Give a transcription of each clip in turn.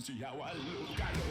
see how I look. I look.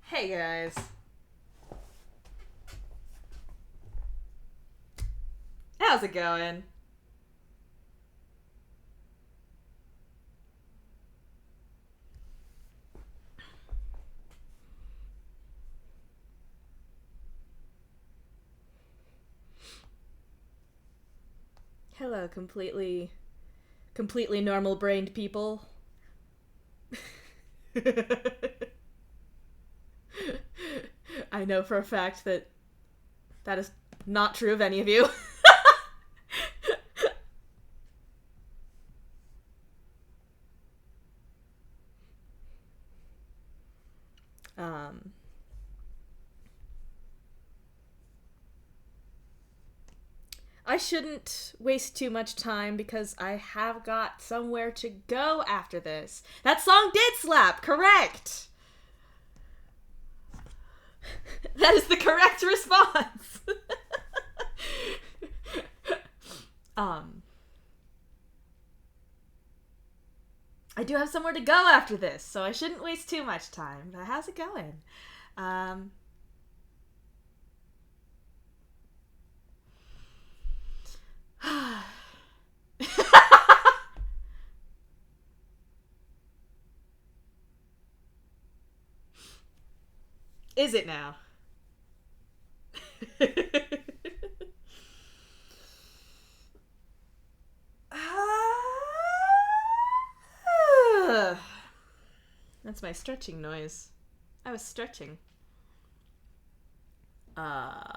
Hey guys. How's it going? Hello, completely normal-brained people. I know for a fact that is not true of any of you. I shouldn't waste too much time because I have got somewhere to go after this. That song did slap, correct! That is the correct response. I do have somewhere to go after this, so I shouldn't waste too much time. But how's it going? Is it now? That's my stretching noise. I was stretching. I'm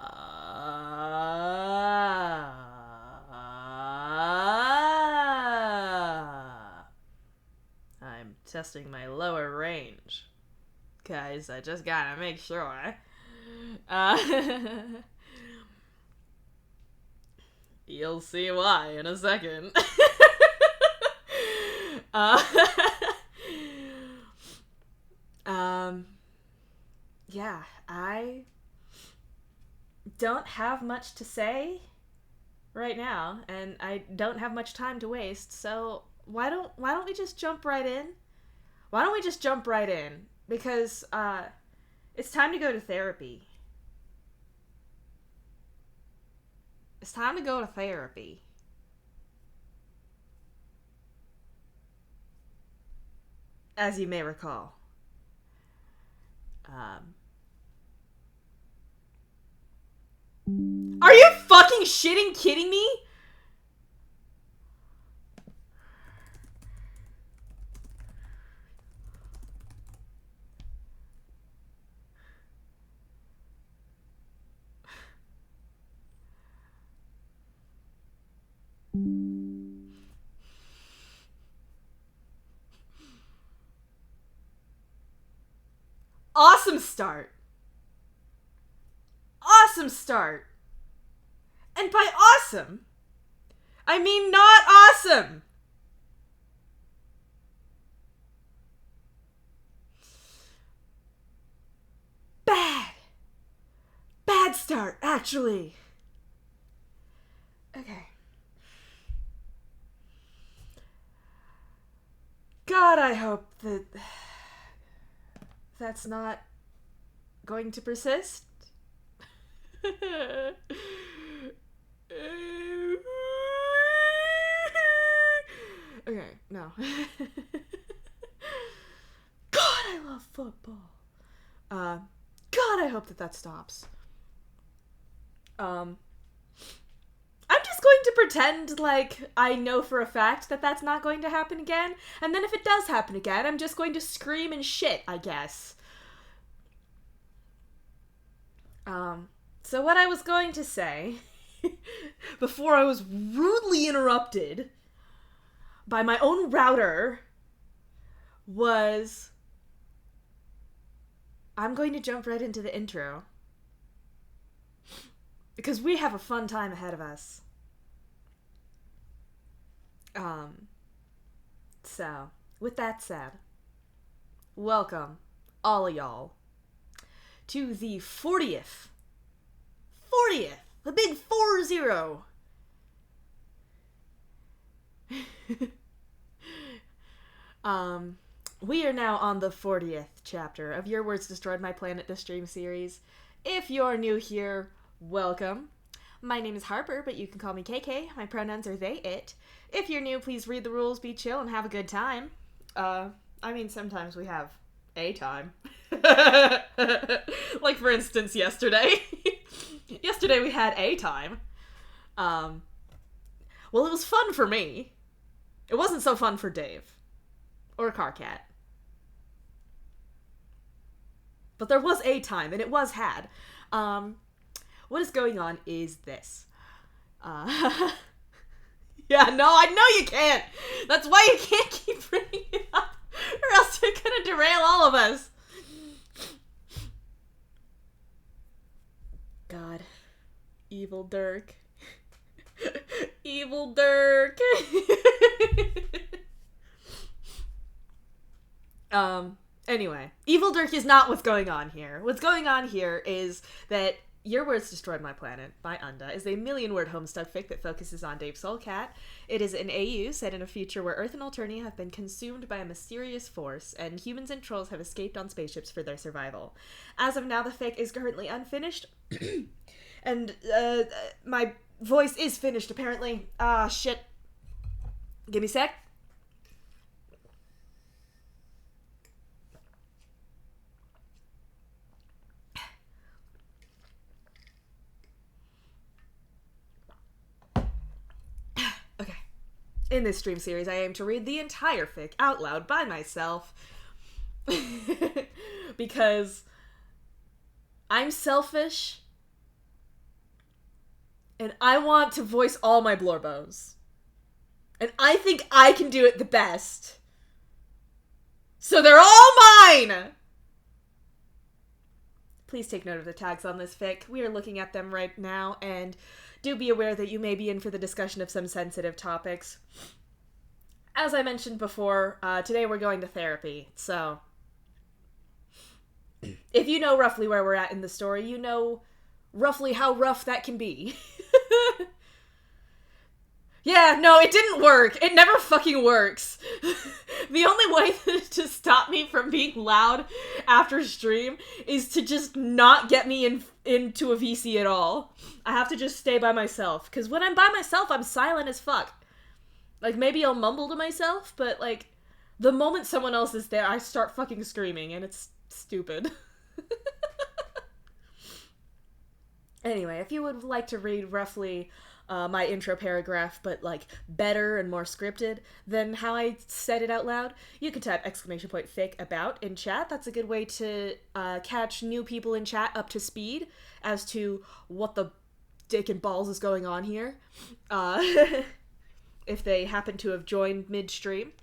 testing my lower range. Guys, I just gotta make sure. You'll see why in a second. Yeah, I don't have much to say right now, and I don't have much time to waste, so why don't we just jump right in? Why don't we just jump right in? Because it's time to go to therapy. It's time to go to therapy. As you may recall. Are you fucking kidding me? Awesome start. Awesome start. And by awesome, I mean not awesome. Bad start, actually. Okay. God, I hope that that's not going to persist. Okay, no. God, I love football. God, I hope that stops. I'm just going to pretend like I know for a fact that that's not going to happen again, and then if it does happen again, I'm just going to scream and shit, I guess. So what I was going to say, before I was rudely interrupted by my own router, was I'm going to jump right into the intro. Because we have a fun time ahead of us. So, with that said, welcome, all of y'all, to the 40th, the big 40. We are now on the 40th chapter of Your Words Destroyed My Planet, the stream series. If you're new here, welcome. My name is Harper, but you can call me KK. My pronouns are they, it. If you're new, please read the rules, be chill, and have a good time. Sometimes we have a time. Like, for instance, yesterday. Yesterday we had a time. Well, it was fun for me. It wasn't so fun for Dave. Or Carcat. But there was a time, and it was had. What is going on is this. Yeah, no, I know you can't. That's why you can't keep bringing it up, or else you're gonna derail all of us. God. Evil Dirk. Evil Dirk. Anyway. Evil Dirk is not what's going on here. What's going on here is that Your Words Destroyed My Planet by Unda is a million-word homestuck fic that focuses on Dave Soulcat. It is an AU set in a future where Earth and Alternia have been consumed by a mysterious force, and humans and trolls have escaped on spaceships for their survival. As of now, the fic is currently unfinished, and my voice is finished, apparently. Shit. Give me a sec. Okay. In this stream series, I aim to read the entire fic out loud by myself. Because I'm selfish. And I want to voice all my blorbos. And I think I can do it the best. So they're all mine! Please take note of the tags on this fic. We are looking at them right now, and do be aware that you may be in for the discussion of some sensitive topics. As I mentioned before, today we're going to therapy, so if you know roughly where we're at in the story, you know roughly how rough that can be. Yeah, no, it didn't work. It never fucking works. The only way to stop me from being loud after stream is to just not get me into a VC at all. I have to just stay by myself. Because when I'm by myself, I'm silent as fuck. Like, maybe I'll mumble to myself, but, like, the moment someone else is there, I start fucking screaming, and it's stupid. Anyway, if you would like to read roughly my intro paragraph, but like better and more scripted than how I said it out loud, you can type !fic about in chat. That's a good way to catch new people in chat up to speed as to what the dick and balls is going on here. If they happen to have joined midstream.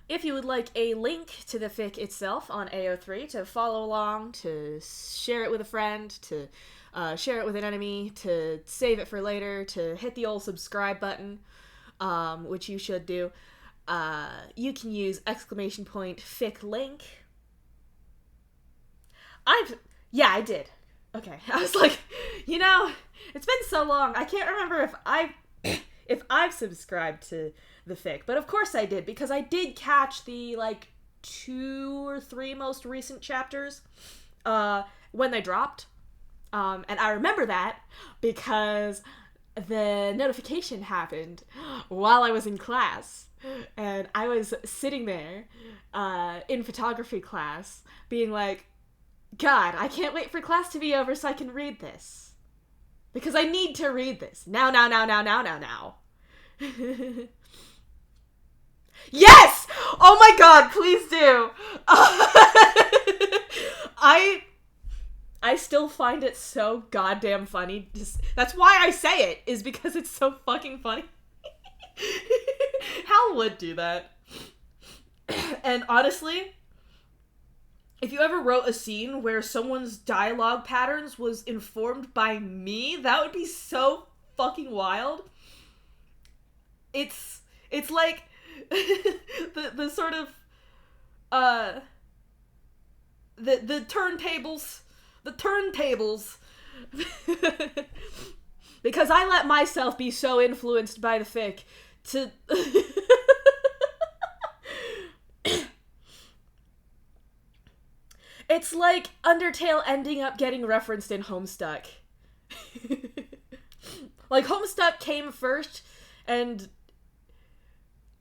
If you would like a link to the fic itself on AO3 to follow along, to share it with a friend, to share it with an enemy, to save it for later, to hit the old subscribe button, which you should do, you can use !fic link. I did. Okay, I was like, it's been so long, I can't remember if I've subscribed to the fic, but of course I did, because I did catch the, 2 or 3 most recent chapters, when they dropped, and I remember that because the notification happened while I was in class, and I was sitting there, in photography class, being like, God, I can't wait for class to be over so I can read this. Because I need to read this. Now. Yes! Oh my god, please do! I still find it so goddamn funny. That's why I say it, is because it's so fucking funny. Hal would do that. And honestly, if you ever wrote a scene where someone's dialogue patterns was informed by me, that would be so fucking wild. It's like the sort of the turntables because I let myself be so influenced by the fic to it's like Undertale ending up getting referenced in Homestuck. Like, Homestuck came first, and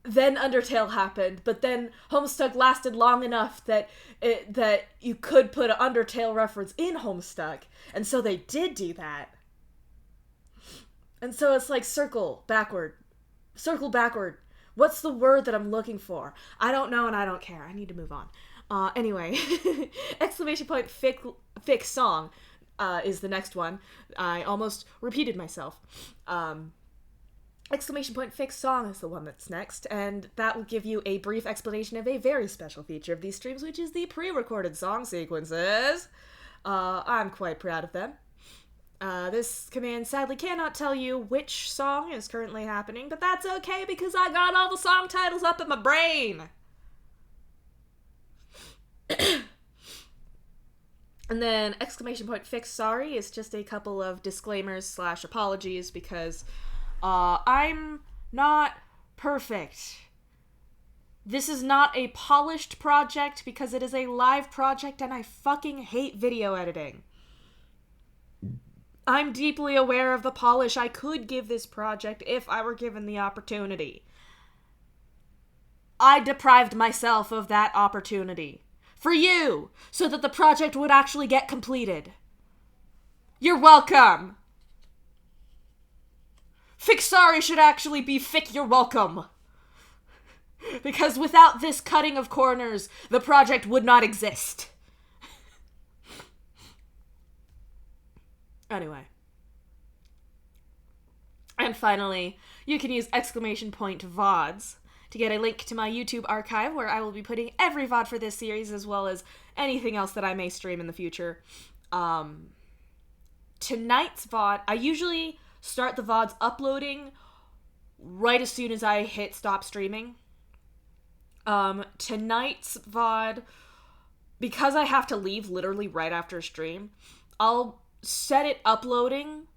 then Undertale happened, but then Homestuck lasted long enough that you could put an Undertale reference in Homestuck, and so they did do that. And so it's like circle backward. What's the word that I'm looking for? I don't know and I don't care. I need to move on. Anyway, !fic song is the next one. I almost repeated myself. !fic song is the one that's next, and that will give you a brief explanation of a very special feature of these streams, which is the pre-recorded song sequences. I'm quite proud of them. This command sadly cannot tell you which song is currently happening, but that's okay because I got all the song titles up in my brain. And then !fic sorry is just a couple of disclaimers / apologies because I'm not perfect. This is not a polished project because it is a live project and I fucking hate video editing. I'm deeply aware of the polish I could give this project if I were given the opportunity. I deprived myself of that opportunity. For you, so that the project would actually get completed. You're welcome! Fic sorry should actually be fic you're welcome. Because without this cutting of corners, the project would not exist. Anyway. And finally, you can use !VODs to get a link to my YouTube archive where I will be putting every VOD for this series as well as anything else that I may stream in the future. Tonight's VOD, I usually start the VODs uploading right as soon as I hit stop streaming. Tonight's VOD, because I have to leave literally right after stream, I'll set it uploading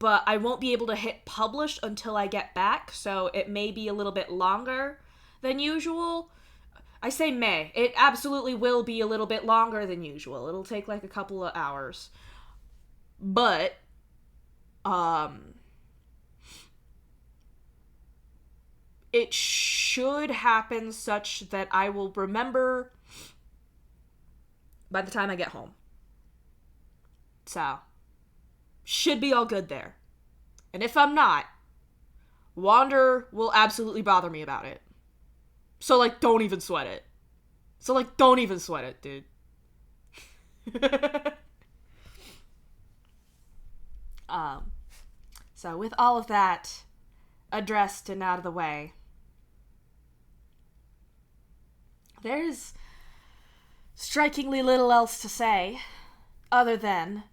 but I won't be able to hit publish until I get back, so it may be a little bit longer than usual. I say may. It absolutely will be a little bit longer than usual. It'll take like a couple of hours. But, it should happen such that I will remember by the time I get home. So, should be all good there. And if I'm not, Wander will absolutely bother me about it. So, like, don't even sweat it. Dude. So with all of that addressed and out of the way, there's strikingly little else to say other than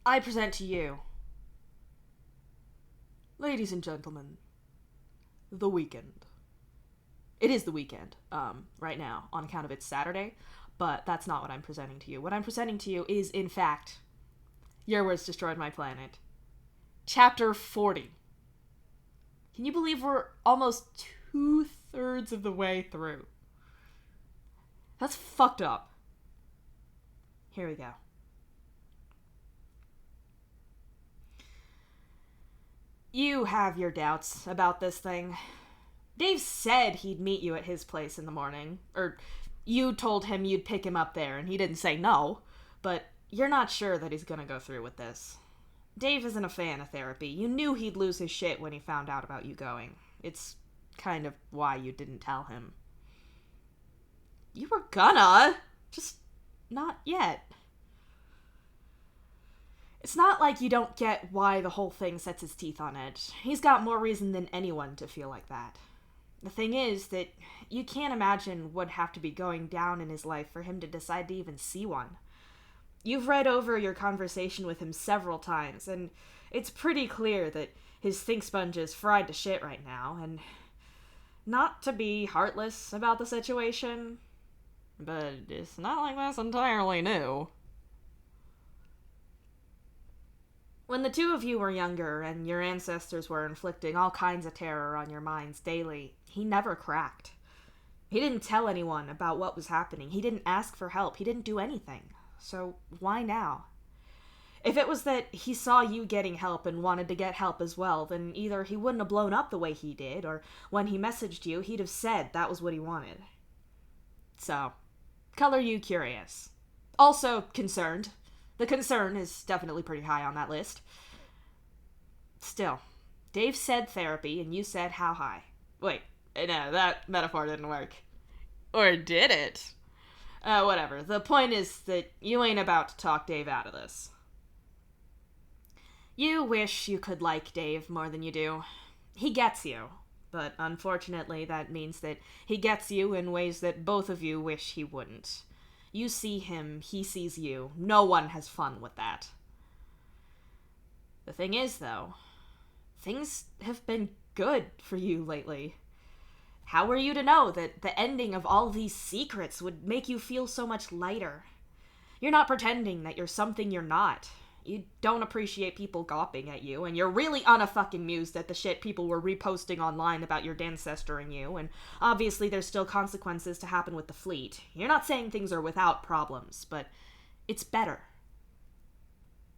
I present to you, ladies and gentlemen, the weekend. It is the weekend, right now, on account of it's Saturday, but that's not what I'm presenting to you. What I'm presenting to you is, in fact, Your Words Destroyed My Planet. Chapter 40. Can you believe we're almost 2/3 of the way through? That's fucked up. Here we go. You have your doubts about this thing. Dave said he'd meet you at his place in the morning. Or, you told him you'd pick him up there, and he didn't say no. But you're not sure that he's gonna go through with this. Dave isn't a fan of therapy. You knew he'd lose his shit when he found out about you going. It's kind of why you didn't tell him. You were gonna. Just not yet. It's not like you don't get why the whole thing sets his teeth on edge. He's got more reason than anyone to feel like that. The thing is that you can't imagine what'd have to be going down in his life for him to decide to even see one. You've read over your conversation with him several times, and it's pretty clear that his think sponge is fried to shit right now, and not to be heartless about the situation, but it's not like that's entirely new. When the two of you were younger and your ancestors were inflicting all kinds of terror on your minds daily, he never cracked. He didn't tell anyone about what was happening. He didn't ask for help. He didn't do anything. So why now? If it was that he saw you getting help and wanted to get help as well, then either he wouldn't have blown up the way he did, or when he messaged you, he'd have said that was what he wanted. So, color you curious. Also concerned. The concern is definitely pretty high on that list. Still, Dave said therapy, and you said how high. Wait, no, that metaphor didn't work. Or did it? Whatever. The point is that you ain't about to talk Dave out of this. You wish you could like Dave more than you do. He gets you, but unfortunately that means that he gets you in ways that both of you wish he wouldn't. You see him, he sees you. No one has fun with that. The thing is, though, things have been good for you lately. How were you to know that the ending of all these secrets would make you feel so much lighter? You're not pretending that you're something you're not. You don't appreciate people gawping at you, and you're really unfucking-mused at the shit people were reposting online about your ancestor and you, and obviously there's still consequences to happen with the fleet. You're not saying things are without problems, but it's better.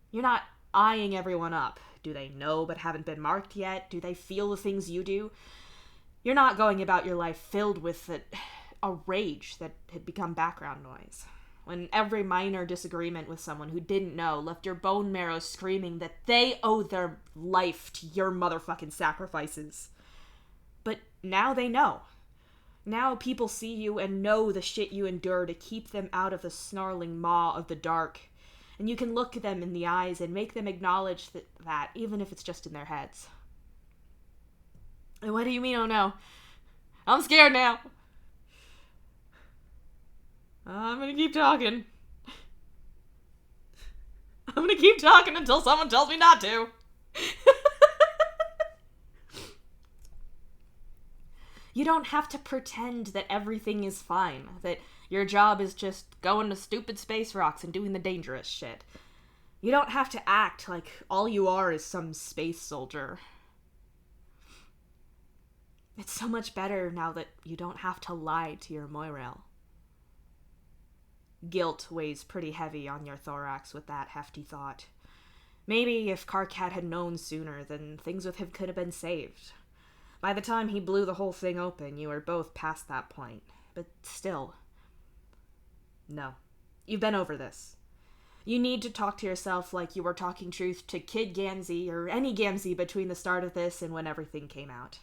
You're not eyeing everyone up. Do they know but haven't been marked yet? Do they feel the things you do? You're not going about your life filled with a rage that had become background noise. When every minor disagreement with someone who didn't know left your bone marrow screaming that they owe their life to your motherfucking sacrifices. But now they know. Now people see you and know the shit you endure to keep them out of the snarling maw of the dark. And you can look them in the eyes and make them acknowledge that even if it's just in their heads. And what do you mean, oh no? I'm scared now. I'm gonna keep talking. I'm gonna keep talking until someone tells me not to. You don't have to pretend that everything is fine, that your job is just going to stupid space rocks and doing the dangerous shit. You don't have to act like all you are is some space soldier. It's so much better now that you don't have to lie to your Moirail. Guilt weighs pretty heavy on your thorax with that hefty thought. Maybe if Karkat had known sooner, then things with him could have been saved. By the time he blew the whole thing open, you were both past that point. But still. No. You've been over this. You need to talk to yourself like you were talking truth to Kid Gamzee or any Gamzee between the start of this and when everything came out.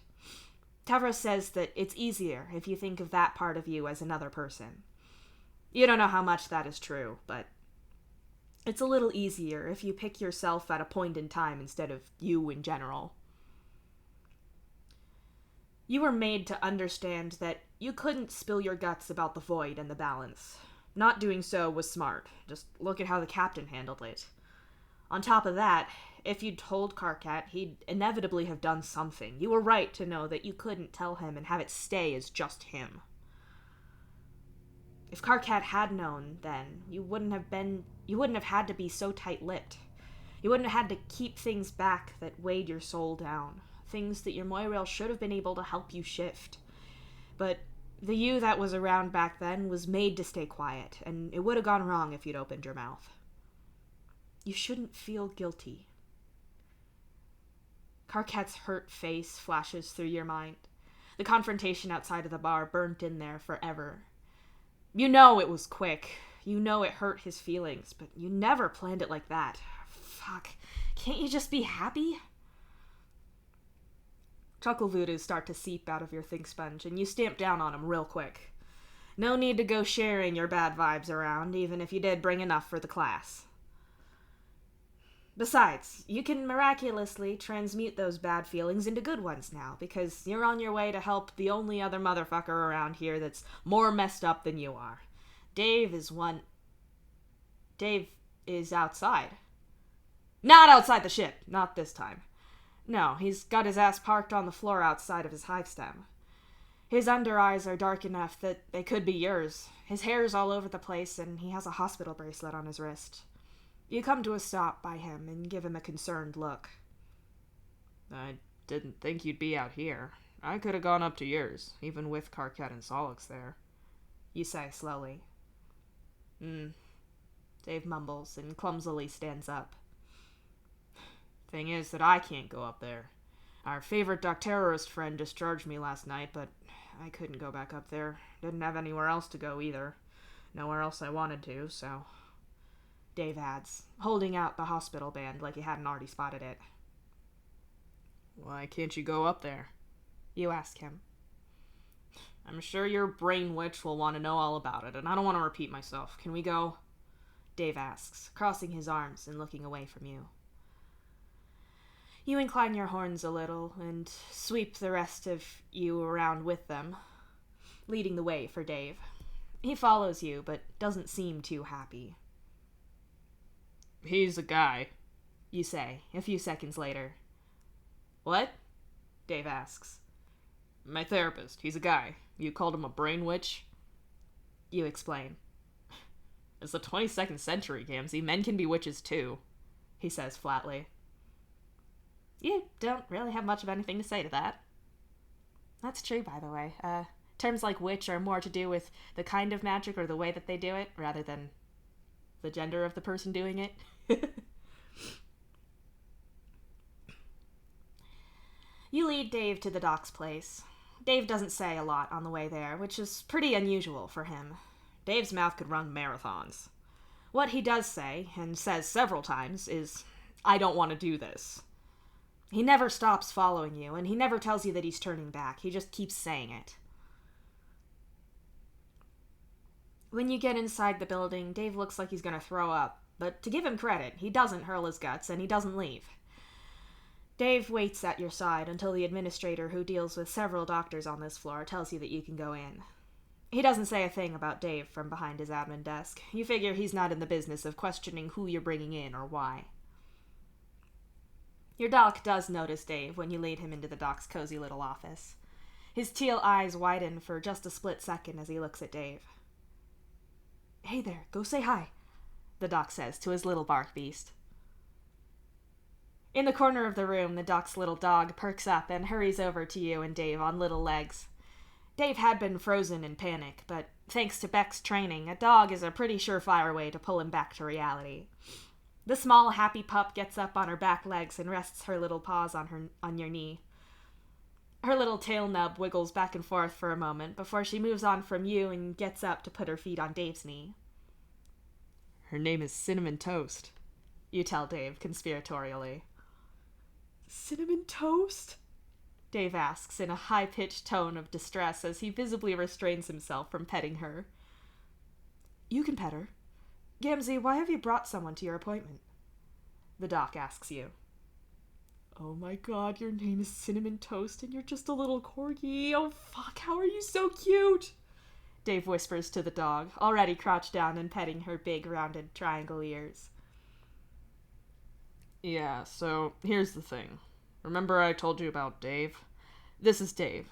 Tavros says that it's easier if you think of that part of you as another person. You don't know how much that is true, but it's a little easier if you pick yourself at a point in time instead of you in general. You were made to understand that you couldn't spill your guts about the void and the balance. Not doing so was smart. Just look at how the captain handled it. On top of that, if you'd told Karkat, he'd inevitably have done something. You were right to know that you couldn't tell him and have it stay as just him. If Karkat had known, then you wouldn't have had to be so tight-lipped. You wouldn't have had to keep things back that weighed your soul down. Things that your Moirail should have been able to help you shift. But the you that was around back then was made to stay quiet, and it would have gone wrong if you'd opened your mouth. You shouldn't feel guilty. Karkat's hurt face flashes through your mind. The confrontation outside of the bar burnt in there forever. You know it was quick. You know it hurt his feelings, but you never planned it like that. Fuck. Can't you just be happy? Chuckle voodoos start to seep out of your think sponge, and you stamp down on them real quick. No need to go sharing your bad vibes around, even if you did bring enough for the class. Besides, you can miraculously transmute those bad feelings into good ones now, because you're on your way to help the only other motherfucker around here that's more messed up than you are. Dave is outside. Not outside the ship, not this time. No, he's got his ass parked on the floor outside of his hive stem. His under eyes are dark enough that they could be yours. His hair's all over the place, and he has a hospital bracelet on his wrist. You come to a stop by him and give him a concerned look. I didn't think you'd be out here. I could have gone up to yours, even with Karkat and Solix there. You say slowly. Dave mumbles and clumsily stands up. Thing is that I can't go up there. Our favorite terrorist friend discharged me last night, but I couldn't go back up there. Didn't have anywhere else to go either. Nowhere else I wanted to, so... Dave adds, holding out the hospital band like he hadn't already spotted it. Why can't you go up there? You ask him. I'm sure your brain witch will want to know all about it, and I don't want to repeat myself. Can we go? Dave asks, crossing his arms and looking away from you. You incline your horns a little and sweep the rest of you around with them, leading the way for Dave. He follows you, but doesn't seem too happy. He's a guy, you say, a few seconds later. What? Dave asks. My therapist. He's a guy. You called him a brain witch? You explain. It's the 22nd century, Gamzee. Men can be witches too, he says flatly. You don't really have much of anything to say to that. That's true, by the way. Terms like witch are more to do with the kind of magic or the way that they do it, rather than the gender of the person doing it. You lead Dave to the doc's place. Dave doesn't say a lot on the way there, which is pretty unusual for him. Dave's mouth could run marathons. What he does say, and says several times, is, I don't want to do this. He never stops following you, and he never tells you that he's turning back. He just keeps saying it. When you get inside the building, Dave looks like he's going to throw up, but to give him credit, he doesn't hurl his guts, and he doesn't leave. Dave waits at your side until the administrator, who deals with several doctors on this floor, tells you that you can go in. He doesn't say a thing about Dave from behind his admin desk. You figure he's not in the business of questioning who you're bringing in or why. Your doc does notice Dave when you lead him into the doc's cozy little office. His teal eyes widen for just a split second as he looks at Dave. Hey there, go say hi, the doc says to his little bark beast. In the corner of the room, the doc's little dog perks up and hurries over to you and Dave on little legs. Dave had been frozen in panic, but thanks to Beck's training, a dog is a pretty surefire way to pull him back to reality. The small, happy pup gets up on her back legs and rests her little paws on your knee. Her little tail nub wiggles back and forth for a moment before she moves on from you and gets up to put her feet on Dave's knee. Her name is Cinnamon Toast, you tell Dave conspiratorially. Cinnamon Toast? Dave asks in a high-pitched tone of distress as he visibly restrains himself from petting her. You can pet her. Gamzee, why have you brought someone to your appointment? The doc asks you. Oh my god, your name is Cinnamon Toast and you're just a little corgi. Oh fuck, how are you so cute? Dave whispers to the dog, already crouched down and petting her big, rounded triangle ears. Yeah, so here's the thing. Remember I told you about Dave? This is Dave.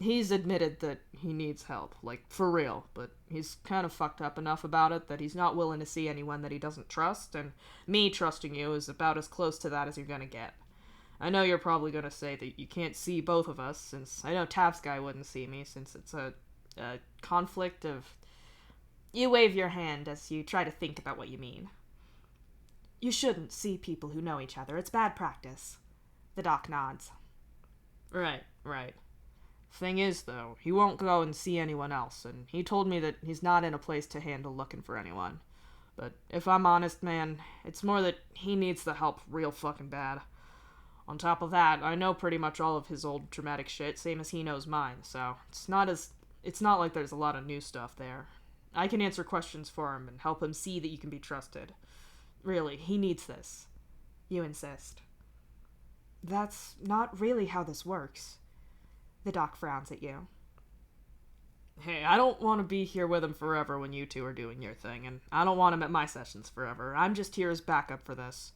He's admitted that he needs help, like, for real, but he's kind of fucked up enough about it that he's not willing to see anyone that he doesn't trust, and me trusting you is about as close to that as you're gonna get. I know you're probably gonna say that you can't see both of us, since I know Taft's guy wouldn't see me, since it's a conflict of... You wave your hand as you try to think about what you mean. You shouldn't see people who know each other. It's bad practice. The doc nods. Right. Thing is, though, he won't go and see anyone else, and he told me that he's not in a place to handle looking for anyone. But if I'm honest, man, it's more that he needs the help real fucking bad. On top of that, I know pretty much all of his old traumatic shit, same as he knows mine, so it's not like there's a lot of new stuff there. I can answer questions for him and help him see that you can be trusted. Really, he needs this. You insist. That's not really how this works. The doc frowns at you. Hey, I don't want to be here with him forever when you two are doing your thing, and I don't want him at my sessions forever. I'm just here as backup for this.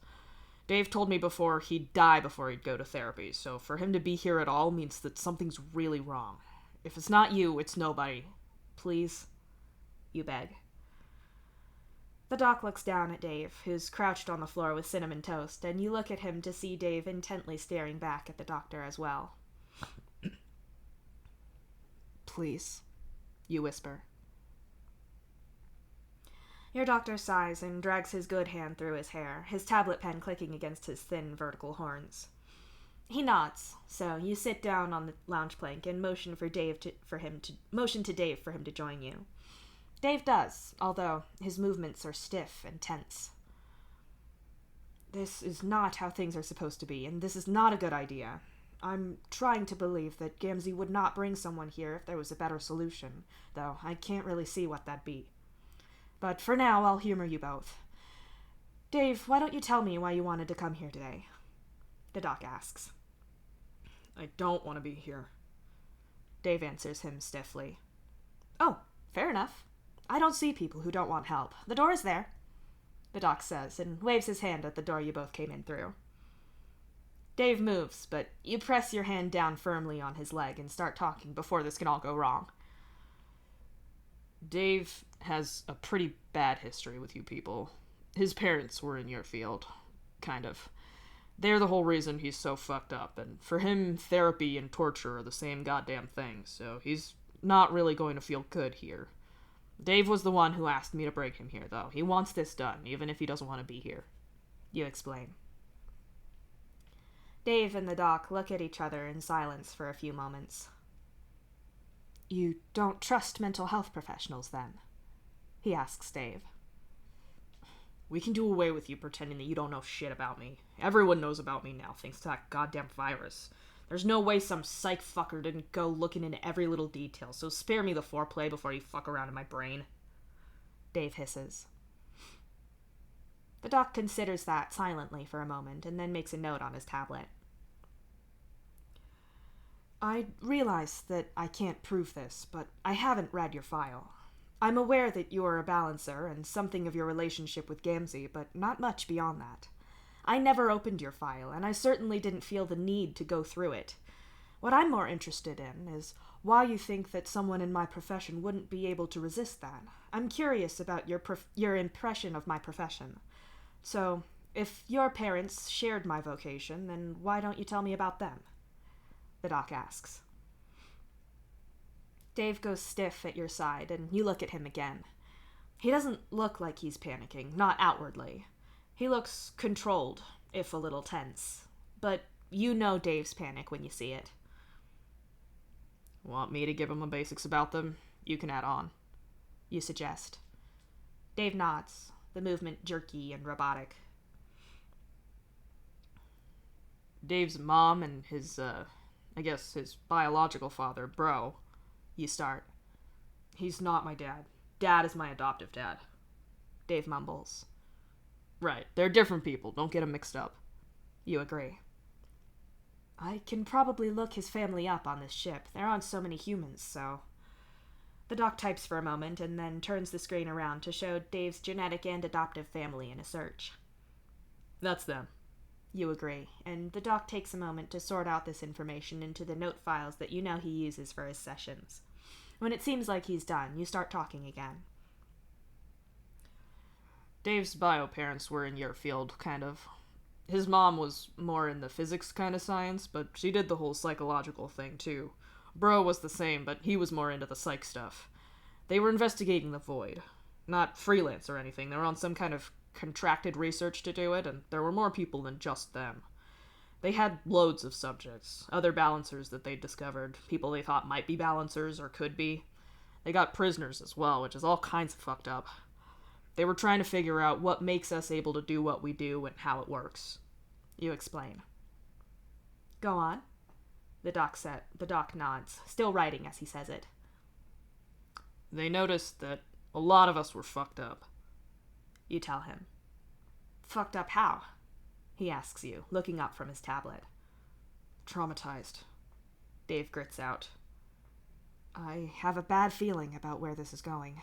Dave told me before he'd die before he'd go to therapy, so for him to be here at all means that something's really wrong. If it's not you, it's nobody. Please? You beg. The doc looks down at Dave, who's crouched on the floor with Cinnamon Toast, and you look at him to see Dave intently staring back at the doctor as well. Please, you whisper. Your doctor sighs and drags his good hand through his hair, his tablet pen clicking against his thin vertical horns. He nods, so you sit down on the lounge plank and motion to Dave for him to join you. Dave does, although his movements are stiff and tense. This is not how things are supposed to be, and this is not a good idea. I'm trying to believe that Gamzee would not bring someone here if there was a better solution, though I can't really see what that'd be. But for now, I'll humor you both. Dave, why don't you tell me why you wanted to come here today? The doc asks. I don't want to be here. Dave answers him stiffly. Oh, fair enough. I don't see people who don't want help. The door is there, the doc says, and waves his hand at the door you both came in through. Dave moves, but you press your hand down firmly on his leg and start talking before this can all go wrong. Dave has a pretty bad history with you people. His parents were in your field, kind of. They're the whole reason he's so fucked up, and for him, therapy and torture are the same goddamn thing, so he's not really going to feel good here. Dave was the one who asked me to bring him here, though. He wants this done, even if he doesn't want to be here. You explain. Dave and the doc look at each other in silence for a few moments. You don't trust mental health professionals, then? He asks Dave. We can do away with you pretending that you don't know shit about me. Everyone knows about me now, thanks to that goddamn virus. There's no way some psych fucker didn't go looking into every little detail, so spare me the foreplay before you fuck around in my brain. Dave hisses. The doc considers that silently for a moment and then makes a note on his tablet. I realize that I can't prove this, but I haven't read your file. I'm aware that you're a balancer and something of your relationship with Gamzee, but not much beyond that. I never opened your file, and I certainly didn't feel the need to go through it. What I'm more interested in is why you think that someone in my profession wouldn't be able to resist that. I'm curious about your impression of my profession. So, If your parents shared my vocation, then why don't you tell me about them? The doc asks. Dave goes stiff at your side, and you look at him again. He doesn't look like he's panicking, not outwardly. He looks controlled, if a little tense. But you know Dave's panic when you see it. Want me to give him the basics about them? You can add on. You suggest. Dave nods, the movement jerky and robotic. Dave's mom and his biological father, Bro. You start. He's not my dad. Dad is my adoptive dad. Dave mumbles. Right, they're different people. Don't get them mixed up. You agree. I can probably look his family up on this ship. There aren't so many humans, so... The doc types for a moment and then turns the screen around to show Dave's genetic and adoptive family in a search. That's them. You agree, and the doc takes a moment to sort out this information into the note files that you know he uses for his sessions. When it seems like he's done, you start talking again. Dave's bio parents were in your field, kind of. His mom was more in the physics kind of science, but she did the whole psychological thing too. Bro was the same, but he was more into the psych stuff. They were investigating the void. Not freelance or anything, they were on some kind of contracted research to do it, and there were more people than just them. They had loads of subjects, other balancers that they'd discovered, people they thought might be balancers or could be. They got prisoners as well, which is all kinds of fucked up. They were trying to figure out what makes us able to do what we do and how it works. You explain. Go on. The doc nods, still writing as he says it. They noticed that a lot of us were fucked up. You tell him. Fucked up how? He asks you, looking up from his tablet. Traumatized. Dave grits out. I have a bad feeling about where this is going.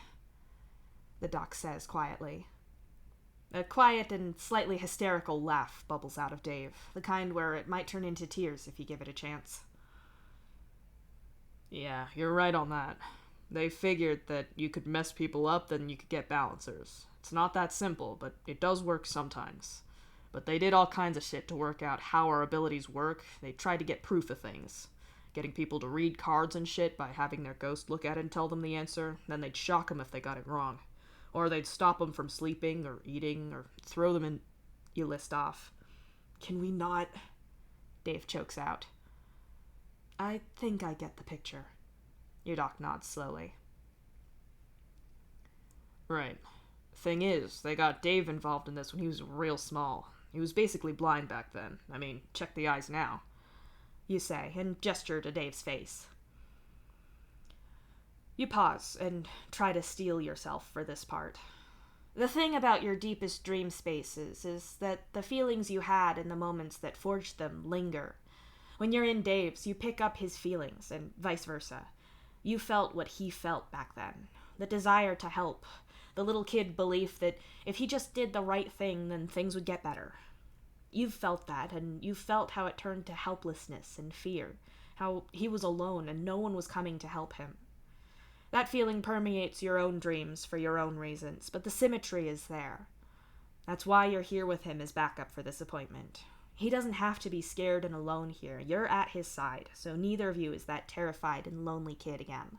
The doc says quietly. A quiet and slightly hysterical laugh bubbles out of Dave, the kind where it might turn into tears if you give it a chance. Yeah, you're right on that. They figured that you could mess people up, then you could get balancers. It's not that simple, but it does work sometimes. But they did all kinds of shit to work out how our abilities work. They tried to get proof of things. Getting people to read cards and shit by having their ghost look at it and tell them the answer, then they'd shock them if they got it wrong. Or they'd stop them from sleeping or eating or throw them in... You list off. Can we not... Dave chokes out. I think I get the picture. Your doc nods slowly. Right. Thing is, they got Dave involved in this when he was real small. He was basically blind back then. I mean, check the eyes now. You say, and gesture to Dave's face. You pause and try to steel yourself for this part. The thing about your deepest dream spaces is that the feelings you had in the moments that forged them linger. When you're in Dave's, you pick up his feelings, and vice versa. You felt what he felt back then. The desire to help. The little kid belief that if he just did the right thing, then things would get better. You've felt that, and you felt how it turned to helplessness and fear. How he was alone and no one was coming to help him. That feeling permeates your own dreams for your own reasons, but the symmetry is there. That's why you're here with him as backup for this appointment. He doesn't have to be scared and alone here. You're at his side, so neither of you is that terrified and lonely kid again.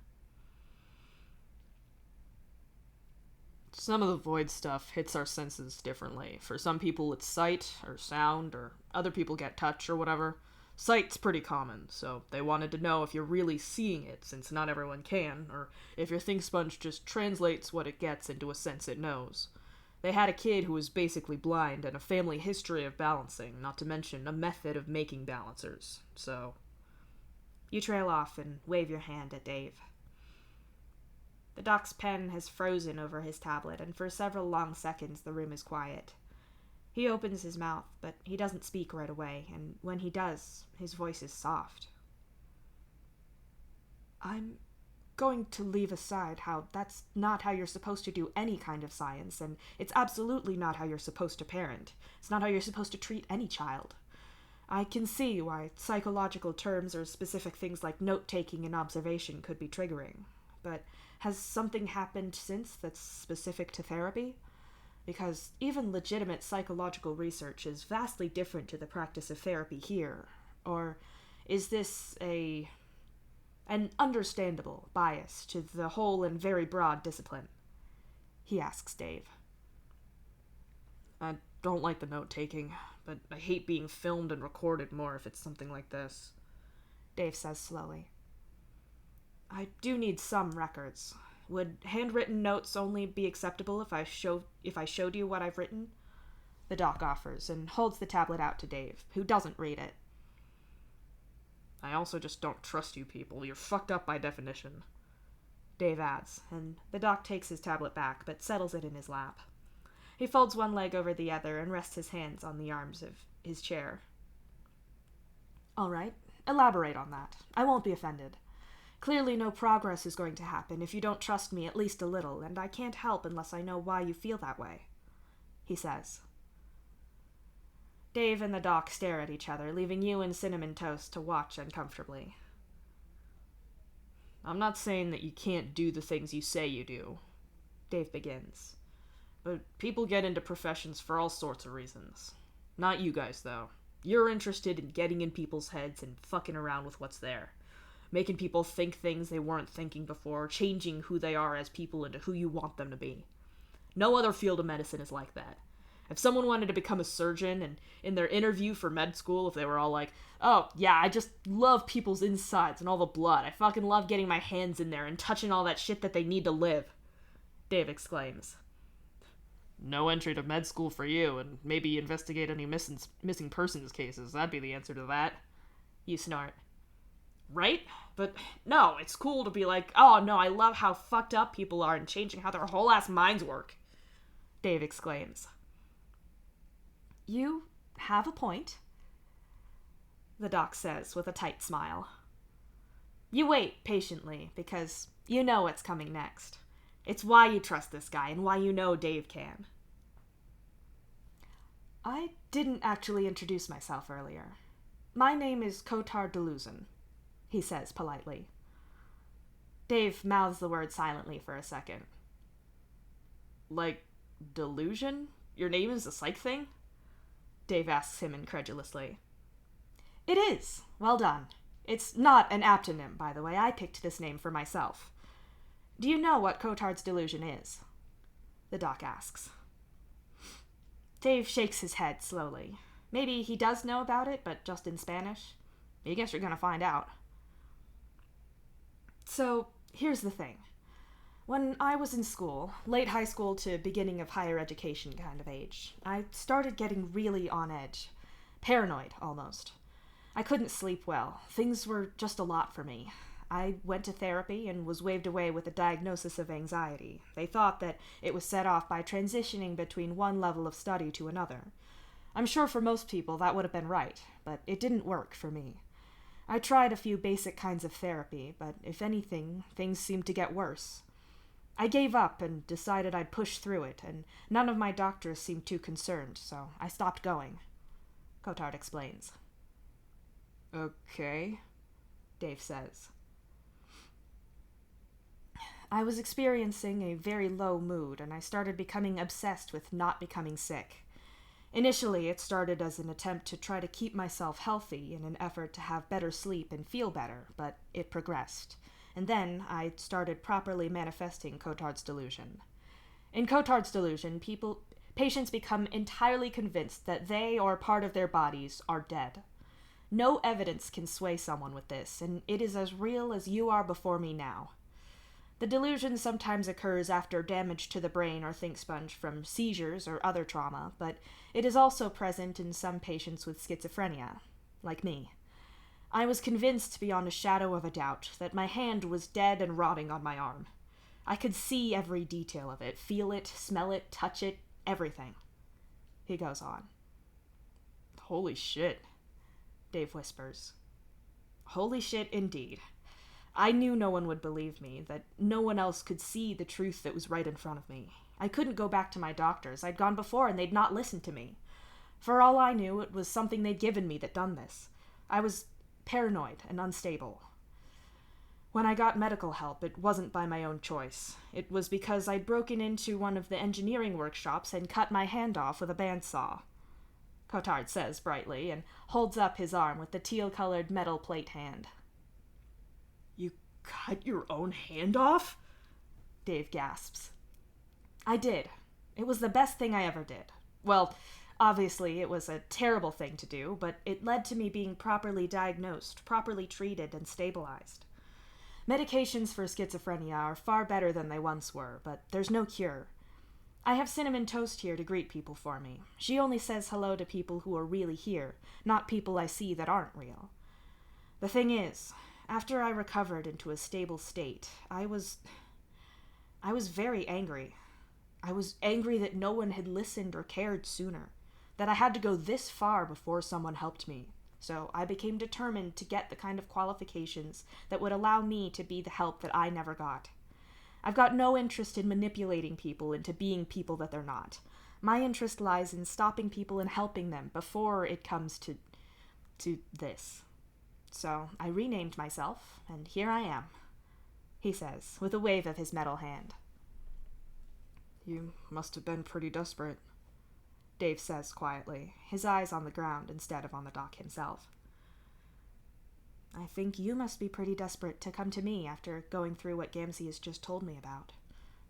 Some of the void stuff hits our senses differently. For some people it's sight or sound, or other people get touch or whatever. Sight's pretty common, so they wanted to know if you're really seeing it, since not everyone can, or if your think sponge just translates what it gets into a sense it knows. They had a kid who was basically blind and a family history of balancing, not to mention a method of making balancers, so... You trail off and wave your hand at Dave. The doc's pen has frozen over his tablet, and for several long seconds the room is quiet. He opens his mouth, but he doesn't speak right away, and when he does, his voice is soft. I'm going to leave aside how that's not how you're supposed to do any kind of science, and it's absolutely not how you're supposed to parent. It's not how you're supposed to treat any child. I can see why psychological terms or specific things like note-taking and observation could be triggering, but has something happened since that's specific to therapy? Because even legitimate psychological research is vastly different to the practice of therapy here. Or is this an understandable bias to the whole and very broad discipline? He asks Dave. I don't like the note-taking, but I hate being filmed and recorded more if it's something like this, Dave says slowly. I do need some records. Would handwritten notes only be acceptable if I showed you what I've written? The doc offers and holds the tablet out to Dave, who doesn't read it. I also just don't trust you people. You're fucked up by definition, Dave adds, and the doc takes his tablet back, but settles it in his lap. He folds one leg over the other and rests his hands on the arms of his chair. All right, elaborate on that. I won't be offended. Clearly no progress is going to happen if you don't trust me at least a little, and I can't help unless I know why you feel that way, he says. Dave and the doc stare at each other, leaving you and Cinnamon Toast to watch uncomfortably. I'm not saying that you can't do the things you say you do, Dave begins. But people get into professions for all sorts of reasons. Not you guys, though. You're interested in getting in people's heads and fucking around with what's there. Making people think things they weren't thinking before, changing who they are as people into who you want them to be. No other field of medicine is like that. If someone wanted to become a surgeon, and in their interview for med school, if they were all like, oh, yeah, I just love people's insides and all the blood. I fucking love getting my hands in there and touching all that shit that they need to live, Dave exclaims. No entry to med school for you, and maybe investigate any missing persons cases. That'd be the answer to that. You snort. Right? But no, it's cool to be like, oh no, I love how fucked up people are and changing how their whole ass minds work, Dave exclaims. You have a point, the doc says with a tight smile. You wait patiently, because you know what's coming next. It's why you trust this guy, and why you know Dave can. I didn't actually introduce myself earlier. My name is Kotar Delusion, he says politely. Dave mouths the word silently for a second. Like, delusion? Your name is a psych thing? Dave asks him incredulously. It is. Well done. It's not an aptonym, by the way. I picked this name for myself. Do you know what Cotard's delusion is? The doc asks. Dave shakes his head slowly. Maybe he does know about it, but just in Spanish. I guess you're gonna find out. So, here's the thing. When I was in school, late high school to beginning of higher education kind of age, I started getting really on edge. Paranoid, almost. I couldn't sleep well. Things were just a lot for me. I went to therapy and was waved away with a diagnosis of anxiety. They thought that it was set off by transitioning between one level of study to another. I'm sure for most people that would have been right, but it didn't work for me. I tried a few basic kinds of therapy, but if anything, things seemed to get worse. I gave up and decided I'd push through it, and none of my doctors seemed too concerned, so I stopped going. Cotard explains. Okay, Dave says. I was experiencing a very low mood, and I started becoming obsessed with not becoming sick. Initially, it started as an attempt to try to keep myself healthy in an effort to have better sleep and feel better, but it progressed. And then I started properly manifesting Cotard's delusion. In Cotard's delusion, patients become entirely convinced that they or part of their bodies are dead. No evidence can sway someone with this, and it is as real as you are before me now. The delusion sometimes occurs after damage to the brain or think sponge from seizures or other trauma, but it is also present in some patients with schizophrenia, like me. I was convinced beyond a shadow of a doubt that my hand was dead and rotting on my arm. I could see every detail of it, feel it, smell it, touch it, everything. He goes on. Holy shit, Dave whispers. Holy shit indeed. I knew no one would believe me, that no one else could see the truth that was right in front of me. I couldn't go back to my doctors. I'd gone before and they'd not listened to me. For all I knew, it was something they'd given me that done this. I was paranoid and unstable. When I got medical help, it wasn't by my own choice. It was because I'd broken into one of the engineering workshops and cut my hand off with a bandsaw. Cotard says brightly, and holds up his arm with the teal-colored metal plate hand. You cut your own hand off? Dave gasps. I did. It was the best thing I ever did. Well, obviously it was a terrible thing to do, but it led to me being properly diagnosed, properly treated, and stabilized. Medications for schizophrenia are far better than they once were, but there's no cure. I have Cinnamon Toast here to greet people for me. She only says hello to people who are really here, not people I see that aren't real. The thing is, after I recovered into a stable state, I was very angry. I was angry that no one had listened or cared sooner, that I had to go this far before someone helped me. So I became determined to get the kind of qualifications that would allow me to be the help that I never got. I've got no interest in manipulating people into being people that they're not. My interest lies in stopping people and helping them before it comes to this. So I renamed myself, and here I am, he says, with a wave of his metal hand. You must have been pretty desperate, Dave says quietly, his eyes on the ground instead of on the dock himself. I think you must be pretty desperate to come to me after going through what Gamzee has just told me about.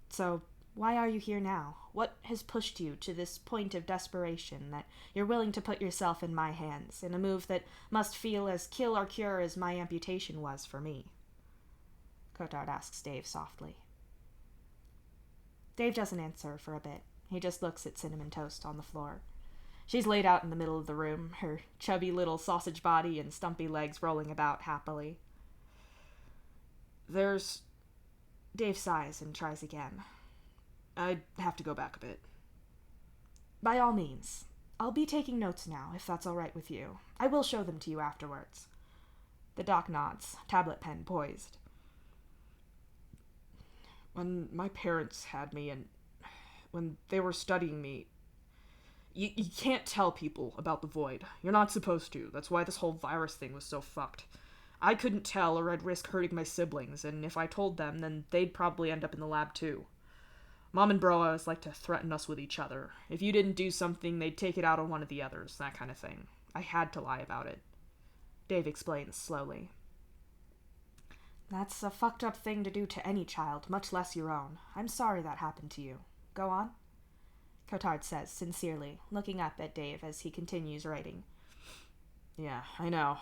So, why are you here now? What has pushed you to this point of desperation that you're willing to put yourself in my hands, in a move that must feel as kill or cure as my amputation was for me? Cotard asks Dave softly. Dave doesn't answer for a bit. He just looks at Cinnamon Toast on the floor. She's laid out in the middle of the room, her chubby little sausage body and stumpy legs rolling about happily. Dave sighs and tries again. I'd have to go back a bit. By all means. I'll be taking notes now, if that's all right with you. I will show them to you afterwards. The doc nods, tablet pen poised. When my parents had me and when they were studying me, you can't tell people about the void. You're not supposed to. That's why this whole virus thing was so fucked. I couldn't tell, or I'd risk hurting my siblings, and if I told them, then they'd probably end up in the lab too. Mom and bro always like to threaten us with each other. If you didn't do something, they'd take it out on one of the others, that kind of thing. I had to lie about it. Dave explains slowly. That's a fucked up thing to do to any child, much less your own. I'm sorry that happened to you. Go on. Cotard says sincerely, looking up at Dave as he continues writing. Yeah, I know.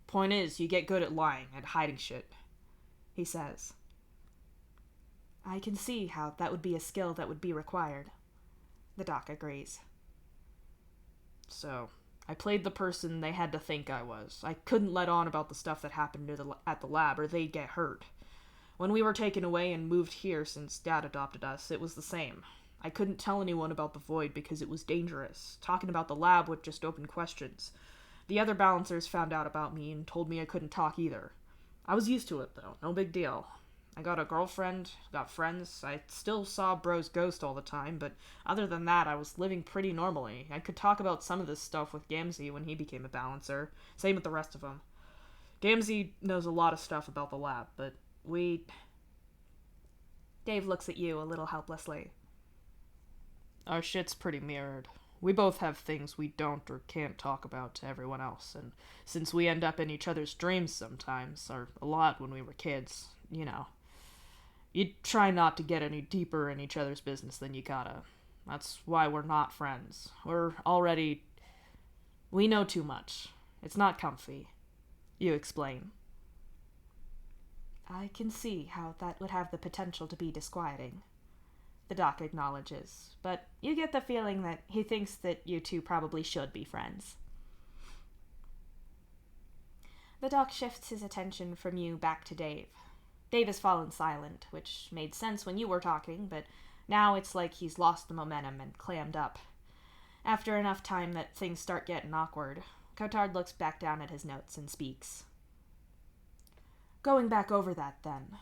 Point is, you get good at lying, at hiding shit, he says. I can see how that would be a skill that would be required. The doc agrees. So, I played the person they had to think I was. I couldn't let on about the stuff that happened at the lab, or they'd get hurt. When we were taken away and moved here since Dad adopted us, it was the same. I couldn't tell anyone about the void because it was dangerous. Talking about the lab would just open questions. The other balancers found out about me and told me I couldn't talk either. I was used to it, though. No big deal. I got a girlfriend, got friends. I still saw bro's ghost all the time, but other than that, I was living pretty normally. I could talk about some of this stuff with Gamzee when he became a balancer. Same with the rest of them. Gamzee knows a lot of stuff about the lab, but Dave looks at you a little helplessly. Our shit's pretty mirrored. We both have things we don't or can't talk about to everyone else, and since we end up in each other's dreams sometimes, or a lot when we were kids, you try not to get any deeper in each other's business than you gotta. That's why we're not friends. We know too much. It's not comfy. You explain. I can see how that would have the potential to be disquieting. The doc acknowledges, but you get the feeling that he thinks that you two probably should be friends. The doc shifts his attention from you back to Dave. Dave has fallen silent, which made sense when you were talking, but now it's like he's lost the momentum and clammed up. After enough time that things start getting awkward, Cotard looks back down at his notes and speaks. Going back over that, then.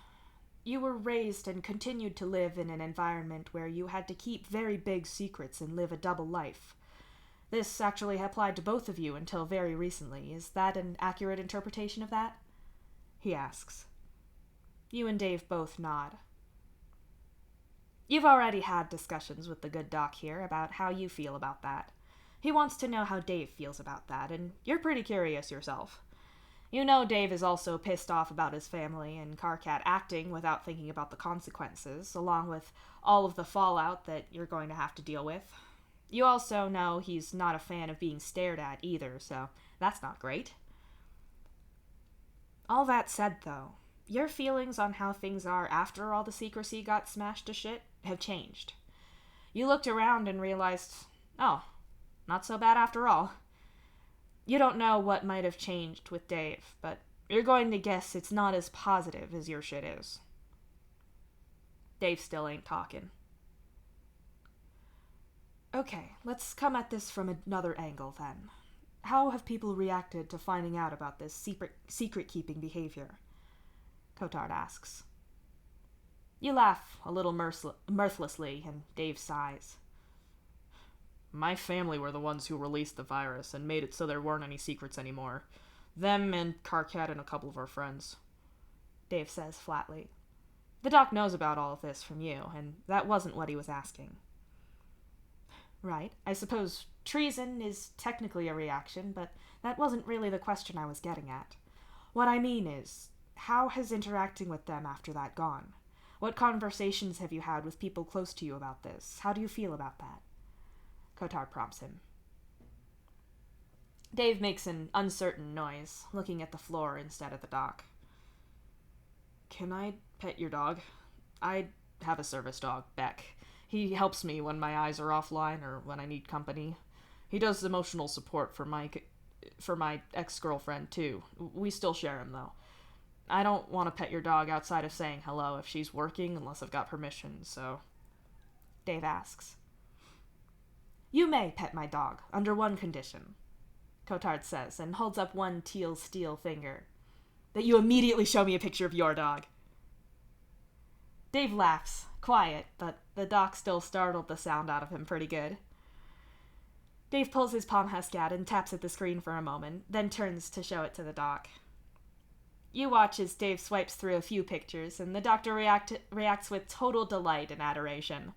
You were raised and continued to live in an environment where you had to keep very big secrets and live a double life. This actually applied to both of you until very recently. Is that an accurate interpretation of that? He asks. You and Dave both nod. You've already had discussions with the good doc here about how you feel about that. He wants to know how Dave feels about that, and you're pretty curious yourself. You know Dave is also pissed off about his family and Karkat acting without thinking about the consequences, along with all of the fallout that you're going to have to deal with. You also know he's not a fan of being stared at either, so that's not great. All that said, though, your feelings on how things are after all the secrecy got smashed to shit have changed. You looked around and realized, oh, not so bad after all. You don't know what might have changed with Dave, but you're going to guess it's not as positive as your shit is. Dave still ain't talking. Okay, let's come at this from another angle then. How have people reacted to finding out about this secret-keeping behavior? Cotard asks. You laugh a little mirthlessly, and Dave sighs. My family were the ones who released the virus and made it so there weren't any secrets anymore. Them and Karkat and a couple of our friends. Dave says flatly. The doc knows about all of this from you, and that wasn't what he was asking. Right, I suppose treason is technically a reaction, but that wasn't really the question I was getting at. What I mean is, how has interacting with them after that gone? What conversations have you had with people close to you about this? How do you feel about that? Cotard prompts him. Dave makes an uncertain noise, looking at the floor instead of the doc. Can I pet your dog? I have a service dog, Beck. He helps me when my eyes are offline or when I need company. He does emotional support for my ex-girlfriend, too. We still share him, though. I don't want to pet your dog outside of saying hello if she's working unless I've got permission, so... Dave asks. You may pet my dog, under one condition, Cotard says, and holds up one teal steel finger. That you immediately show me a picture of your dog. Dave laughs, quiet, but the doc still startled the sound out of him pretty good. Dave pulls his palm husk out and taps at the screen for a moment, then turns to show it to the doc. You watch as Dave swipes through a few pictures, and the doctor reacts with total delight and adoration.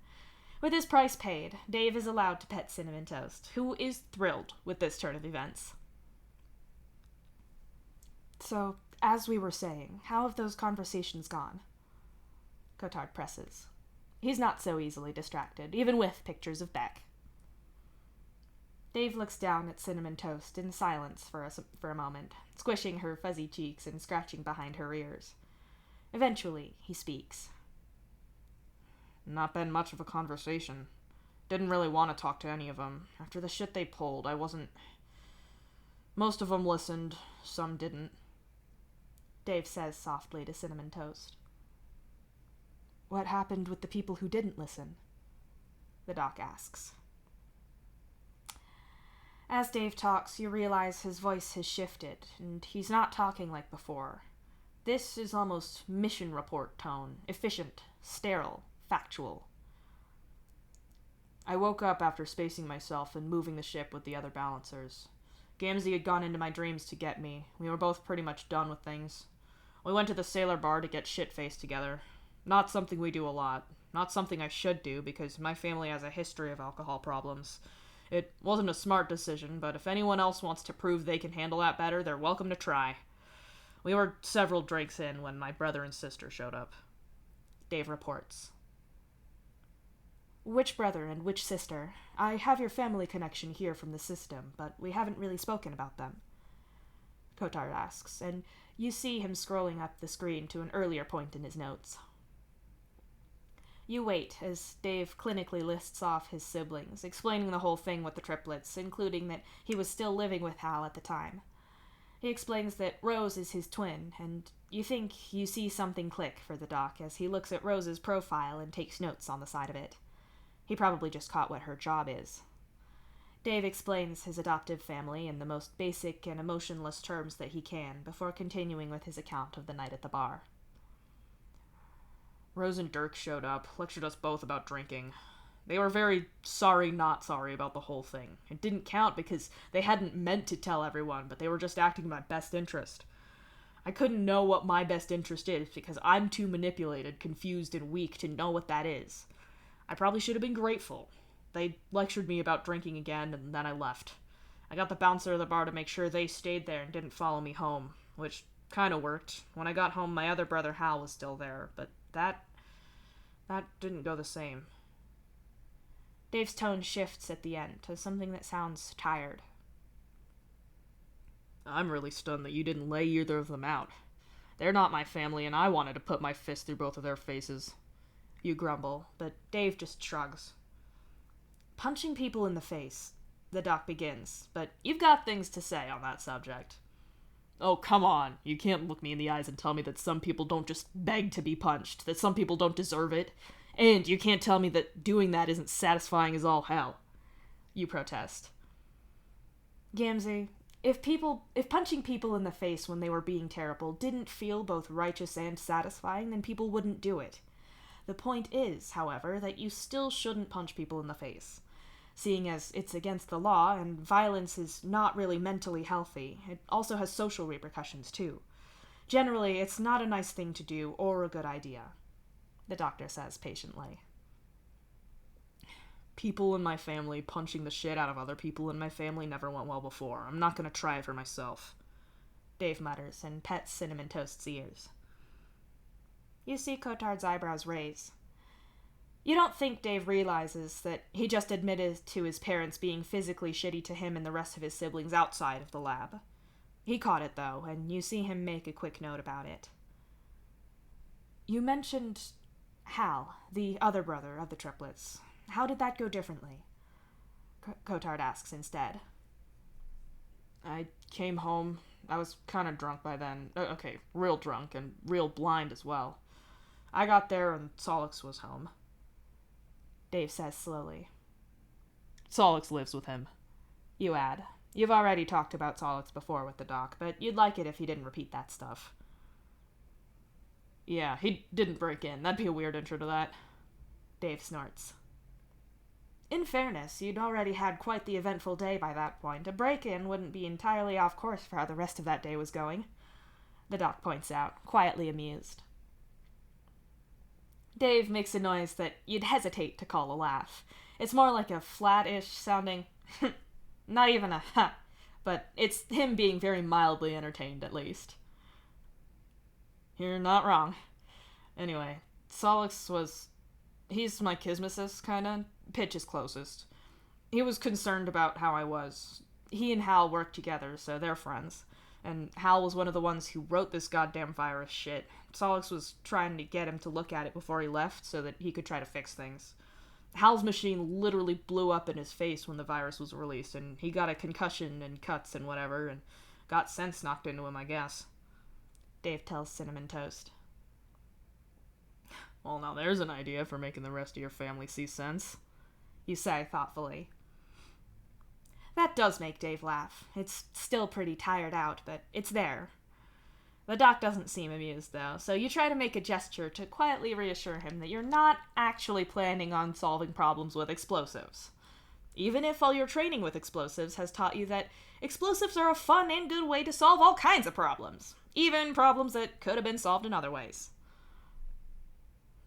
With his price paid, Dave is allowed to pet Cinnamon Toast, who is thrilled with this turn of events. So, as we were saying, how have those conversations gone? Cotard presses. He's not so easily distracted, even with pictures of Beck. Dave looks down at Cinnamon Toast in silence for a moment, squishing her fuzzy cheeks and scratching behind her ears. Eventually, he speaks. Not been much of a conversation. Didn't really want to talk to any of them. After the shit they pulled, I wasn't... Most of them listened, some didn't. Dave says softly to Cinnamon Toast. What happened with the people who didn't listen? The doc asks. As Dave talks, you realize his voice has shifted, and he's not talking like before. This is almost mission report tone, efficient, sterile, factual. I woke up after spacing myself and moving the ship with the other balancers. Gamzee had gone into my dreams to get me. We were both pretty much done with things. We went to the sailor bar to get shit-faced together. Not something we do a lot. Not something I should do, because my family has a history of alcohol problems. It wasn't a smart decision, but if anyone else wants to prove they can handle that better, they're welcome to try. We were several drinks in when my brother and sister showed up. Dave reports. Which brother and which sister? I have your family connection here from the system, but we haven't really spoken about them. Cotard asks, and you see him scrolling up the screen to an earlier point in his notes. You wait as Dave clinically lists off his siblings, explaining the whole thing with the triplets, including that he was still living with Hal at the time. He explains that Rose is his twin, and you think you see something click for the doc as he looks at Rose's profile and takes notes on the side of it. He probably just caught what her job is. Dave explains his adoptive family in the most basic and emotionless terms that he can before continuing with his account of the night at the bar. Rose and Dirk showed up, lectured us both about drinking. They were very sorry not sorry about the whole thing. It didn't count because they hadn't meant to tell everyone, but they were just acting in my best interest. I couldn't know what my best interest is because I'm too manipulated, confused, and weak to know what that is. I probably should have been grateful. They lectured me about drinking again, and then I left. I got the bouncer of the bar to make sure they stayed there and didn't follow me home, which kind of worked. When I got home, my other brother Hal was still there, but that didn't go the same. Dave's tone shifts at the end to something that sounds tired. I'm really stunned that you didn't lay either of them out. They're not my family, and I wanted to put my fist through both of their faces. You grumble, but Dave just shrugs. Punching people in the face, the doc begins, but you've got things to say on that subject. Oh, come on. You can't look me in the eyes and tell me that some people don't just beg to be punched, that some people don't deserve it, and you can't tell me that doing that isn't satisfying as all hell. You protest. Gamzee, if punching people in the face when they were being terrible didn't feel both righteous and satisfying, then people wouldn't do it. The point is, however, that you still shouldn't punch people in the face. Seeing as it's against the law, and violence is not really mentally healthy, it also has social repercussions too. Generally, it's not a nice thing to do or a good idea, the doctor says patiently. People in my family punching the shit out of other people in my family never went well before. I'm not gonna try it for myself. Dave mutters and pets Cinnamon Toast's ears. You see Cotard's eyebrows raise. You don't think Dave realizes that he just admitted to his parents being physically shitty to him and the rest of his siblings outside of the lab. He caught it, though, and you see him make a quick note about it. You mentioned Hal, the other brother of the triplets. How did that go differently? Cotard asks instead. I came home. I was kind of drunk by then. Okay, real drunk and real blind as well. I got there and Solix was home. Dave says slowly. Solix lives with him. You add. You've already talked about Solix before with the doc, but you'd like it if he didn't repeat that stuff. Yeah, he didn't break in. That'd be a weird intro to that. Dave snorts. In fairness, you'd already had quite the eventful day by that point. A break-in wouldn't be entirely off course for how the rest of that day was going, the doc points out, quietly amused. Dave makes a noise that you'd hesitate to call a laugh. It's more like a flat-ish sounding not even a ha, but it's him being very mildly entertained at least. You're not wrong. Anyway, Solix he's my kismesis, kinda. Pitch is closest. He was concerned about how I was. He and Hal work together, so they're friends. And Hal was one of the ones who wrote this goddamn virus shit. Solix was trying to get him to look at it before he left so that he could try to fix things. Hal's machine literally blew up in his face when the virus was released, and he got a concussion and cuts and whatever, and got sense knocked into him, I guess. Dave tells Cinnamon Toast. Well, now there's an idea for making the rest of your family see sense. You say thoughtfully. That does make Dave laugh. It's still pretty tired out, but it's there. The doc doesn't seem amused, though, so you try to make a gesture to quietly reassure him that you're not actually planning on solving problems with explosives. Even if all your training with explosives has taught you that explosives are a fun and good way to solve all kinds of problems, even problems that could have been solved in other ways.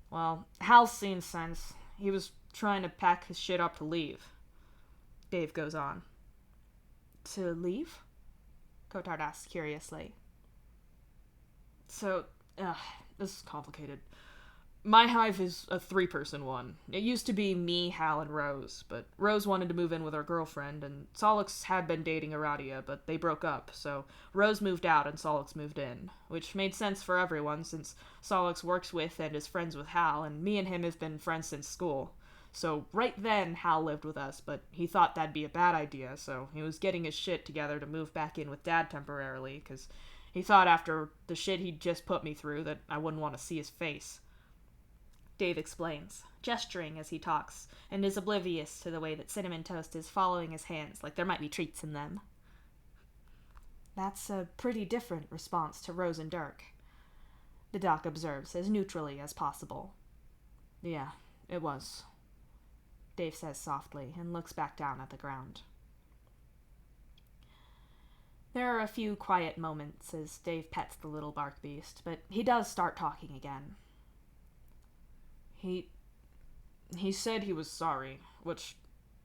Well, Hal's seen sense. He was trying to pack his shit up to leave. Dave goes on. To leave? Cotard asks curiously. So, this is complicated. My hive is a 3-person one. It used to be me, Hal, and Rose, but Rose wanted to move in with her girlfriend, and Solix had been dating Aradia, but they broke up, so Rose moved out and Solix moved in, which made sense for everyone since Solix works with and is friends with Hal, and me and him have been friends since school. So right then, Hal lived with us, but he thought that'd be a bad idea, so he was getting his shit together to move back in with Dad temporarily, because he thought after the shit he'd just put me through that I wouldn't want to see his face. Dave explains, gesturing as he talks, and is oblivious to the way that Cinnamon Toast is following his hands like there might be treats in them. That's a pretty different response to Rose and Dirk, the doc observes as neutrally as possible. Yeah, it was. Dave says softly and looks back down at the ground. There are a few quiet moments as Dave pets the little bark beast, but he does start talking again. He said he was sorry, which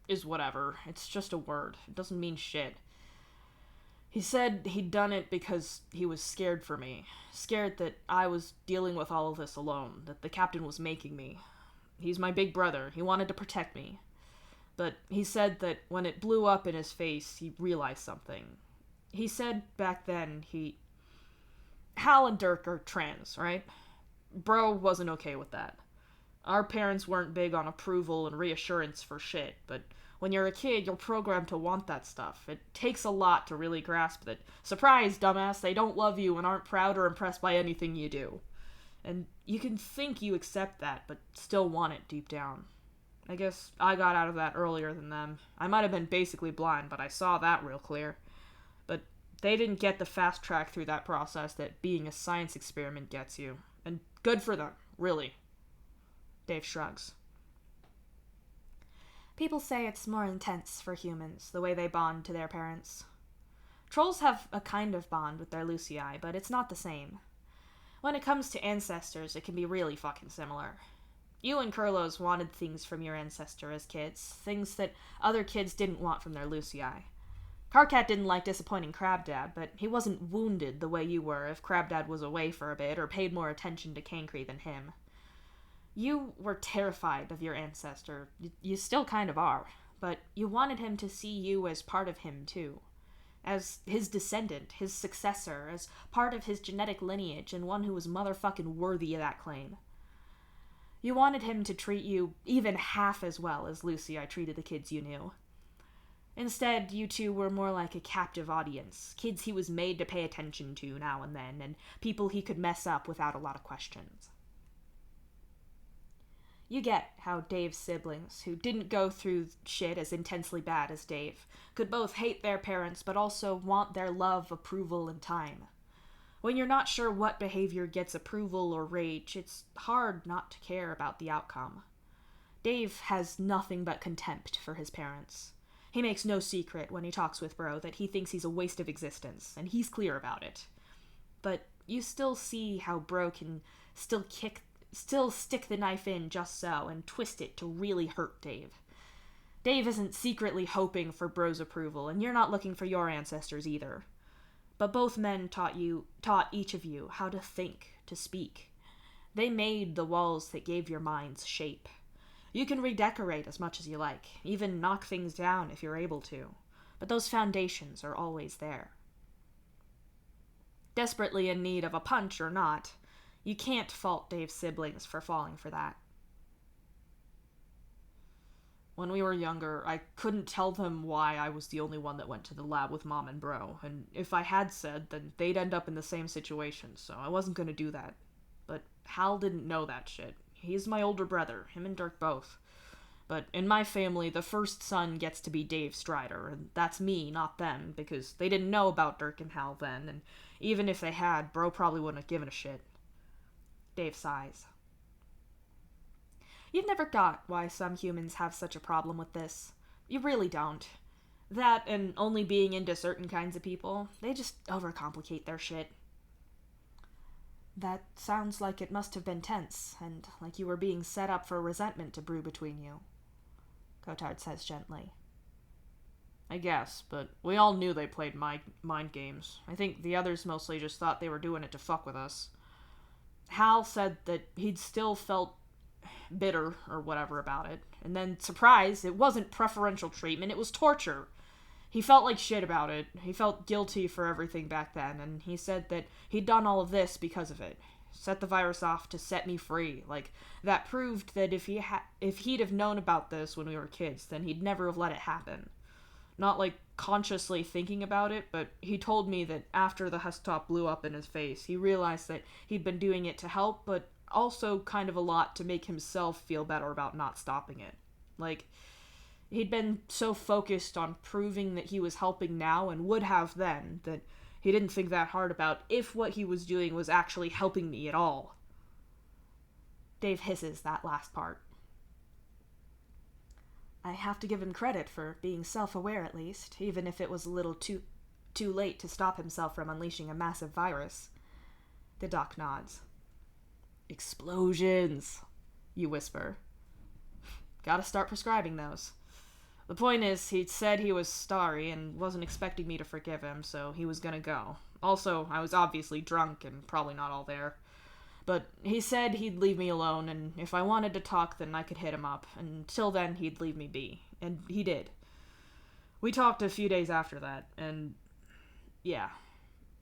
is whatever. It's just a word. It doesn't mean shit. He said he'd done it because he was scared for me. Scared that I was dealing with all of this alone, that the captain was making me. He's my big brother. He wanted to protect me. But he said that when it blew up in his face, he realized something. He said back then Hal and Dirk are trans, right? Bro wasn't okay with that. Our parents weren't big on approval and reassurance for shit, but when you're a kid, you're programmed to want that stuff. It takes a lot to really grasp that, surprise, dumbass, they don't love you and aren't proud or impressed by anything you do. And you can think you accept that, but still want it deep down. I guess I got out of that earlier than them. I might have been basically blind, but I saw that real clear. But they didn't get the fast track through that process that being a science experiment gets you. And good for them, really. Dave shrugs. People say it's more intense for humans, the way they bond to their parents. Trolls have a kind of bond with their Lucii, but it's not the same. When it comes to ancestors, it can be really fucking similar. You and Kurlos wanted things from your ancestor as kids, things that other kids didn't want from their Lucii. Karkat didn't like disappointing Crabdad, but he wasn't wounded the way you were if Crabdad was away for a bit or paid more attention to Cancri than him. You were terrified of your ancestor. You still kind of are, but you wanted him to see you as part of him, too. As his descendant, his successor, as part of his genetic lineage, and one who was motherfucking worthy of that claim. You wanted him to treat you even half as well as Lucii treated the kids you knew. Instead, you two were more like a captive audience, kids he was made to pay attention to now and then, and people he could mess up without a lot of questions. You get how Dave's siblings, who didn't go through shit as intensely bad as Dave, could both hate their parents but also want their love, approval, and time. When you're not sure what behavior gets approval or rage, it's hard not to care about the outcome. Dave has nothing but contempt for his parents. He makes no secret when he talks with Bro that he thinks he's a waste of existence, and he's clear about it. But you still see how Bro can still stick the knife in just so and twist it to really hurt Dave. Dave isn't secretly hoping for Bro's approval, and you're not looking for your ancestors either. But both men taught each of you how to think, to speak. They made the walls that gave your minds shape. You can redecorate as much as you like, even knock things down if you're able to, but those foundations are always there. Desperately in need of a punch or not, you can't fault Dave's siblings for falling for that. When we were younger, I couldn't tell them why I was the only one that went to the lab with Mom and Bro, and if I had said, then they'd end up in the same situation, so I wasn't gonna do that. But Hal didn't know that shit. He's my older brother, him and Dirk both. But in my family, the first son gets to be Dave Strider, and that's me, not them, because they didn't know about Dirk and Hal then, and even if they had, Bro probably wouldn't have given a shit. Dave sighs. You've never got why some humans have such a problem with this. You really don't. That and only being into certain kinds of people, they just overcomplicate their shit. That sounds like it must have been tense, and like you were being set up for resentment to brew between you, Cotard says gently. I guess, but we all knew they played mind games. I think the others mostly just thought they were doing it to fuck with us. Hal said that he'd still felt bitter or whatever about it, and then, surprise, it wasn't preferential treatment, it was torture. He felt like shit about it. He felt guilty for everything back then, and he said that he'd done all of this because of it. Set the virus off to set me free. Like, that proved that if he'd have known about this when we were kids, then he'd never have let it happen. Not, like, consciously thinking about it, but he told me that after the Hustop blew up in his face, he realized that he'd been doing it to help, but also kind of a lot to make himself feel better about not stopping it. Like, he'd been so focused on proving that he was helping now and would have then that he didn't think that hard about if what he was doing was actually helping me at all. Dave hisses that last part. I have to give him credit for being self-aware at least, even if it was a little too... too late to stop himself from unleashing a massive virus. The doc nods. Explosions, you whisper. Gotta start prescribing those. The point is, he'd said he was sorry and wasn't expecting me to forgive him, so he was gonna go. Also, I was obviously drunk and probably not all there. But he said he'd leave me alone, and if I wanted to talk, then I could hit him up. Until then, he'd leave me be. And he did. We talked a few days after that, and yeah.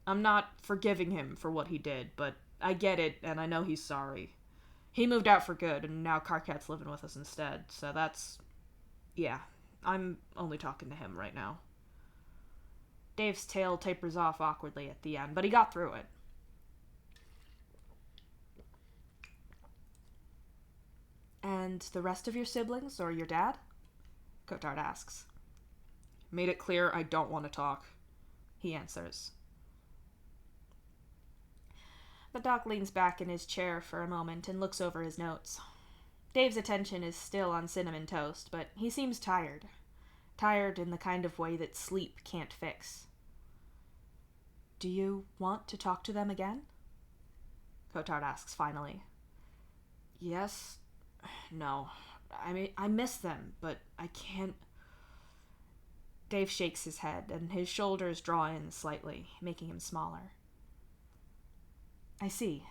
I'm not forgiving him for what he did, but I get it, and I know he's sorry. He moved out for good, and now Carcat's living with us instead, so that's... yeah. I'm only talking to him right now. Dave's tail tapers off awkwardly at the end, but he got through it. And the rest of your siblings, or your dad? Cotard asks. Made it clear I don't want to talk, he answers. The doc leans back in his chair for a moment and looks over his notes. Dave's attention is still on Cinnamon Toast, but he seems tired. Tired in the kind of way that sleep can't fix. Do you want to talk to them again? Cotard asks finally. Yes. No. I miss them, but I can't... Dave shakes his head, and his shoulders draw in slightly, making him smaller. I see.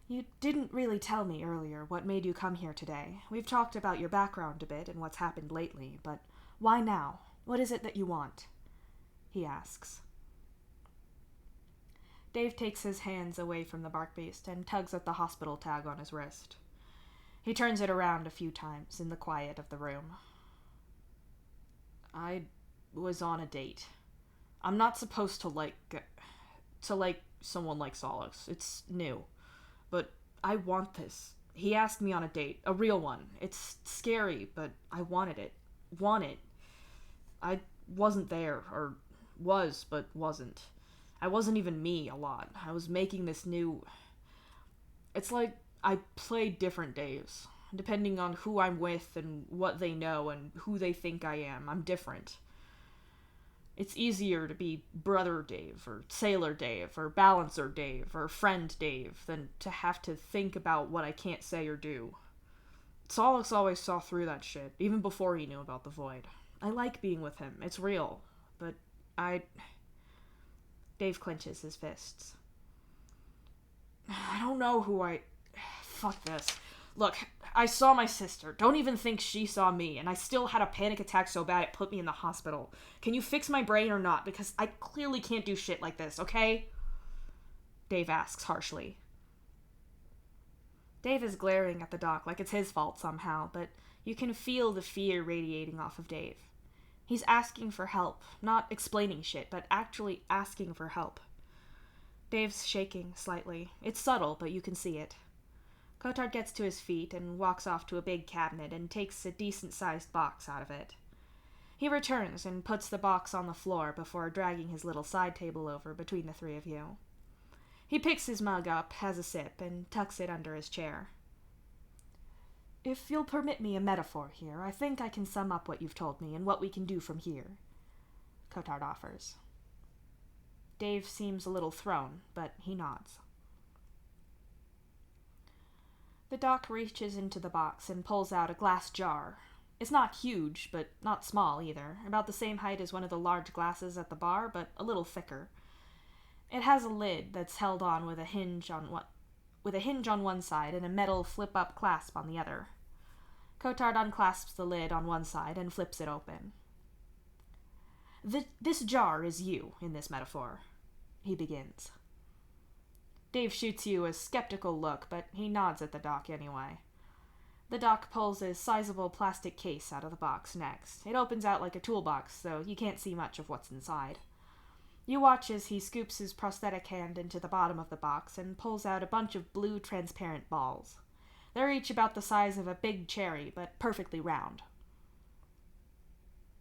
You didn't really tell me earlier what made you come here today. We've talked about your background a bit and what's happened lately, but why now? What is it that you want? He asks. Dave takes his hands away from the bark beast and tugs at the hospital tag on his wrist. He turns it around a few times in the quiet of the room. I was on a date. I'm not supposed to like someone like Solix. It's new. But I want this. He asked me on a date. A real one. It's scary, but I wanted it. Want it. I wasn't there, or was, but wasn't. I wasn't even me a lot. I was making this new... It's like I play different Daves. Depending on who I'm with and what they know and who they think I am, I'm different. It's easier to be Brother Dave, or Sailor Dave, or Balancer Dave, or Friend Dave, than to have to think about what I can't say or do. Solix always saw through that shit, even before he knew about the Void. I like being with him, it's real, but Dave clenches his fists. I don't know who I... Fuck this. Look, I saw my sister. Don't even think she saw me, and I still had a panic attack so bad it put me in the hospital. Can you fix my brain or not? Because I clearly can't do shit like this, okay? Dave asks harshly. Dave is glaring at the doc like it's his fault somehow, but you can feel the fear radiating off of Dave. He's asking for help, not explaining shit, but actually asking for help. Dave's shaking slightly. It's subtle, but you can see it. Cotard gets to his feet and walks off to a big cabinet and takes a decent-sized box out of it. He returns and puts the box on the floor before dragging his little side table over between the three of you. He picks his mug up, has a sip, and tucks it under his chair. If you'll permit me a metaphor here, I think I can sum up what you've told me and what we can do from here, Cotard offers. Dave seems a little thrown, but he nods. The doc reaches into the box and pulls out a glass jar. It's not huge, but not small either, about the same height as one of the large glasses at the bar, but a little thicker. It has a lid that's held on with a hinge on one side and a metal flip-up clasp on the other. Cotard unclasps the lid on one side and flips it open. This jar is you, in this metaphor, he begins. Dave shoots you a skeptical look, but he nods at the doc anyway. The doc pulls a sizable plastic case out of the box next. It opens out like a toolbox, so you can't see much of what's inside. You watch as he scoops his prosthetic hand into the bottom of the box and pulls out a bunch of blue transparent balls. They're each about the size of a big cherry, but perfectly round.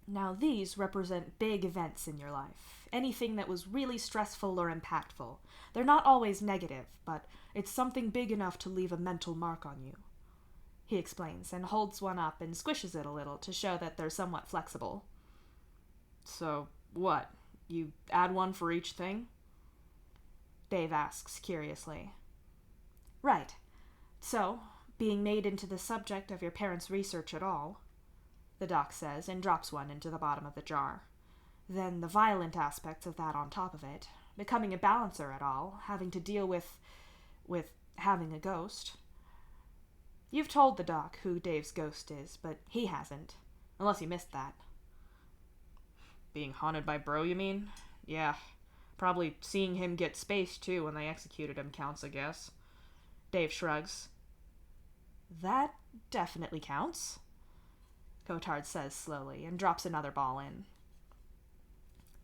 Now these represent big events in your life. Anything that was really stressful or impactful. They're not always negative, but it's something big enough to leave a mental mark on you. He explains, and holds one up and squishes it a little to show that they're somewhat flexible. So, what? You add one for each thing? Dave asks curiously. Right. So, being made into the subject of your parents' research at all, the doc says, and drops one into the bottom of the jar. Then the violent aspects of that on top of it, becoming a balancer at all, having to deal with having a ghost. You've told the doc who Dave's ghost is, but he hasn't, unless you missed that. Being haunted by Bro, you mean? Yeah. Probably seeing him get spaced, too, when they executed him counts, I guess. Dave shrugs. That definitely counts, Cotard says slowly, and drops another ball in.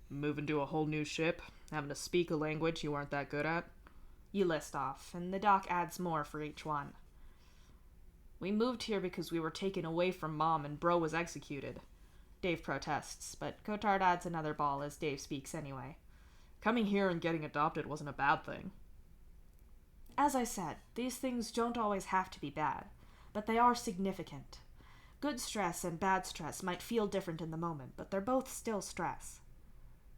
Moving to a whole new ship, having to speak a language you weren't that good at. You list off, and the doc adds more for each one. We moved here because we were taken away from Mom and Bro was executed. Dave protests, but Cotard adds another ball as Dave speaks anyway. Coming here and getting adopted wasn't a bad thing. As I said, these things don't always have to be bad, but they are significant. Good stress and bad stress might feel different in the moment, but they're both still stress,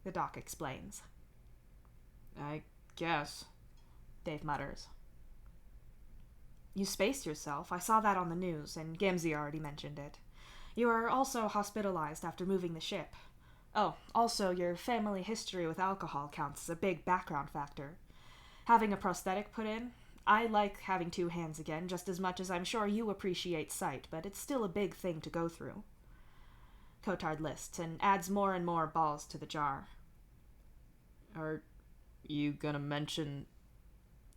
the doc explains. I guess, Dave mutters. You spaced yourself. I saw that on the news, and Gamzee already mentioned it. You are also hospitalized after moving the ship. Oh, also, your family history with alcohol counts as a big background factor. Having a prosthetic put in, I like having two hands again just as much as I'm sure you appreciate sight, but it's still a big thing to go through. Cotard lists and adds more and more balls to the jar. Are you gonna mention...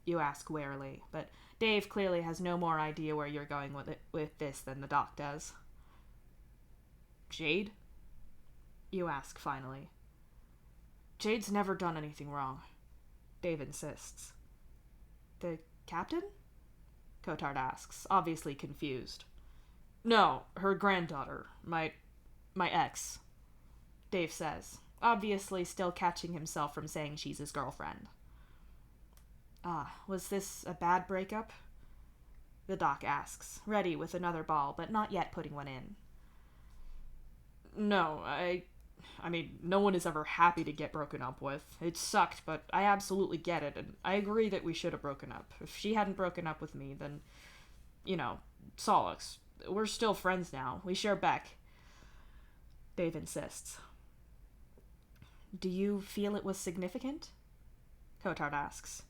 You ask warily, but Dave clearly has no more idea where you're going with this than the doc does. Jade? You ask finally. Jade's never done anything wrong, Dave insists. The captain? Cotard asks, obviously confused. No, her granddaughter, my ex, Dave says, obviously still catching himself from saying she's his girlfriend. Ah, was this a bad breakup? The doc asks, ready with another ball, but not yet putting one in. No, I mean, no one is ever happy to get broken up with. It sucked, but I absolutely get it, and I agree that we should have broken up. If she hadn't broken up with me, then, Solix. We're still friends now. We share Beck. Dave insists. Do you feel it was significant? Cotard asks.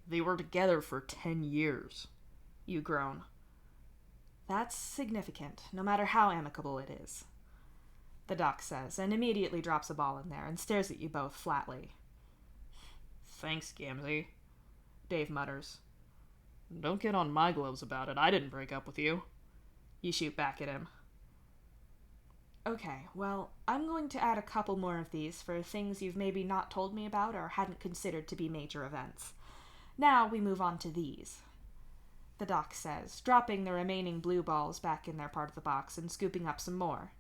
They were together for 10 years. You groan. That's significant, no matter how amicable it is, the doc says, and immediately drops a ball in there and stares at you both flatly. Thanks, Gamzee, Dave mutters. Don't get on my gloves about it. I didn't break up with you. You shoot back at him. Okay, well, I'm going to add a couple more of these for things you've maybe not told me about or hadn't considered to be major events. Now we move on to these, the doc says, dropping the remaining blue balls back in their part of the box and scooping up some more.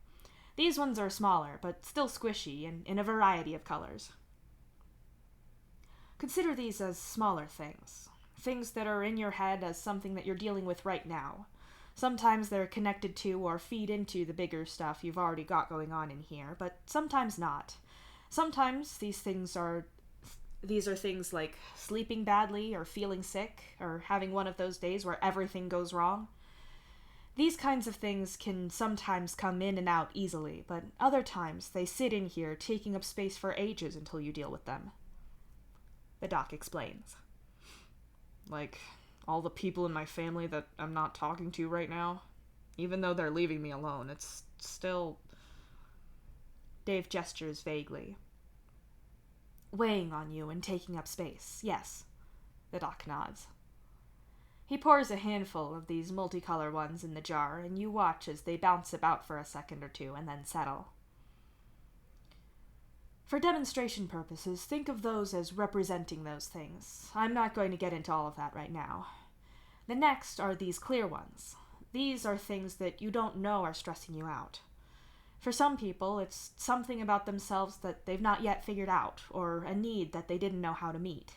These ones are smaller, but still squishy and in a variety of colors. Consider these as smaller things. Things that are in your head as something that you're dealing with right now. Sometimes they're connected to or feed into the bigger stuff you've already got going on in here, but sometimes not. Sometimes these are things like sleeping badly or feeling sick or having one of those days where everything goes wrong. These kinds of things can sometimes come in and out easily, but other times they sit in here taking up space for ages until you deal with them, the doc explains. Like all the people in my family that I'm not talking to right now, even though they're leaving me alone, it's still... Dave gestures vaguely. Weighing on you and taking up space, yes, the doc nods. He pours a handful of these multicolor ones in the jar, and you watch as they bounce about for a second or two and then settle. For demonstration purposes, think of those as representing those things. I'm not going to get into all of that right now. The next are these clear ones. These are things that you don't know are stressing you out. For some people, it's something about themselves that they've not yet figured out, or a need that they didn't know how to meet.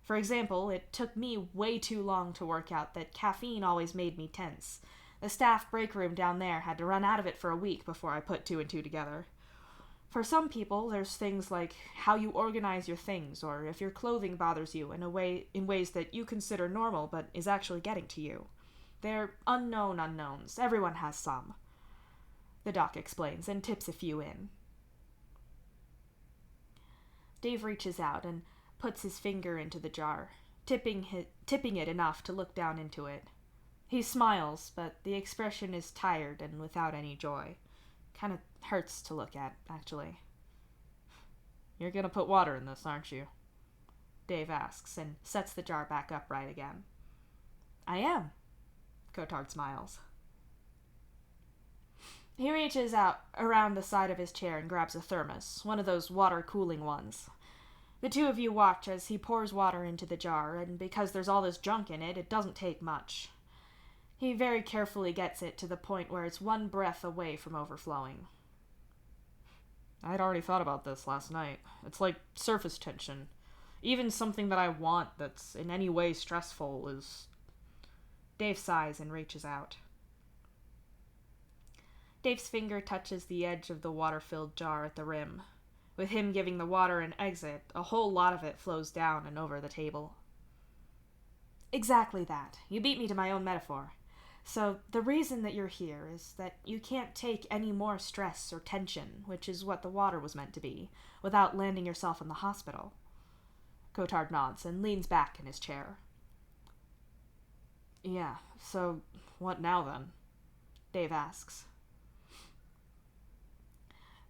For example, it took me way too long to work out that caffeine always made me tense. The staff break room down there had to run out of it for a week before I put two and two together. For some people, there's things like how you organize your things, or if your clothing bothers you in ways that you consider normal but is actually getting to you. They're unknown unknowns. Everyone has some. The doc explains and tips a few in. Dave reaches out and puts his finger into the jar, tipping it enough to look down into it. He smiles, but the expression is tired and without any joy. Kind of hurts to look at, actually. "You're gonna put water in this, aren't you?" Dave asks and sets the jar back upright again. "I am." Cotard smiles. He reaches out around the side of his chair and grabs a thermos, one of those water-cooling ones. The two of you watch as he pours water into the jar, and because there's all this junk in it, it doesn't take much. He very carefully gets it to the point where it's one breath away from overflowing. "I'd already thought about this last night. It's like surface tension. Even something that I want that's in any way stressful is..." Dave sighs and reaches out. Dave's finger touches the edge of the water-filled jar at the rim. With him giving the water an exit, a whole lot of it flows down and over the table. "Exactly that. You beat me to my own metaphor. So, the reason that you're here is that you can't take any more stress or tension, which is what the water was meant to be, without landing yourself in the hospital." Cotard nods and leans back in his chair. "Yeah, so what now then?" Dave asks.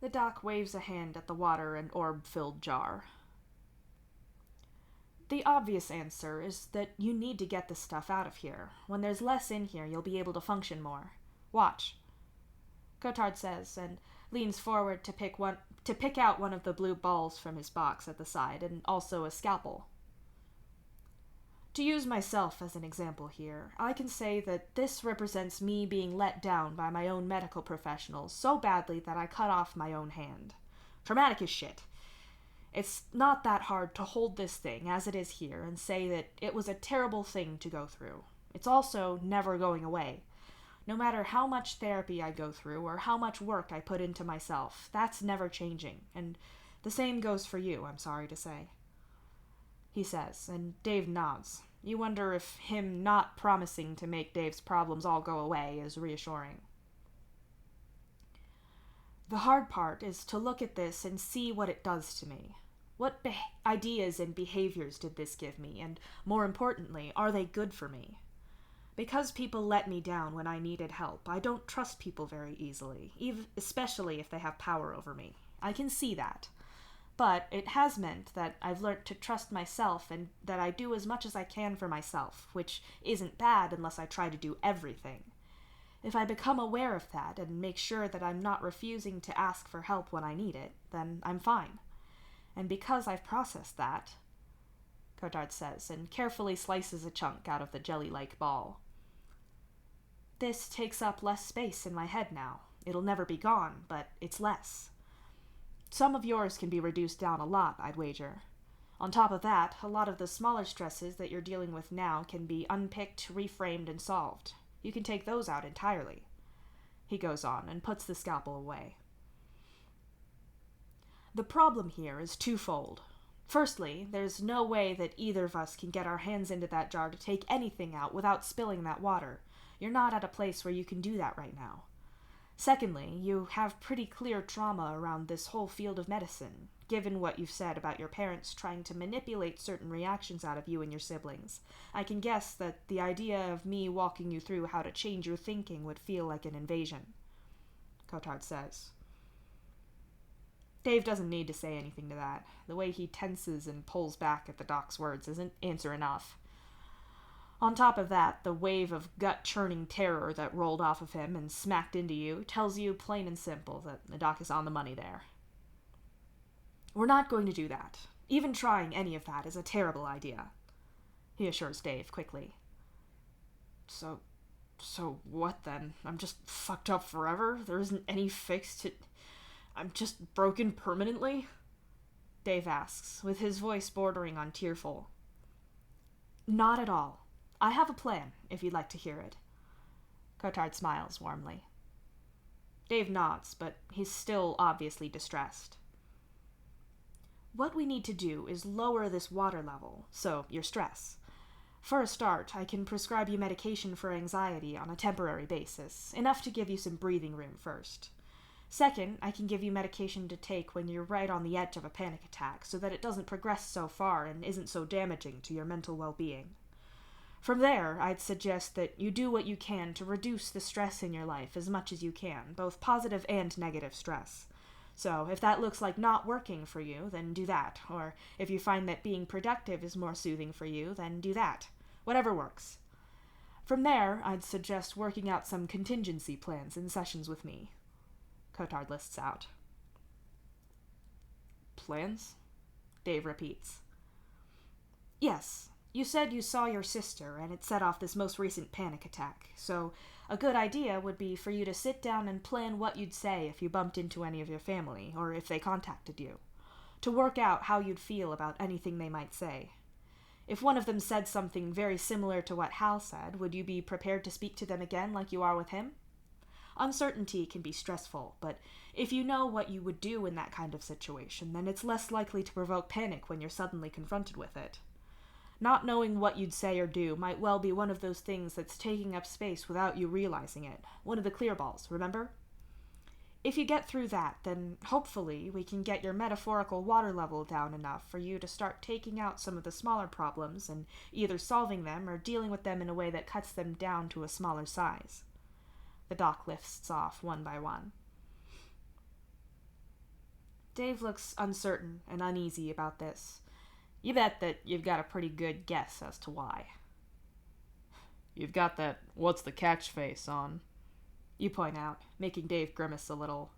The doc waves a hand at the water and orb-filled jar. "The obvious answer is that you need to get the stuff out of here. When there's less in here, you'll be able to function more. Watch," Cotard says, and leans forward to pick out one of the blue balls from his box at the side, and also a scalpel. To use myself as an example here, I can say that this represents me being let down by my own medical professionals so badly that I cut off my own hand. Traumatic as shit. It's not that hard to hold this thing as it is here and say that it was a terrible thing to go through. It's also never going away. No matter how much therapy I go through or how much work I put into myself, that's never changing, and the same goes for you, I'm sorry to say," he says, and Dave nods. You wonder if him not promising to make Dave's problems all go away is reassuring. "The hard part is to look at this and see what it does to me. What ideas and behaviors did this give me, and more importantly, are they good for me? Because people let me down when I needed help, I don't trust people very easily, especially if they have power over me. I can see that. But it has meant that I've learnt to trust myself and that I do as much as I can for myself, which isn't bad unless I try to do everything. If I become aware of that and make sure that I'm not refusing to ask for help when I need it, then I'm fine. And because I've processed that," Cotard says, and carefully slices a chunk out of the jelly-like ball, "this takes up less space in my head now. It'll never be gone, but it's less. Some of yours can be reduced down a lot, I'd wager. On top of that, a lot of the smaller stresses that you're dealing with now can be unpicked, reframed, and solved. You can take those out entirely," he goes on and puts the scalpel away. "The problem here is twofold. Firstly, there's no way that either of us can get our hands into that jar to take anything out without spilling that water. You're not at a place where you can do that right now. Secondly, you have pretty clear trauma around this whole field of medicine, given what you've said about your parents trying to manipulate certain reactions out of you and your siblings. I can guess that the idea of me walking you through how to change your thinking would feel like an invasion," Cotard says. Dave doesn't need to say anything to that. The way he tenses and pulls back at the doc's words isn't answer enough. On top of that, the wave of gut-churning terror that rolled off of him and smacked into you tells you plain and simple that the doc is on the money there. "We're not going to do that. Even trying any of that is a terrible idea," he assures Dave quickly. So what then? I'm just fucked up forever? There isn't any fix to... I'm just broken permanently?" Dave asks, with his voice bordering on tearful. "Not at all. I have a plan, if you'd like to hear it." Cotard smiles warmly. Dave nods, but he's still obviously distressed. What we need to do is lower this water level, so your stress. For a start, I can prescribe you medication for anxiety on a temporary basis, enough to give you some breathing room first. Second, I can give you medication to take when you're right on the edge of a panic attack, so that it doesn't progress so far and isn't so damaging to your mental well-being. From there, I'd suggest that you do what you can to reduce the stress in your life as much as you can, both positive and negative stress. So, if that looks like not working for you, then do that. Or, if you find that being productive is more soothing for you, then do that. Whatever works. From there, I'd suggest working out some contingency plans in sessions with me. Cotard lists out. Plans? Dave repeats. Yes. You said you saw your sister, and it set off this most recent panic attack, so a good idea would be for you to sit down and plan what you'd say if you bumped into any of your family, or if they contacted you. To work out how you'd feel about anything they might say. If one of them said something very similar to what Hal said, would you be prepared to speak to them again like you are with him? Uncertainty can be stressful, but if you know what you would do in that kind of situation, then it's less likely to provoke panic when you're suddenly confronted with it. Not knowing what you'd say or do might well be one of those things that's taking up space without you realizing it. One of the clear balls, remember? If you get through that, then hopefully we can get your metaphorical water level down enough for you to start taking out some of the smaller problems and either solving them or dealing with them in a way that cuts them down to a smaller size. The doc lists off one by one. Dave looks uncertain and uneasy about this. You bet that you've got a pretty good guess as to why. You've got that what's the catch face on. You point out, making Dave grimace a little.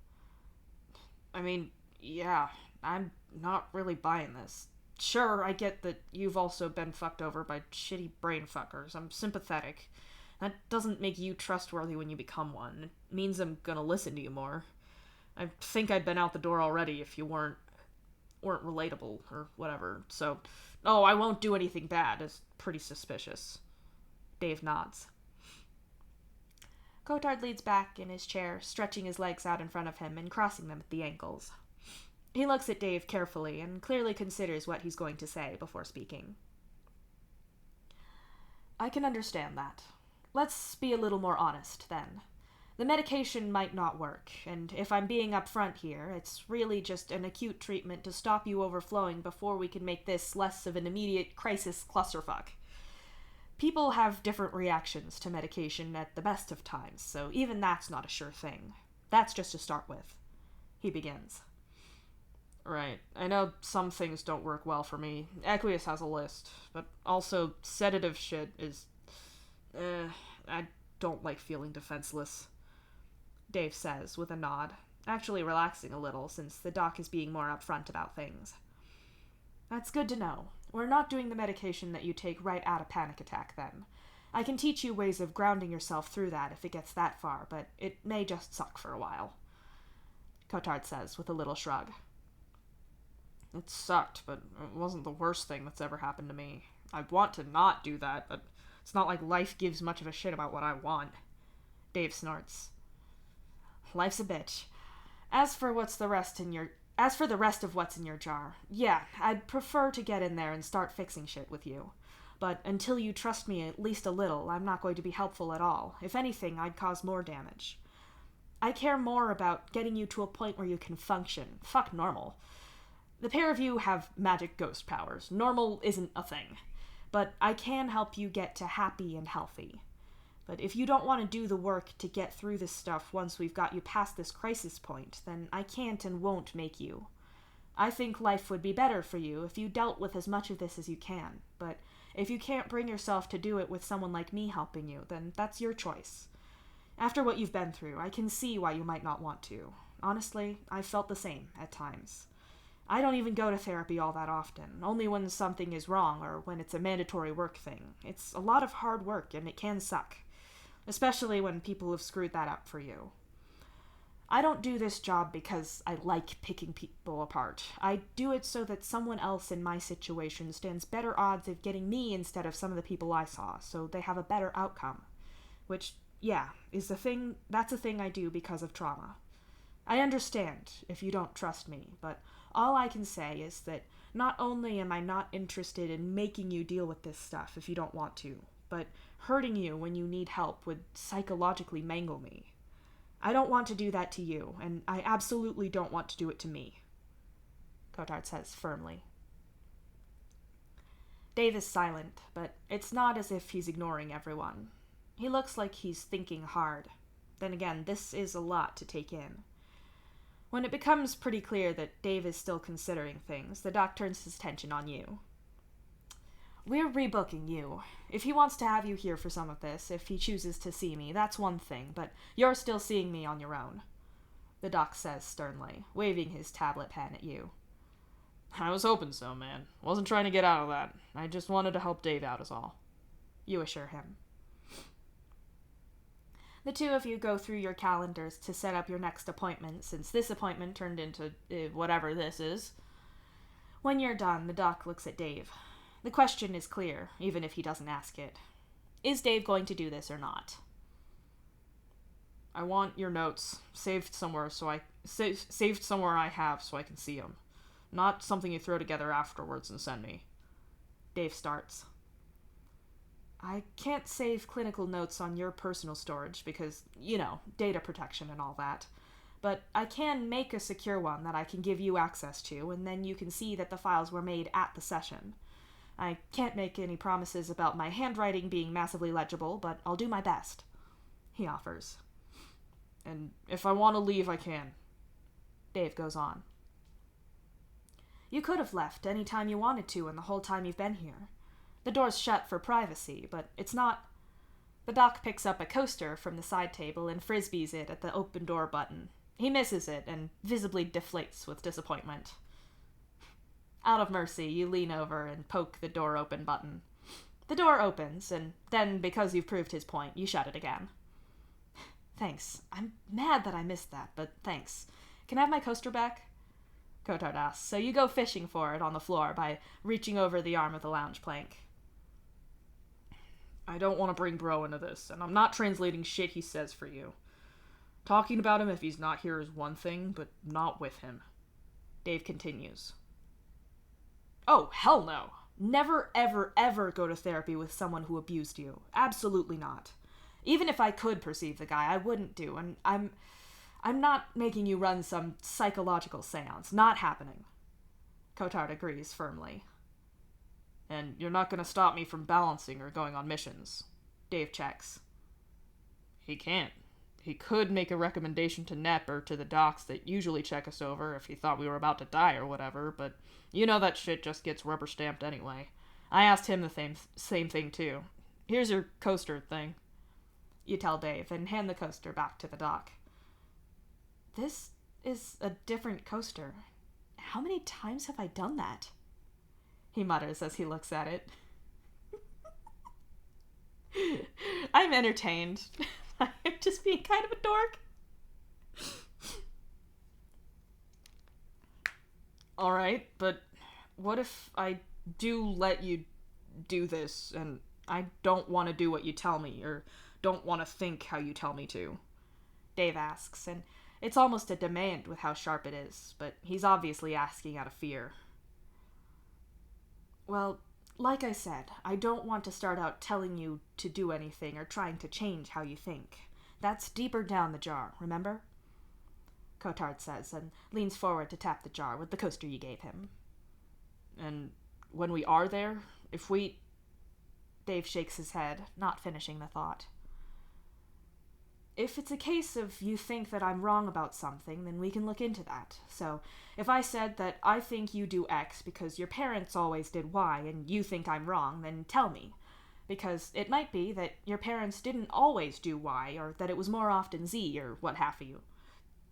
I mean, yeah, I'm not really buying this. Sure, I get that you've also been fucked over by shitty brain fuckers. I'm sympathetic. That doesn't make you trustworthy when you become one. It means I'm gonna listen to you more. I think I'd been out the door already if you weren't relatable or whatever. So, I won't do anything bad. It's pretty suspicious. Dave nods. Cotard leans back in his chair, stretching his legs out in front of him and crossing them at the ankles. He looks at Dave carefully and clearly considers what he's going to say before speaking. I can understand that. Let's be a little more honest, then. The medication might not work, and if I'm being upfront here, it's really just an acute treatment to stop you overflowing before we can make this less of an immediate crisis clusterfuck. People have different reactions to medication at the best of times, so even that's not a sure thing. That's just to start with. He begins. Right. I know some things don't work well for me. Aqueous has a list, but also sedative shit is... I don't like feeling defenseless. Dave says, with a nod, actually relaxing a little since the doc is being more upfront about things. That's good to know. We're not doing the medication that you take right out of panic attack, then. I can teach you ways of grounding yourself through that if it gets that far, but it may just suck for a while. Cotard says, with a little shrug. It sucked, but it wasn't the worst thing that's ever happened to me. I want to not do that, but it's not like life gives much of a shit about what I want. Dave snorts. Life's a bitch. As for the rest of what's in your jar, yeah, I'd prefer to get in there and start fixing shit with you. But until you trust me at least a little, I'm not going to be helpful at all. If anything, I'd cause more damage. I care more about getting you to a point where you can function. Fuck normal. The pair of you have magic ghost powers. Normal isn't a thing. But I can help you get to happy and healthy. But if you don't want to do the work to get through this stuff once we've got you past this crisis point, then I can't and won't make you. I think life would be better for you if you dealt with as much of this as you can, but if you can't bring yourself to do it with someone like me helping you, then that's your choice. After what you've been through, I can see why you might not want to. Honestly, I've felt the same at times. I don't even go to therapy all that often, only when something is wrong or when it's a mandatory work thing. It's a lot of hard work and it can suck. Especially when people have screwed that up for you. I don't do this job because I like picking people apart. I do it so that someone else in my situation stands better odds of getting me instead of some of the people I saw, so they have a better outcome. Which yeah, that's a thing I do because of trauma. I understand if you don't trust me, but all I can say is that not only am I not interested in making you deal with this stuff if you don't want to, but hurting you when you need help would psychologically mangle me. I don't want to do that to you, and I absolutely don't want to do it to me, Cotard says firmly. Dave is silent, but it's not as if he's ignoring everyone. He looks like he's thinking hard. Then again, this is a lot to take in. When it becomes pretty clear that Dave is still considering things, the doc turns his attention on you. We're rebooking you. If he wants to have you here for some of this, if he chooses to see me, that's one thing, but you're still seeing me on your own, the doc says sternly, waving his tablet pen at you. I was hoping so, man. Wasn't trying to get out of that. I just wanted to help Dave out is all, you assure him. The two of you go through your calendars to set up your next appointment, since this appointment turned into whatever this is. When you're done, the doc looks at Dave. The question is clear, even if he doesn't ask it. Is Dave going to do this or not? I want your notes saved somewhere saved somewhere I have so I can see them. Not something you throw together afterwards and send me. Dave starts. I can't save clinical notes on your personal storage because, data protection and all that. But I can make a secure one that I can give you access to, and then you can see that the files were made at the session. I can't make any promises about my handwriting being massively legible, but I'll do my best, he offers. And if I want to leave, I can. Dave goes on. You could have left any time you wanted to in the whole time you've been here. The door's shut for privacy, but it's not... The doc picks up a coaster from the side table and frisbees it at the open door button. He misses it and visibly deflates with disappointment. Out of mercy, you lean over and poke the door open button. The door opens, and then, because you've proved his point, you shut it again. Thanks. I'm mad that I missed that, but thanks. Can I have my coaster back? Cotard asks, so you go fishing for it on the floor by reaching over the arm of the lounge plank. I don't want to bring Bro into this, and I'm not translating shit he says for you. Talking about him if he's not here is one thing, but not with him. Dave continues. Oh, hell no. Never, ever, ever go to therapy with someone who abused you. Absolutely not. Even if I could perceive the guy, I wouldn't do, and I'm not making you run some psychological seance. Not happening. Cotard agrees firmly. And you're not going to stop me from balancing or going on missions. Dave checks. He can't. He could make a recommendation to Nep or to the docs that usually check us over if he thought we were about to die or whatever, but that shit just gets rubber stamped anyway. I asked him the same thing too. Here's your coaster thing. You tell Dave and hand the coaster back to the doc. This is a different coaster. How many times have I done that? He mutters as he looks at it. I'm entertained. I'm just being kind of a dork. Alright, but what if I do let you do this, and I don't want to do what you tell me, or don't want to think how you tell me to? Dave asks, and it's almost a demand with how sharp it is, but he's obviously asking out of fear. Well, like I said, I don't want to start out telling you to do anything or trying to change how you think. That's deeper down the jar, remember? Cotard says, and leans forward to tap the jar with the coaster you gave him. And when we are there, if we... Dave shakes his head, not finishing the thought. If it's a case of you think that I'm wrong about something, then we can look into that. So, if I said that I think you do X because your parents always did Y and you think I'm wrong, then tell me. Because it might be that your parents didn't always do Y, or that it was more often Z, or what have you.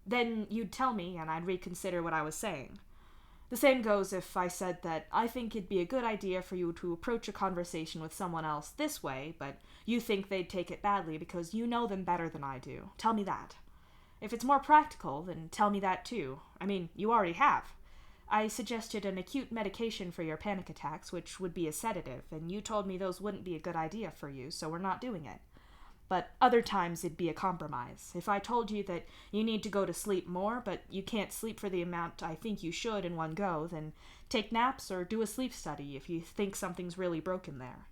Then you'd tell me and I'd reconsider what I was saying. The same goes if I said that I think it'd be a good idea for you to approach a conversation with someone else this way, but you think they'd take it badly because you know them better than I do. Tell me that. If it's more practical, then tell me that too. I mean, you already have. I suggested an acute medication for your panic attacks, which would be a sedative, and you told me those wouldn't be a good idea for you, so we're not doing it. But other times it'd be a compromise. If I told you that you need to go to sleep more, but you can't sleep for the amount I think you should in one go, then take naps or do a sleep study if you think something's really broken there.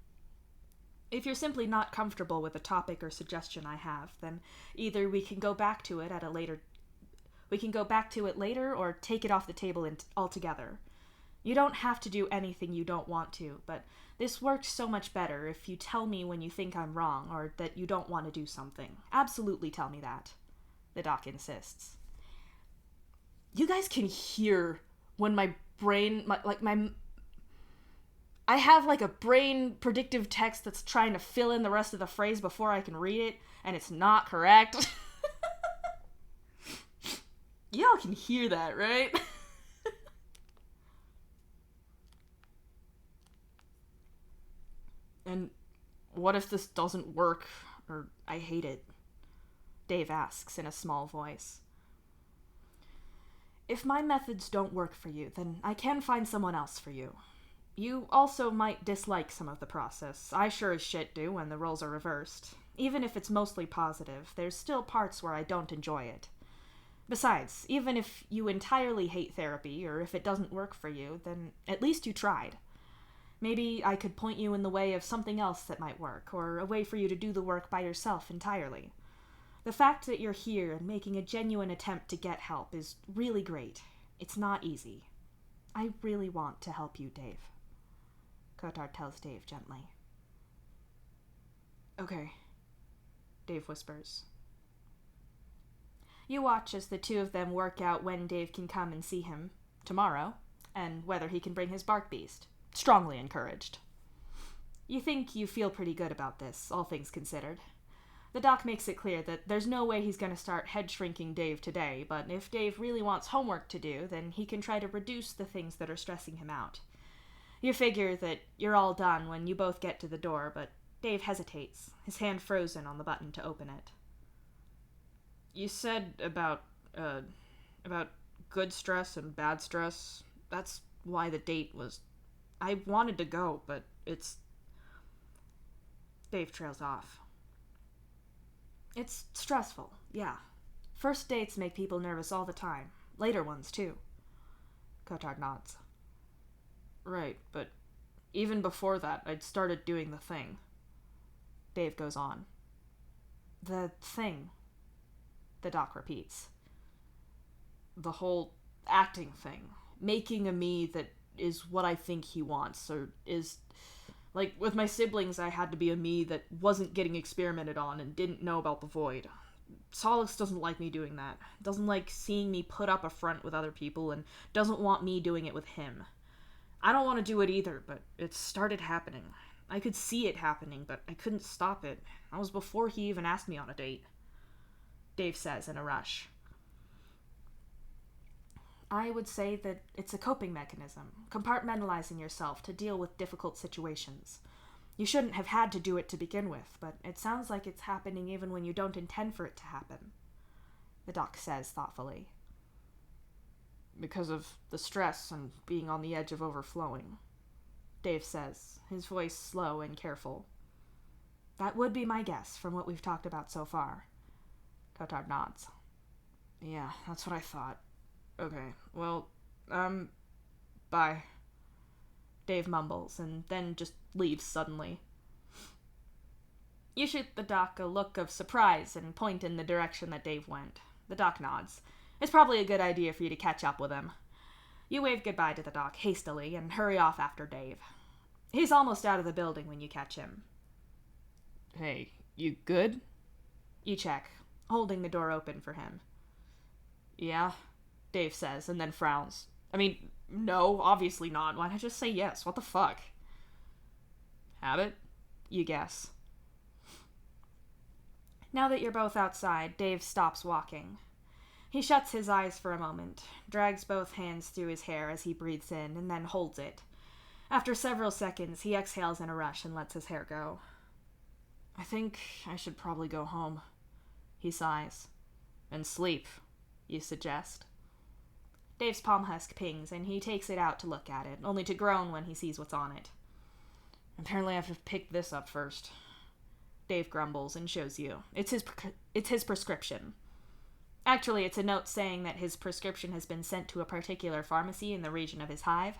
If you're simply not comfortable with a topic or suggestion I have, then either we can go back to it later or take it off the table altogether. You don't have to do anything you don't want to, but this works so much better if you tell me when you think I'm wrong or that you don't want to do something. Absolutely tell me that, the doc insists. You guys can hear when my brain, I have like a brain predictive text that's trying to fill in the rest of the phrase before I can read it, and it's not correct. Y'all can hear that, right? And what if this doesn't work, or I hate it? Dave asks in a small voice. If my methods don't work for you, then I can find someone else for you. You also might dislike some of the process. I sure as shit do when the roles are reversed. Even if it's mostly positive, there's still parts where I don't enjoy it. Besides, even if you entirely hate therapy, or if it doesn't work for you, then at least you tried. Maybe I could point you in the way of something else that might work, or a way for you to do the work by yourself entirely. The fact that you're here and making a genuine attempt to get help is really great. It's not easy. I really want to help you, Dave. Cotard tells Dave gently. Okay, Dave whispers. You watch as the two of them work out when Dave can come and see him tomorrow, and whether he can bring his bark beast. Strongly encouraged. You think you feel pretty good about this, all things considered. The doc makes it clear that there's no way he's going to start head-shrinking Dave today, but if Dave really wants homework to do, then he can try to reduce the things that are stressing him out. You figure that you're all done when you both get to the door, but Dave hesitates, his hand frozen on the button to open it. You said about good stress and bad stress. That's why the date was... I wanted to go, but it's... Dave trails off. It's stressful, yeah. First dates make people nervous all the time. Later ones, too. Cotard nods. Right, but even before that, I'd started doing the thing. Dave goes on. The thing, the doc repeats. The whole acting thing. Making a me that is what I think he wants, or is... Like, with my siblings, I had to be a me that wasn't getting experimented on and didn't know about the void. Solix doesn't like me doing that. Doesn't like seeing me put up a front with other people, and doesn't want me doing it with him. I don't want to do it either, but it started happening. I could see it happening, but I couldn't stop it. That was before he even asked me on a date. Dave says in a rush. I would say that it's a coping mechanism, compartmentalizing yourself to deal with difficult situations. You shouldn't have had to do it to begin with, but it sounds like it's happening even when you don't intend for it to happen, the doc says thoughtfully. Because of the stress and being on the edge of overflowing, Dave says, his voice slow and careful. That would be my guess from what we've talked about so far. Cotard nods. Yeah, that's what I thought. Okay, well, bye. Dave mumbles, and then just leaves suddenly. You shoot the doc a look of surprise and point in the direction that Dave went. The doc nods. It's probably a good idea for you to catch up with him. You wave goodbye to the doc hastily and hurry off after Dave. He's almost out of the building when you catch him. Hey, you good? You check, holding the door open for him. Yeah, Dave says, and then frowns. I mean, no, obviously not. Why not just say yes? What the fuck? Habit? You guess. Now that you're both outside, Dave stops walking. He shuts his eyes for a moment, drags both hands through his hair as he breathes in, and then holds it. After several seconds, he exhales in a rush and lets his hair go. I think I should probably go home, he sighs. And sleep, you suggest. Dave's palm husk pings, and he takes it out to look at it, only to groan when he sees what's on it. Apparently I have to pick this up first. Dave grumbles and shows you. It's his prescription. Actually, it's a note saying that his prescription has been sent to a particular pharmacy in the region of his hive.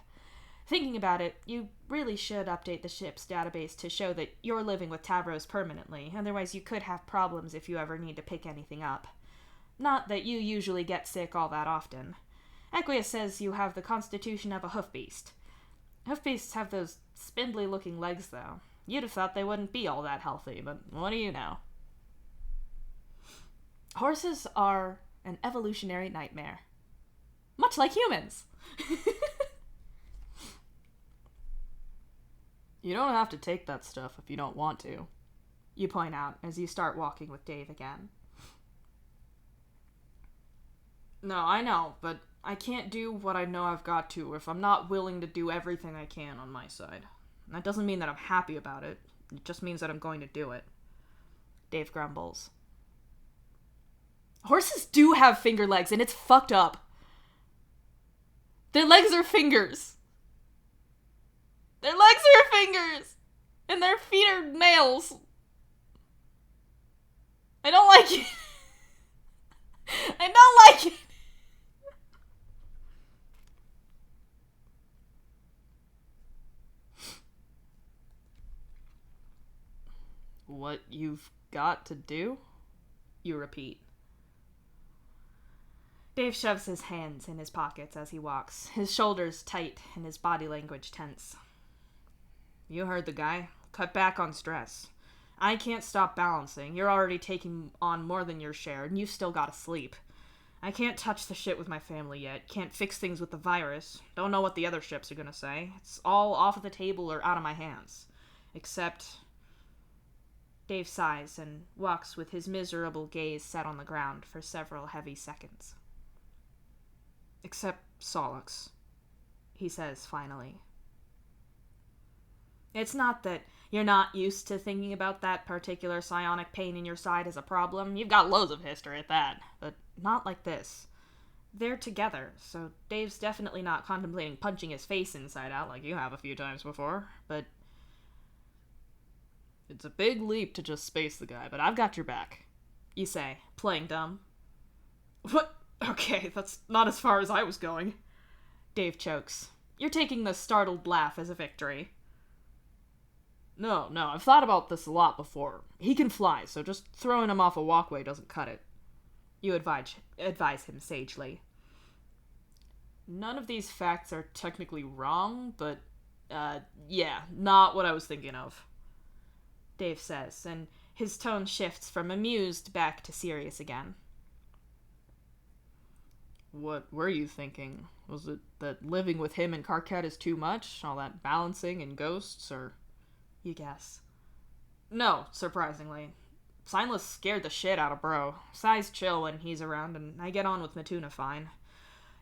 Thinking about it, you really should update the ship's database to show that you're living with Tavros permanently, otherwise you could have problems if you ever need to pick anything up. Not that you usually get sick all that often. Equius says you have the constitution of a hoofbeast. Hoofbeasts have those spindly-looking legs, though. You'd have thought they wouldn't be all that healthy, but what do you know? Horses are an evolutionary nightmare. Much like humans. You don't have to take that stuff if you don't want to. You point out as you start walking with Dave again. No, I know, but I can't do what I know I've got to if I'm not willing to do everything I can on my side. And that doesn't mean that I'm happy about it. It just means that I'm going to do it. Dave grumbles. Horses do have finger legs, and it's fucked up. Their legs are fingers. Their legs are fingers! And their feet are nails. I don't like it. I don't like it. What you've got to do? You repeat. Dave shoves his hands in his pockets as he walks, his shoulders tight and his body language tense. You heard the guy. Cut back on stress. I can't stop balancing. You're already taking on more than your share, and you've still gotta sleep. I can't touch the shit with my family yet. Can't fix things with the virus. Don't know what the other ships are gonna say. It's all off of the table or out of my hands. Except... Dave sighs and walks with his miserable gaze set on the ground for several heavy seconds. Except Solix, he says finally. It's not that you're not used to thinking about that particular psionic pain in your side as a problem. You've got loads of history at that. But not like this. They're together, so Dave's definitely not contemplating punching his face inside out like you have a few times before. But it's a big leap to just space the guy, but I've got your back. You say, playing dumb. What? Okay, that's not as far as I was going. Dave chokes. You're taking the startled laugh as a victory. No, I've thought about this a lot before. He can fly, so just throwing him off a walkway doesn't cut it. You advise him sagely. None of these facts are technically wrong, but, yeah, not what I was thinking of. Dave says, and his tone shifts from amused back to serious again. What were you thinking? Was it that living with him and Karkat is too much? All that balancing and ghosts, or... You guess. No, surprisingly. Signless scared the shit out of bro. Sai's chill when he's around, and I get on with Matuna fine.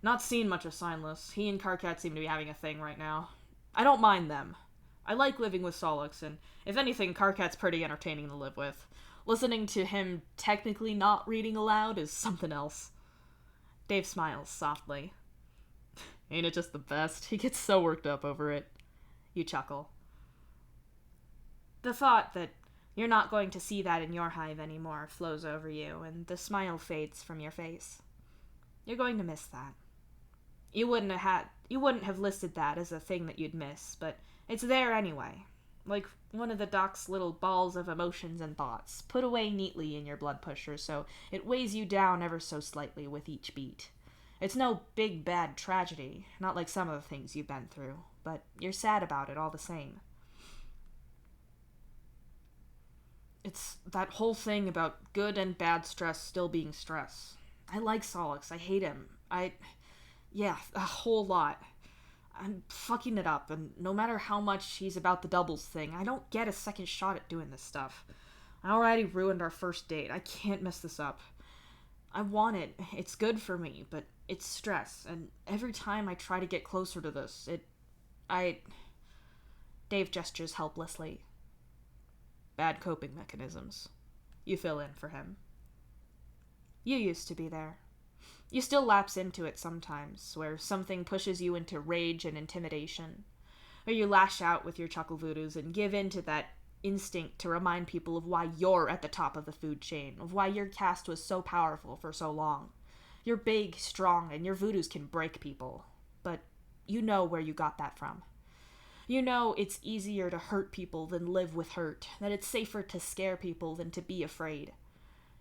Not seen much of Signless. He and Karkat seem to be having a thing right now. I don't mind them. I like living with Solix, and if anything, Karkat's pretty entertaining to live with. Listening to him technically not reading aloud is something else. Dave smiles softly. Ain't it just the best? He gets so worked up over it. You chuckle. The thought that you're not going to see that in your hive anymore flows over you, and the smile fades from your face. You're going to miss that. You wouldn't have listed that as a thing that you'd miss, but it's there anyway. Like one of the doc's little balls of emotions and thoughts, put away neatly in your blood pusher so it weighs you down ever so slightly with each beat. It's no big bad tragedy, not like some of the things you've been through, but you're sad about it all the same. It's that whole thing about good and bad stress still being stress. I like Solix. I hate him. Yeah, a whole lot. I'm fucking it up, and no matter how much he's about the doubles thing, I don't get a second shot at doing this stuff. I already ruined our first date. I can't mess this up. I want it. It's good for me, but it's stress, and every time I try to get closer to this, Dave gestures helplessly. Bad coping mechanisms. You fill in for him. You used to be there. You still lapse into it sometimes, where something pushes you into rage and intimidation, or you lash out with your chuckle voodoos and give in to that instinct to remind people of why you're at the top of the food chain, of why your caste was so powerful for so long. You're big, strong, and your voodoos can break people. But you know where you got that from. You know it's easier to hurt people than live with hurt, that it's safer to scare people than to be afraid.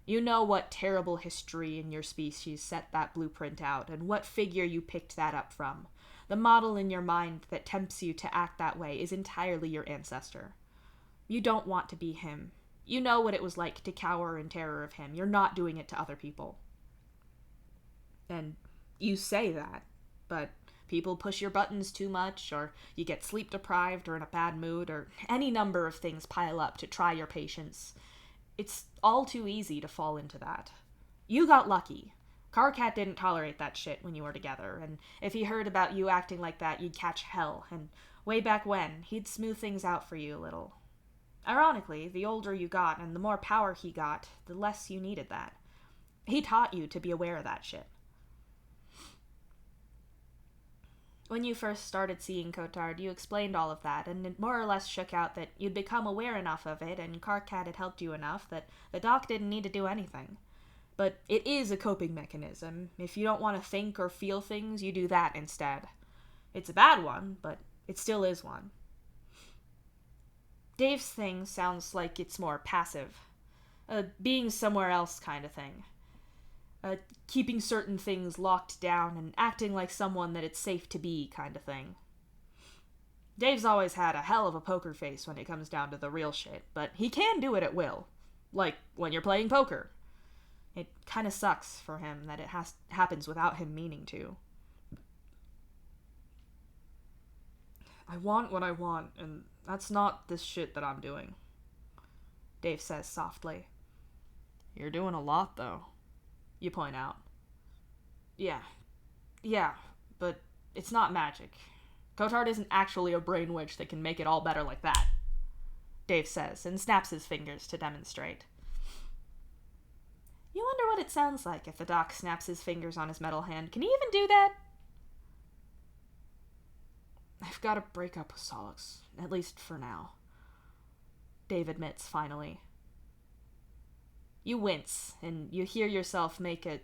You know what terrible history in your species set that blueprint out, and what figure you picked that up from. The model in your mind that tempts you to act that way is entirely your ancestor. You don't want to be him. You know what it was like to cower in terror of him. You're not doing it to other people. And you say that, but people push your buttons too much, or you get sleep deprived or in a bad mood, or any number of things pile up to try your patience. It's all too easy to fall into that. You got lucky. Karkat didn't tolerate that shit when you were together, and if he heard about you acting like that, you'd catch hell, and way back when, he'd smooth things out for you a little. Ironically, the older you got and the more power he got, the less you needed that. He taught you to be aware of that shit. When you first started seeing Kotard, you explained all of that, and it more or less shook out that you'd become aware enough of it, and Karkat had helped you enough that the doc didn't need to do anything. But it is a coping mechanism. If you don't want to think or feel things, you do that instead. It's a bad one, but it still is one. Dave's thing sounds like it's more passive. A being somewhere else kind of thing. Keeping certain things locked down and acting like someone that it's safe to be kind of thing. Dave's always had a hell of a poker face when it comes down to the real shit, but he can do it at will. Like when you're playing poker. It kind of sucks for him that it happens without him meaning to. I want what I want, and that's not this shit that I'm doing, Dave says softly. You're doing a lot, though, you point out. Yeah, but it's not magic. Kotard isn't actually a brain witch that can make it all better like that, Dave says, and snaps his fingers to demonstrate. You wonder what it sounds like if the doc snaps his fingers on his metal hand. Can he even do that? I've got to break up with Solix, at least for now, Dave admits finally. You wince, and you hear yourself make a...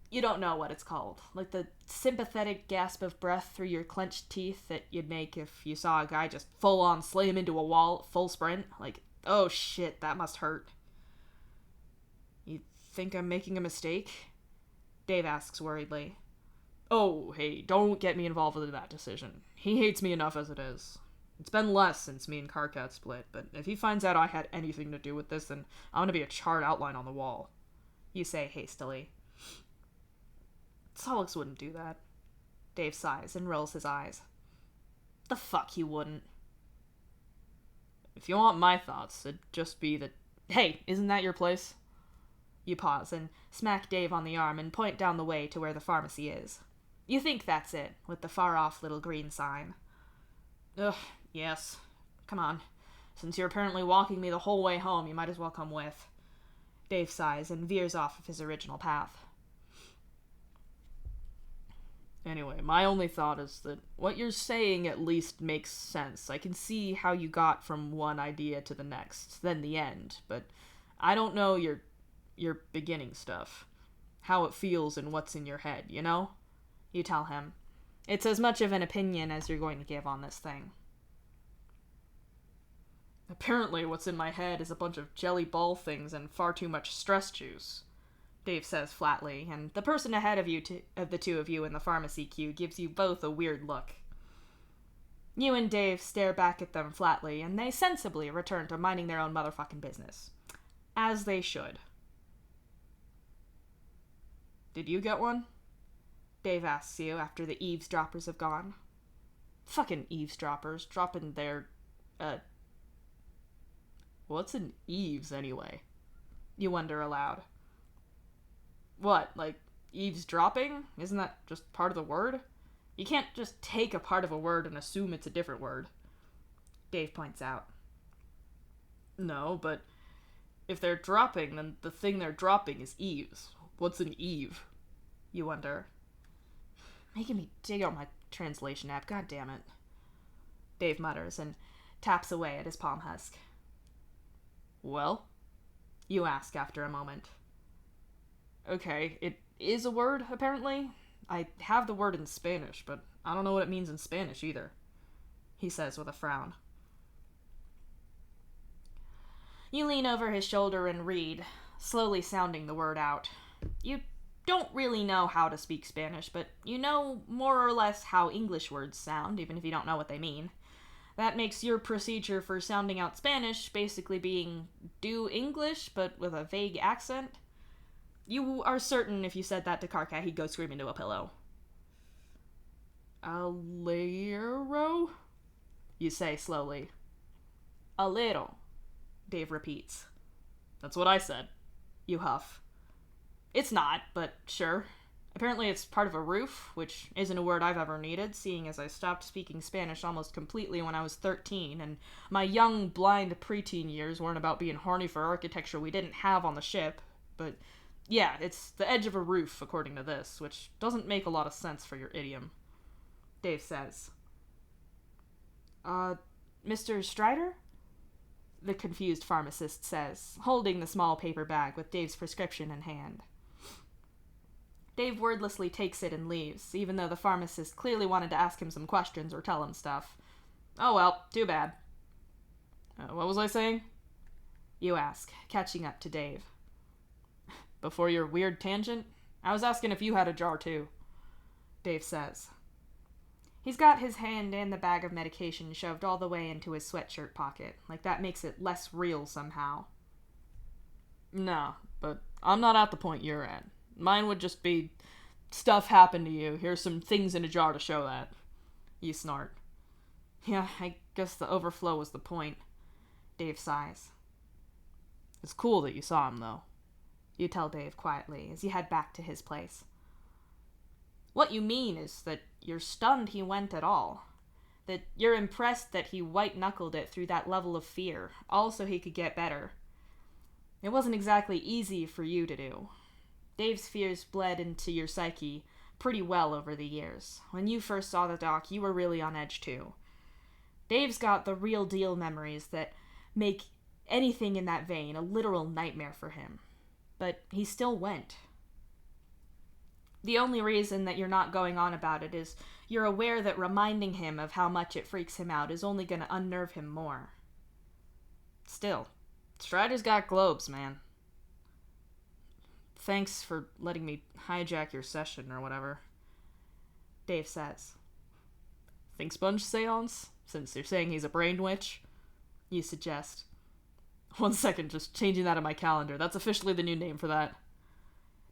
You don't know what it's called. Like the sympathetic gasp of breath through your clenched teeth that you'd make if you saw a guy just full-on slam into a wall at full sprint. Like, oh shit, that must hurt. You think I'm making a mistake? Dave asks worriedly. Oh, hey, don't get me involved in that decision. He hates me enough as it is. It's been less since me and Karkat split, but if he finds out I had anything to do with this, then I'm gonna be a charred outline on the wall, you say hastily. Solix wouldn't do that. Dave sighs and rolls his eyes. The fuck he wouldn't. If you want my thoughts, it'd just be that, hey, isn't that your place? You pause and smack Dave on the arm and point down the way to where the pharmacy is. You think that's it, with the far-off little green sign. Ugh, yes. Come on. Since you're apparently walking me the whole way home, you might as well come with. Dave sighs and veers off of his original path. Anyway, my only thought is that what you're saying at least makes sense. I can see how you got from one idea to the next, then the end, but I don't know your beginning stuff. How it feels and what's in your head, you know? You tell him. It's as much of an opinion as you're going to give on this thing. Apparently what's in my head is a bunch of jelly ball things and far too much stress juice, Dave says flatly, and the person ahead of the two of you in the pharmacy queue gives you both a weird look. You and Dave stare back at them flatly, and they sensibly return to minding their own motherfucking business. As they should. Did you get one? Dave asks you after the eavesdroppers have gone. Fucking eavesdroppers, dropping their, What's an eaves, anyway? You wonder aloud. What, like eavesdropping? Isn't that just part of the word? You can't just take a part of a word and assume it's a different word, Dave points out. No, but if they're dropping, then the thing they're dropping is eaves. What's an eve? You wonder. Making me dig out my translation app, god damn it. Dave mutters and taps away at his palm husk. Well? You ask after a moment. Okay, it is a word, apparently. I have the word in Spanish, but I don't know what it means in Spanish either, he says with a frown. You lean over his shoulder and read, slowly sounding the word out. You don't really know how to speak Spanish, but you know more or less how English words sound, even if you don't know what they mean. That makes your procedure for sounding out Spanish basically being do English, but with a vague accent. You are certain if you said that to Karkat, he'd go scream into a pillow. Alero? You say slowly. Alero, Dave repeats. That's what I said. You huff. It's not, but sure. Apparently it's part of a roof, which isn't a word I've ever needed, seeing as I stopped speaking Spanish almost completely when I was 13, and my young, blind preteen years weren't about being horny for architecture we didn't have on the ship. But yeah, it's the edge of a roof, according to this, which doesn't make a lot of sense for your idiom. Dave says. Mr. Strider? The confused pharmacist says, holding the small paper bag with Dave's prescription in hand. Dave wordlessly takes it and leaves, even though the pharmacist clearly wanted to ask him some questions or tell him stuff. Oh well, too bad. What was I saying? You ask, catching up to Dave. Before your weird tangent, I was asking if you had a jar too, Dave says. He's got his hand and the bag of medication shoved all the way into his sweatshirt pocket, like that makes it less real somehow. No, but I'm not at the point you're at. Mine would just be, stuff happened to you, here's some things in a jar to show that. You snort. Yeah, I guess the overflow was the point. Dave sighs. It's cool that you saw him, though. You tell Dave quietly as you head back to his place. What you mean is that you're stunned he went at all. That you're impressed that he white-knuckled it through that level of fear, all so he could get better. It wasn't exactly easy for you to do. Dave's fears bled into your psyche pretty well over the years. When you first saw the doc, you were really on edge too. Dave's got the real deal memories that make anything in that vein a literal nightmare for him. But he still went. The only reason that you're not going on about it is you're aware that reminding him of how much it freaks him out is only going to unnerve him more. Still, Strider's got globes, man. Thanks for letting me hijack your session or whatever, Dave says. Think sponge seance? Since you're saying he's a brain witch? You suggest. 1 second, just changing that in my calendar. That's officially the new name for that.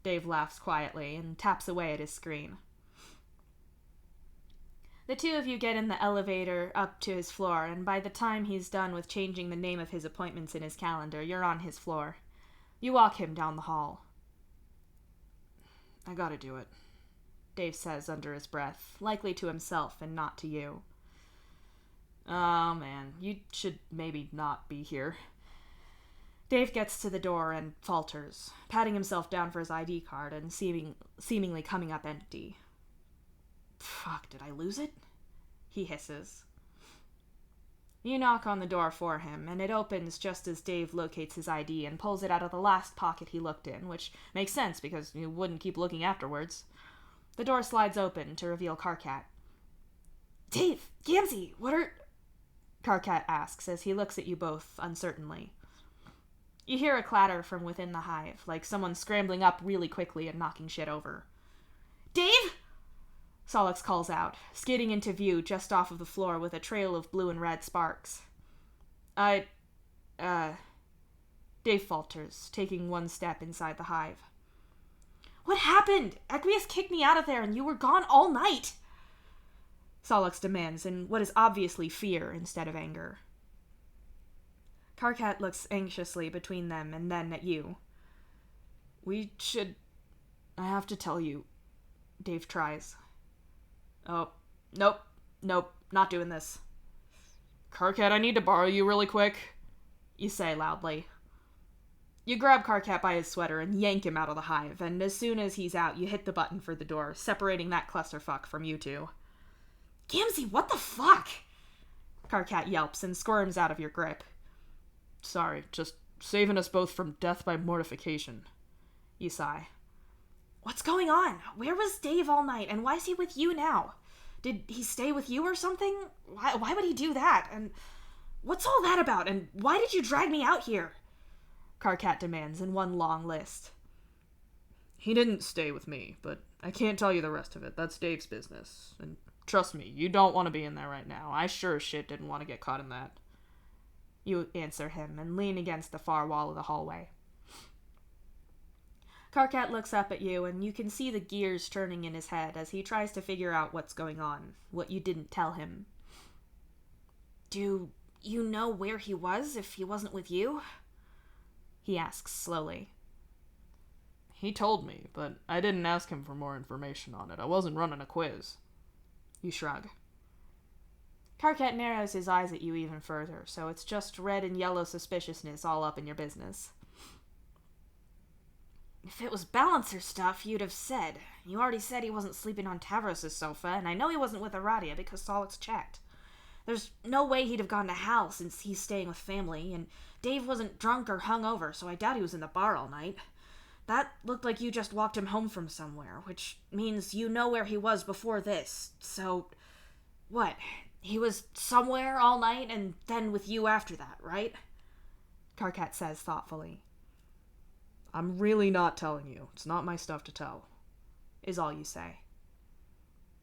Dave laughs quietly and taps away at his screen. The two of you get in the elevator up to his floor, and by the time he's done with changing the name of his appointments in his calendar, you're on his floor. You walk him down the hall. I gotta do it, Dave says under his breath, likely to himself and not to you. Oh man, you should maybe not be here. Dave gets to the door and falters, patting himself down for his ID card and seemingly coming up empty. Fuck, did I lose it? He hisses. You knock on the door for him, and it opens just as Dave locates his ID and pulls it out of the last pocket he looked in, which makes sense because you wouldn't keep looking afterwards. The door slides open to reveal Karkat. Dave, Gamzee, what are... Karkat asks as he looks at you both uncertainly. You hear a clatter from within the hive, like someone scrambling up really quickly and knocking shit over. Dave? Solix calls out, skidding into view just off of the floor with a trail of blue and red sparks. Dave falters, taking one step inside the hive. What happened? Aqueous kicked me out of there and you were gone all night! Solix demands in what is obviously fear instead of anger. Karkat looks anxiously between them and then at you. I have to tell you, Dave tries. Oh, nope, not doing this. Karkat, I need to borrow you really quick, you say loudly. You grab Karkat by his sweater and yank him out of the hive, and as soon as he's out, you hit the button for the door, separating that clusterfuck from you two. Gamzee, what the fuck? Karkat yelps and squirms out of your grip. Sorry, just saving us both from death by mortification. You sigh. What's going on? Where was Dave all night, and why is he with you now? Did he stay with you or something? Why would he do that? And what's all that about? And why did you drag me out here? Karkat demands in one long list. He didn't stay with me, but I can't tell you the rest of it. That's Dave's business. And trust me, you don't want to be in there right now. I sure as shit didn't want to get caught in that. You answer him and lean against the far wall of the hallway. Karkat looks up at you, and you can see the gears turning in his head as he tries to figure out what's going on, what you didn't tell him. Do you know where he was if he wasn't with you? He asks slowly. He told me, but I didn't ask him for more information on it. I wasn't running a quiz. You shrug. Karkat narrows his eyes at you even further, so it's just red and yellow suspiciousness all up in your business. If it was balancer stuff, you'd have said. You already said he wasn't sleeping on Tavros' sofa, and I know he wasn't with Aradia because Solix checked. There's no way he'd have gone to Hal since he's staying with family, and Dave wasn't drunk or hungover, so I doubt he was in the bar all night. That looked like you just walked him home from somewhere, which means you know where he was before this. So, what? He was somewhere all night and then with you after that, right? Karkat says thoughtfully. I'm really not telling you. It's not my stuff to tell, is all you say.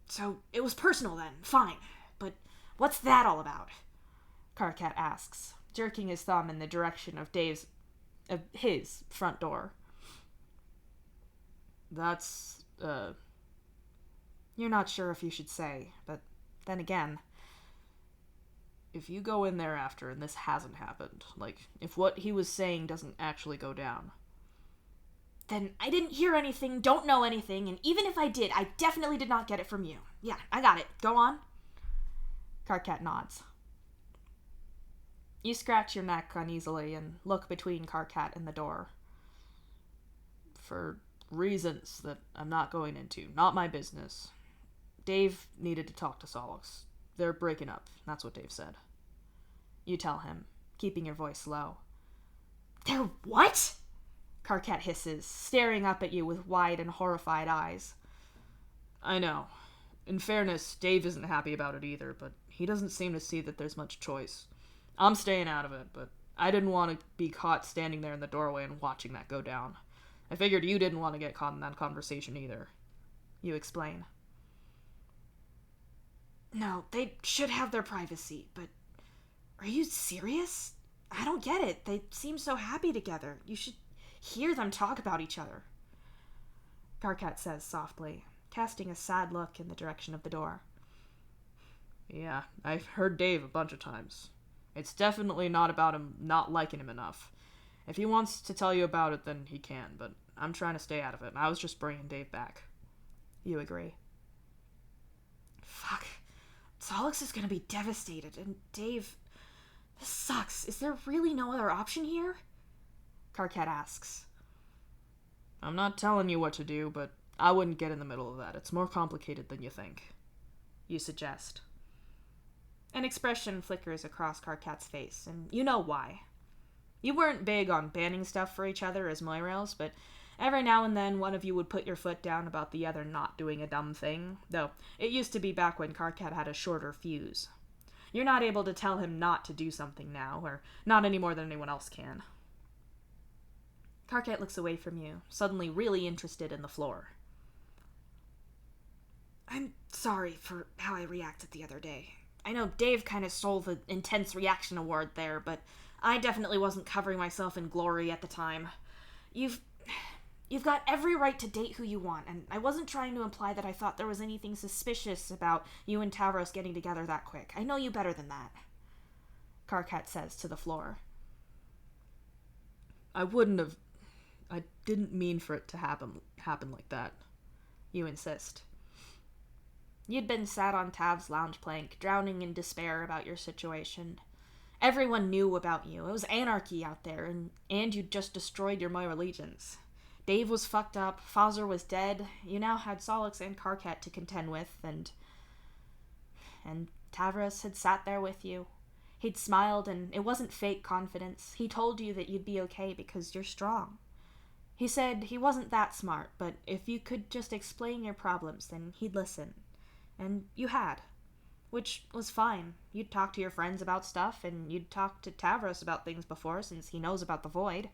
So, it was personal then, fine. But what's that all about? Karkat asks, jerking his thumb in the direction of his front door. That's, You're not sure if you should say, but then again, if you go in there after and this hasn't happened, like, if what he was saying doesn't actually go down, then I didn't hear anything, don't know anything, and even if I did, I definitely did not get it from you. Yeah, I got it. Go on. Karkat nods. You scratch your neck uneasily and look between Karkat and the door. For reasons that I'm not going into. Not my business. Dave needed to talk to Solix. They're breaking up. That's what Dave said. You tell him, keeping your voice low. They're what? Karkat hisses, staring up at you with wide and horrified eyes. I know. In fairness, Dave isn't happy about it either, but he doesn't seem to see that there's much choice. I'm staying out of it, but I didn't want to be caught standing there in the doorway and watching that go down. I figured you didn't want to get caught in that conversation either. You explain. No, they should have their privacy, but are you serious? I don't get it. They seem so happy together. You should hear them talk about each other. Karkat says softly, casting a sad look in the direction of the door. Yeah, I've heard Dave a bunch of times. It's definitely not about him not liking him enough. If he wants to tell you about it, then he can, but I'm trying to stay out of it. I was just bringing Dave back. You agree. Fuck. Solix is gonna be devastated, and Dave... This sucks. Is there really no other option here? Karkat asks. I'm not telling you what to do, but I wouldn't get in the middle of that. It's more complicated than you think. You suggest. An expression flickers across Karkat's face, and you know why. You weren't big on banning stuff for each other as Moirails, but every now and then one of you would put your foot down about the other not doing a dumb thing, though it used to be back when Karkat had a shorter fuse. You're not able to tell him not to do something now, or not any more than anyone else can. Karkat looks away from you, suddenly really interested in the floor. I'm sorry for how I reacted the other day. I know Dave kind of stole the intense reaction award there, but I definitely wasn't covering myself in glory at the time. You've got every right to date who you want, and I wasn't trying to imply that I thought there was anything suspicious about you and Tavros getting together that quick. I know you better than that, Karkat says to the floor. I didn't mean for it to happen like that. You insist. You'd been sat on Tav's lounge plank, drowning in despair about your situation. Everyone knew about you. It was anarchy out there, and you'd just destroyed your Moira legions. Dave was fucked up, Fazur was dead, you now had Solix and Karkat to contend with, and Tavros had sat there with you. He'd smiled, and it wasn't fake confidence. He told you that you'd be okay because you're strong. He said he wasn't that smart, but if you could just explain your problems, then he'd listen. And you had. Which was fine. You'd talk to your friends about stuff, and you'd talk to Tavros about things before, since he knows about the void.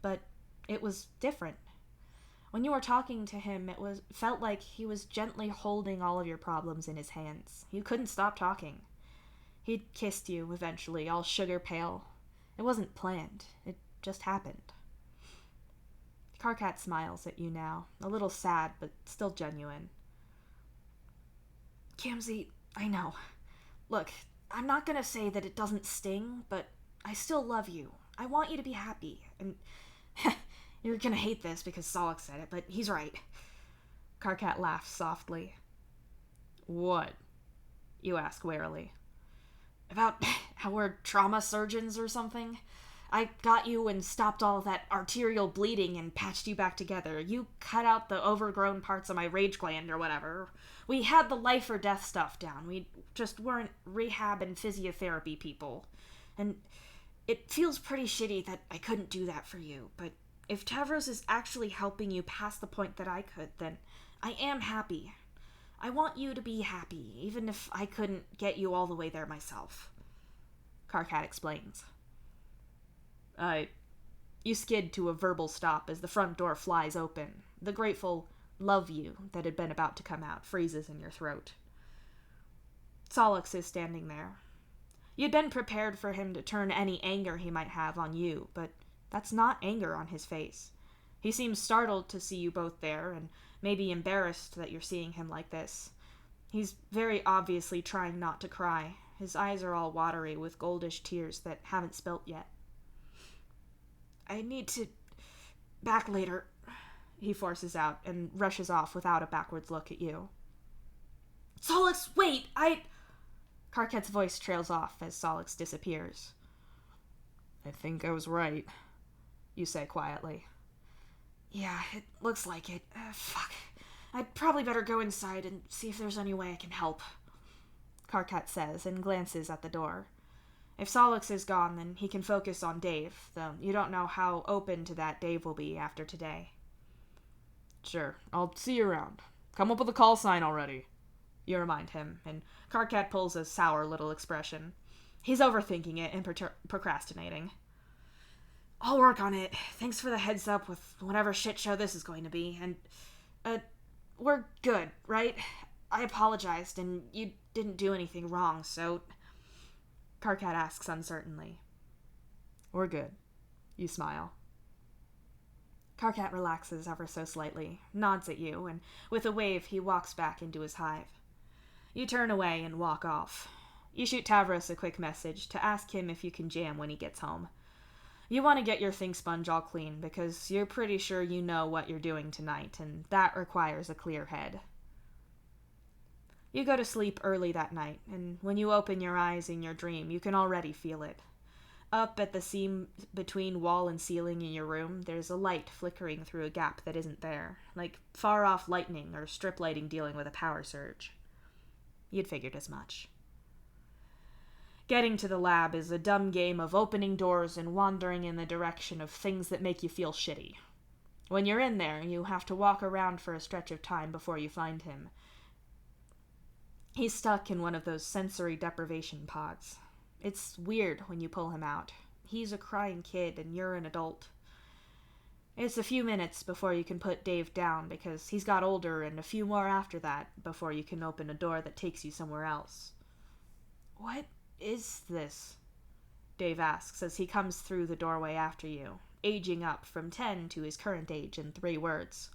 But it was different. When you were talking to him, felt like he was gently holding all of your problems in his hands. You couldn't stop talking. He'd kissed you, eventually, all sugar pale. It wasn't planned. It just happened. Karkat smiles at you now, a little sad, but still genuine. Kamzi, I know. Look, I'm not gonna say that it doesn't sting, but I still love you. I want you to be happy, and you're gonna hate this because Solok said it, but he's right. Karkat laughs softly. What? You ask warily. About how we're trauma surgeons or something? I got you and stopped all of that arterial bleeding and patched you back together. You cut out the overgrown parts of my rage gland or whatever. We had the life or death stuff down. We just weren't rehab and physiotherapy people. And it feels pretty shitty that I couldn't do that for you, but if Tavros is actually helping you past the point that I could, then I am happy. I want you to be happy, even if I couldn't get you all the way there myself. Karkat explains. You skid to a verbal stop as the front door flies open. The grateful love you that had been about to come out freezes in your throat. Solix is standing there. You'd been prepared for him to turn any anger he might have on you, but that's not anger on his face. He seems startled to see you both there, and maybe embarrassed that you're seeing him like this. He's very obviously trying not to cry. His eyes are all watery with goldish tears that haven't spilt yet. I need to... back later, he forces out and rushes off without a backwards look at you. Solix, wait! Karkat's voice trails off as Solix disappears. I think I was right, you say quietly. Yeah, it looks like it. Fuck. I'd probably better go inside and see if there's any way I can help, Karkat says and glances at the door. If Solix is gone, then he can focus on Dave, though you don't know how open to that Dave will be after today. Sure, I'll see you around. Come up with a call sign already, you remind him, and Karkat pulls a sour little expression. He's overthinking it and procrastinating. I'll work on it. Thanks for the heads up with whatever shit show this is going to be, and, we're good, right? I apologized, and you didn't do anything wrong, so... Karkat asks uncertainly. We're good. You smile. Karkat relaxes ever so slightly, nods at you, and with a wave he walks back into his hive. You turn away and walk off. You shoot Tavros a quick message to ask him if you can jam when he gets home. You want to get your thing sponge all clean because you're pretty sure you know what you're doing tonight, and that requires a clear head. You go to sleep early that night, and when you open your eyes in your dream, you can already feel it. Up at the seam between wall and ceiling in your room, there's a light flickering through a gap that isn't there, like far-off lightning or strip lighting dealing with a power surge. You'd figured as much. Getting to the lab is a dumb game of opening doors and wandering in the direction of things that make you feel shitty. When you're in there, you have to walk around for a stretch of time before you find him. He's stuck in one of those sensory deprivation pods. It's weird when you pull him out. He's a crying kid and you're an adult. It's a few minutes before you can put Dave down because he's got older, and a few more after that before you can open a door that takes you somewhere else. What is this? Dave asks as he comes through the doorway after you, aging up from 10 to his current age in 3 words.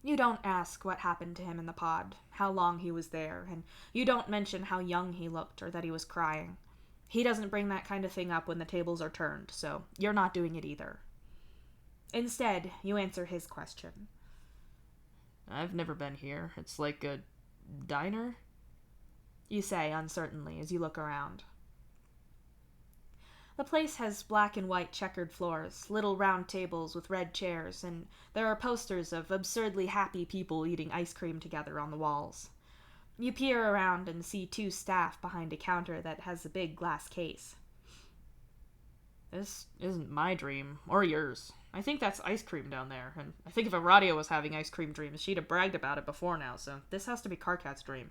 You don't ask what happened to him in the pod, how long he was there, and you don't mention how young he looked or that he was crying. He doesn't bring that kind of thing up when the tables are turned, so you're not doing it either. Instead, you answer his question. I've never been here. It's like a diner? You say uncertainly as you look around. The place has black and white checkered floors, little round tables with red chairs, and there are posters of absurdly happy people eating ice cream together on the walls. You peer around and see two staff behind a counter that has a big glass case. This isn't my dream, or yours. I think that's ice cream down there, and I think if Aradia was having ice cream dreams, she'd have bragged about it before now, so this has to be Karkat's dream.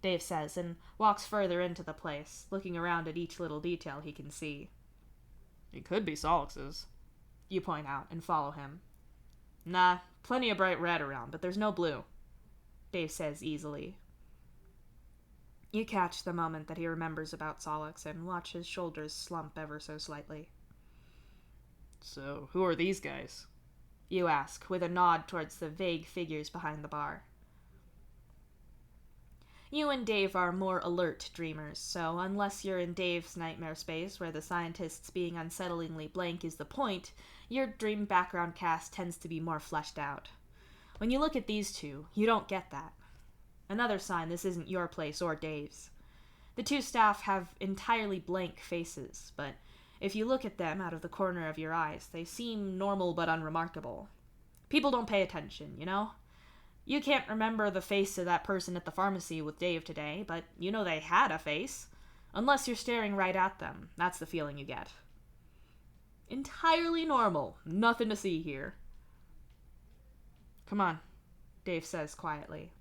Dave says, and walks further into the place, looking around at each little detail he can see. It could be Solix's. You point out and follow him. Nah, plenty of bright red around, but there's no blue. Dave says easily. You catch the moment that he remembers about Solix and watch his shoulders slump ever so slightly. So, who are these guys? You ask, with a nod towards the vague figures behind the bar. You and Dave are more alert dreamers, so unless you're in Dave's nightmare space where the scientists being unsettlingly blank is the point, your dream background cast tends to be more fleshed out. When you look at these two, you don't get that. Another sign this isn't your place or Dave's. The two staff have entirely blank faces, but if you look at them out of the corner of your eyes, they seem normal but unremarkable. People don't pay attention, you know? You can't remember the face of that person at the pharmacy with Dave today, but you know they had a face. Unless you're staring right at them, that's the feeling you get. Entirely normal. Nothing to see here. Come on, Dave says quietly.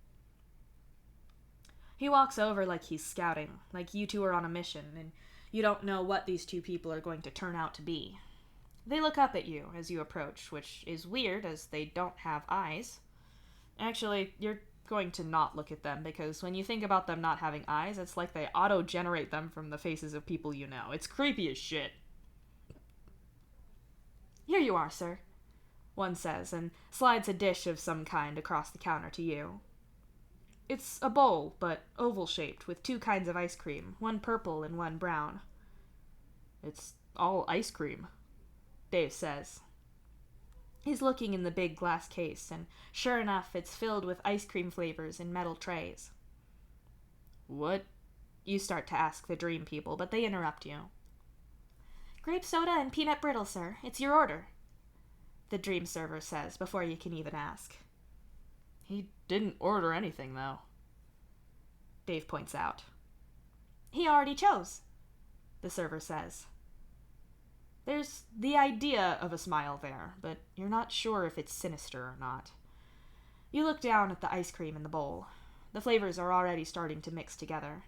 He walks over like he's scouting, like you two are on a mission, and you don't know what these two people are going to turn out to be. They look up at you as you approach, which is weird as they don't have eyes. Actually, you're going to not look at them because when you think about them not having eyes, it's like they auto-generate them from the faces of people you know. It's creepy as shit. Here you are, sir, one says, and slides a dish of some kind across the counter to you. It's a bowl, but oval-shaped, with two kinds of ice cream, one purple and one brown. It's all ice cream, Dave says. He's looking in the big glass case, and sure enough, it's filled with ice cream flavors in metal trays. What? You start to ask the dream people, but they interrupt you. Grape soda and peanut brittle, sir. It's your order, the dream server says before you can even ask. He didn't order anything, though, Dave points out. He already chose, the server says. There's the idea of a smile there, but you're not sure if it's sinister or not. You look down at the ice cream in the bowl. The flavors are already starting to mix together.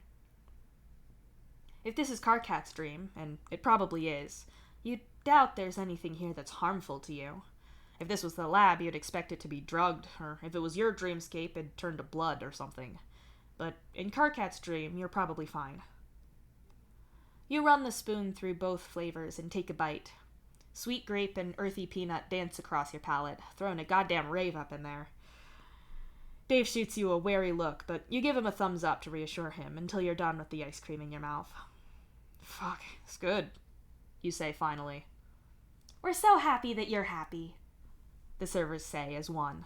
If this is Karkat's dream, and it probably is, you'd doubt there's anything here that's harmful to you. If this was the lab, you'd expect it to be drugged, or if it was your dreamscape, it'd turn to blood or something. But in Karkat's dream, you're probably fine. You run the spoon through both flavors and take a bite. Sweet grape and earthy peanut dance across your palate, throwing a goddamn rave up in there. Dave shoots you a wary look, but you give him a thumbs up to reassure him until you're done with the ice cream in your mouth. Fuck, it's good, you say finally. We're so happy that you're happy, the servers say as one.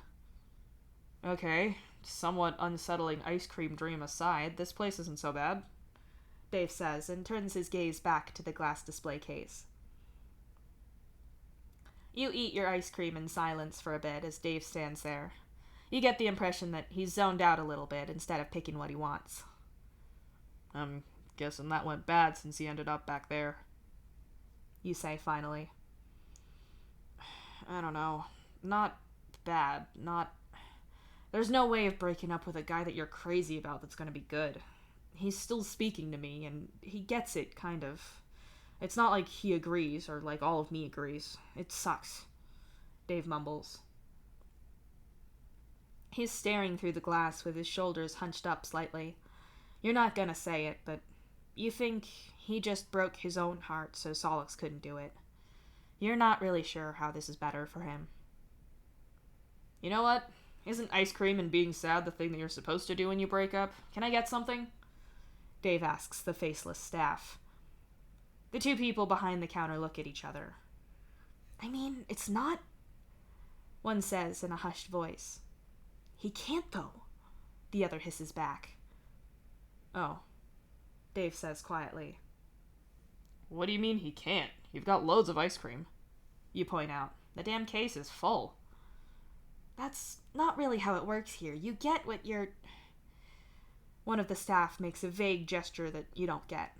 Okay, somewhat unsettling ice cream dream aside, this place isn't so bad, Dave says, and turns his gaze back to the glass display case. You eat your ice cream in silence for a bit as Dave stands there. You get the impression that he's zoned out a little bit instead of picking what he wants. I'm guessing that went bad since he ended up back there, you say finally. I don't know. Not bad. There's no way of breaking up with a guy that you're crazy about that's gonna be good. He's still speaking to me, and he gets it, kind of. It's not like he agrees, or like all of me agrees. It sucks, Dave mumbles. He's staring through the glass with his shoulders hunched up slightly. You're not gonna say it, but you think he just broke his own heart so Solix couldn't do it. You're not really sure how this is better for him. You know what? Isn't ice cream and being sad the thing that you're supposed to do when you break up? Can I get something? Dave asks the faceless staff. The two people behind the counter look at each other. I mean, it's not, one says in a hushed voice. He can't, though, the other hisses back. Oh, Dave says quietly. What do you mean he can't? You've got loads of ice cream, you point out. The damn case is full. That's not really how it works here. You get what you're... One of the staff makes a vague gesture that you don't get.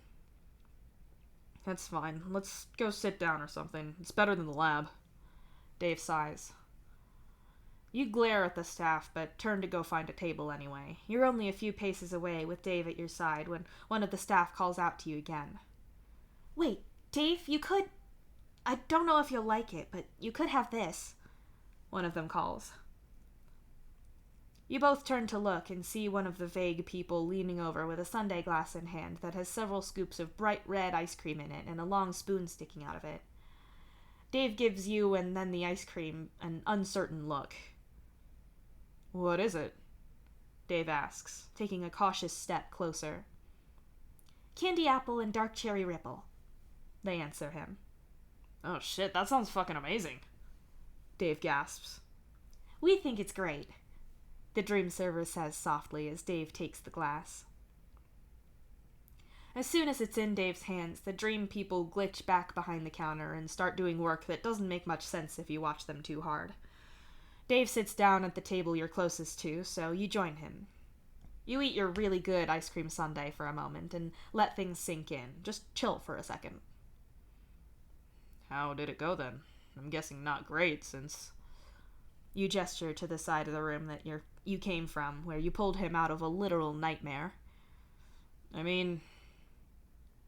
That's fine. Let's go sit down or something. It's better than the lab. Dave sighs. You glare at the staff, but turn to go find a table anyway. You're only a few paces away with Dave at your side when one of the staff calls out to you again. Wait, Dave, you could... I don't know if you'll like it, but you could have this, one of them calls. You both turn to look and see one of the vague people leaning over with a sundae glass in hand that has several scoops of bright red ice cream in it and a long spoon sticking out of it. Dave gives you and then the ice cream an uncertain look. What is it? Dave asks, taking a cautious step closer. Candy apple and dark cherry ripple, they answer him. Oh shit, that sounds fucking amazing, Dave gasps. We think it's great, the dream server says softly as Dave takes the glass. As soon as it's in Dave's hands, the dream people glitch back behind the counter and start doing work that doesn't make much sense if you watch them too hard. Dave sits down at the table you're closest to, so you join him. You eat your really good ice cream sundae for a moment and let things sink in. Just chill for a second. How did it go then? I'm guessing not great, since... You gesture to the side of the room that you came from, where you pulled him out of a literal nightmare. I mean...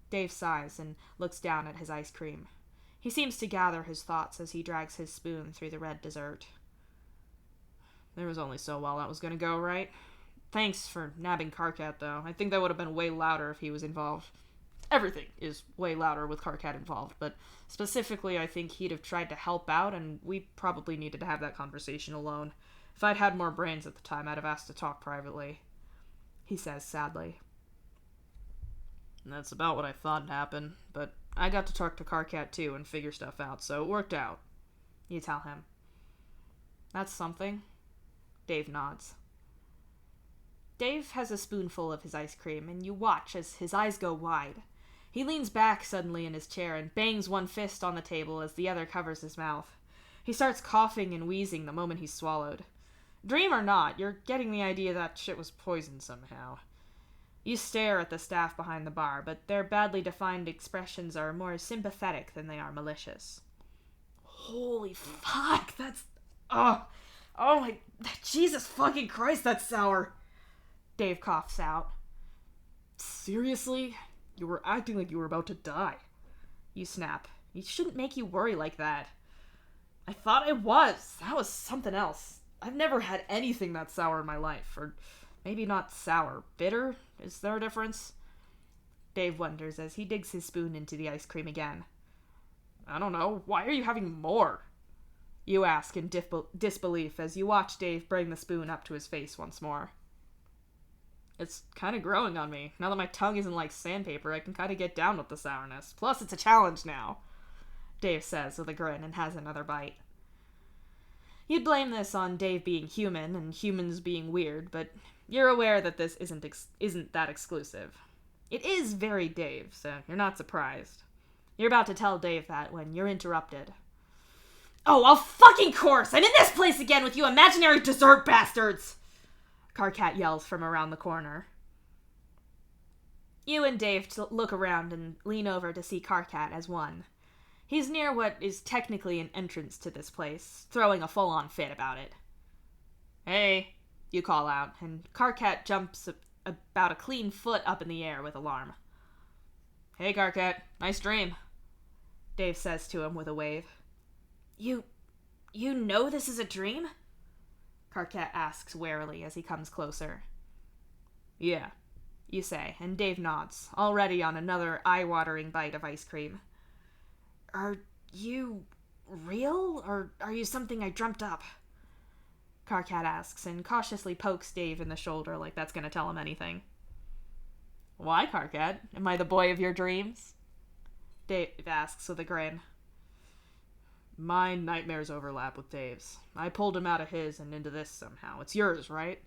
Dave sighs and looks down at his ice cream. He seems to gather his thoughts as he drags his spoon through the red dessert. There was only so well that was gonna go, right? Thanks for nabbing Karkat, though. I think that would have been way louder if he was involved. Everything is way louder with Karkat involved, but specifically I think he'd have tried to help out, and we probably needed to have that conversation alone. If I'd had more brains at the time, I'd have asked to talk privately, he says sadly. And that's about what I thought had happened, but I got to talk to Karkat too and figure stuff out, so it worked out, you tell him. That's something. Dave nods. Dave has a spoonful of his ice cream, and you watch as his eyes go wide. He leans back suddenly in his chair and bangs one fist on the table as the other covers his mouth. He starts coughing and wheezing the moment he's swallowed. Dream or not, you're getting the idea that shit was poisoned somehow. You stare at the staff behind the bar, but their badly defined expressions are more sympathetic than they are malicious. Holy fuck, that's... Oh my... Jesus fucking Christ, that's sour. Dave coughs out. Seriously? You were acting like you were about to die. You snap. It shouldn't make you worry like that. I thought I was. That was something else. I've never had anything that sour in my life. Or maybe not sour. Bitter? Is there a difference? Dave wonders as he digs his spoon into the ice cream again. I don't know. Why are you having more? You ask in disbelief as you watch Dave bring the spoon up to his face once more. It's kind of growing on me. Now that my tongue isn't like sandpaper, I can kind of get down with the sourness. Plus, it's a challenge now, Dave says with a grin and has another bite. You'd blame this on Dave being human and humans being weird, but you're aware that this isn't that exclusive. It is very Dave, so you're not surprised. You're about to tell Dave that when you're interrupted. Oh, of fucking course! I'm in this place again with you imaginary dessert bastards! Karkat yells from around the corner. You and Dave look around and lean over to see Karkat as one. He's near what is technically an entrance to this place, throwing a full-on fit about it. Hey, you call out, and Karkat jumps about a clean foot up in the air with alarm. Hey, Karkat, nice dream, Dave says to him with a wave. You know this is a dream? Karkat asks warily as he comes closer. Yeah, you say, and Dave nods, already on another eye-watering bite of ice cream. Are you real, or are you something I dreamt up? Karkat asks, and cautiously pokes Dave in the shoulder like that's gonna tell him anything. Why, Karkat? Am I the boy of your dreams? Dave asks with a grin. My nightmares overlap with Dave's. I pulled him out of his and into this somehow. It's yours, right?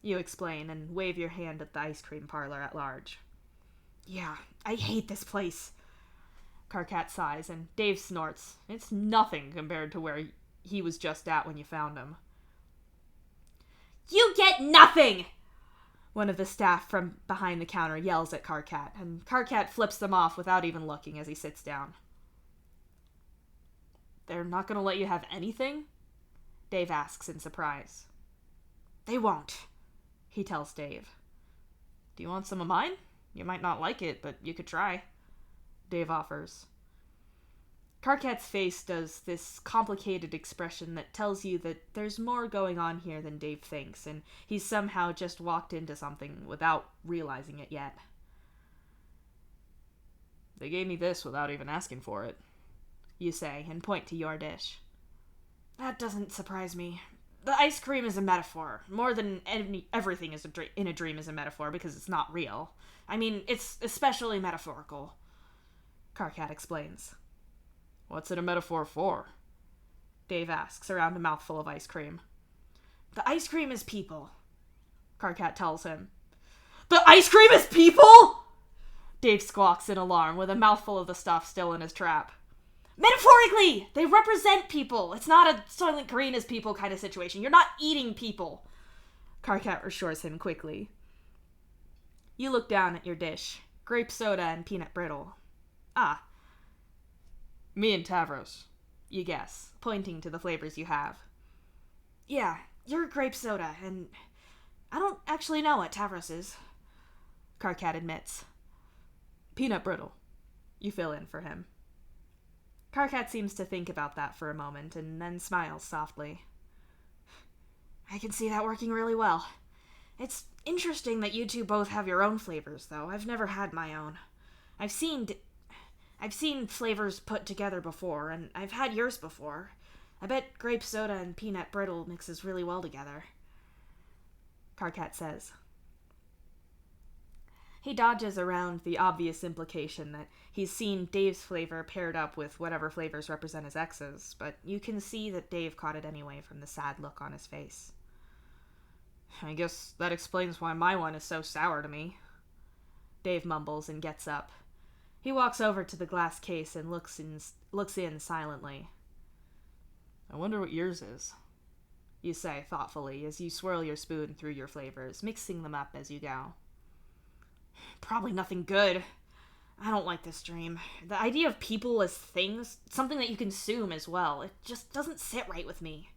You explain and wave your hand at the ice cream parlor at large. Yeah, I hate this place. Karkat sighs and Dave snorts. It's nothing compared to where he was just at when you found him. You get nothing! One of the staff from behind the counter yells at Karkat, and Karkat flips them off without even looking as he sits down. "They're not gonna let you have anything?" Dave asks in surprise. "They won't," he tells Dave. "Do you want some of mine? You might not like it, but you could try," Dave offers. Karkat's face does this complicated expression that tells you that there's more going on here than Dave thinks, and he's somehow just walked into something without realizing it yet. "They gave me this without even asking for it," you say, and point to your dish. "That doesn't surprise me. The ice cream is a metaphor. More than everything is in a dream is a metaphor, because it's not real. I mean, it's especially metaphorical," Karkat explains. "What's it a metaphor for?" Dave asks, around a mouthful of ice cream. "The ice cream is people," Karkat tells him. "The ice cream is people?" Dave squawks in alarm, with a mouthful of the stuff still in his trap. "Metaphorically! They represent people. It's not a Soylent Green is people kind of situation. You're not eating people," Karkat assures him quickly. You look down at your dish. Grape soda and peanut brittle. "Ah, "Me and Tavros," you guess, pointing to the flavors you have. "Yeah, you're grape soda, and I don't actually know what Tavros is," Karkat admits. "Peanut brittle," you fill in for him. Karkat seems to think about that for a moment, and then smiles softly. "I can see that working really well. It's interesting that you two both have your own flavors, though. I've never had my own. I've seen flavors put together before, and I've had yours before. I bet grape soda and peanut brittle mixes really well together," Karkat says. He dodges around the obvious implication that he's seen Dave's flavor paired up with whatever flavors represent his ex's, but you can see that Dave caught it anyway from the sad look on his face. "I guess that explains why my one is so sour to me," Dave mumbles and gets up. He walks over to the glass case and looks in silently. "I wonder what yours is," you say thoughtfully as you swirl your spoon through your flavors, mixing them up as you go. "Probably nothing good. I don't like this dream. The idea of people as things, something that you consume as well, it just doesn't sit right with me.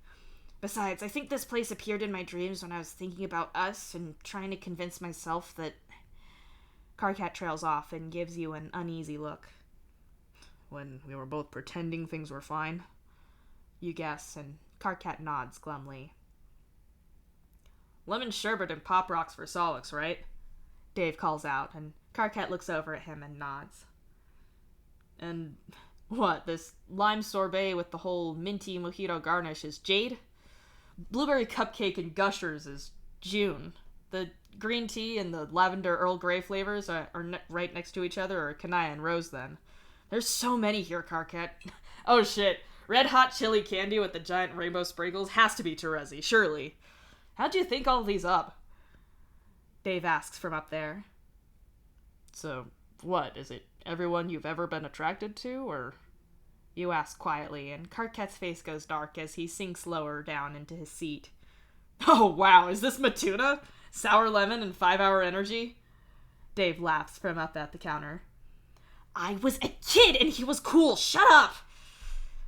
Besides, I think this place appeared in my dreams when I was thinking about us and trying to convince myself that..." Karkat trails off and gives you an uneasy look. "When we were both pretending things were fine?" You guess, and Karkat nods glumly. "Lemon sherbet and Pop Rocks for Solix, right?" Dave calls out, and Karkat looks over at him and nods. "And what, this lime sorbet with the whole minty mojito garnish is Jade? Blueberry cupcake and Gushers is June. The green tea and the lavender Earl Grey flavors are right next to each other, or Kanaya and Rose then? There's so many here, Karkat. Oh shit, red hot chili candy with the giant rainbow sprinkles has to be Terezi, surely. How'd you think all these up?" Dave asks from up there. "So, what, is it everyone you've ever been attracted to, or?" You ask quietly, and Karkat's face goes dark as he sinks lower down into his seat. "Oh wow, is this Matuna? Sour lemon and 5-hour energy?" Dave laughs from up at the counter. "I was a kid and he was cool, shut up!"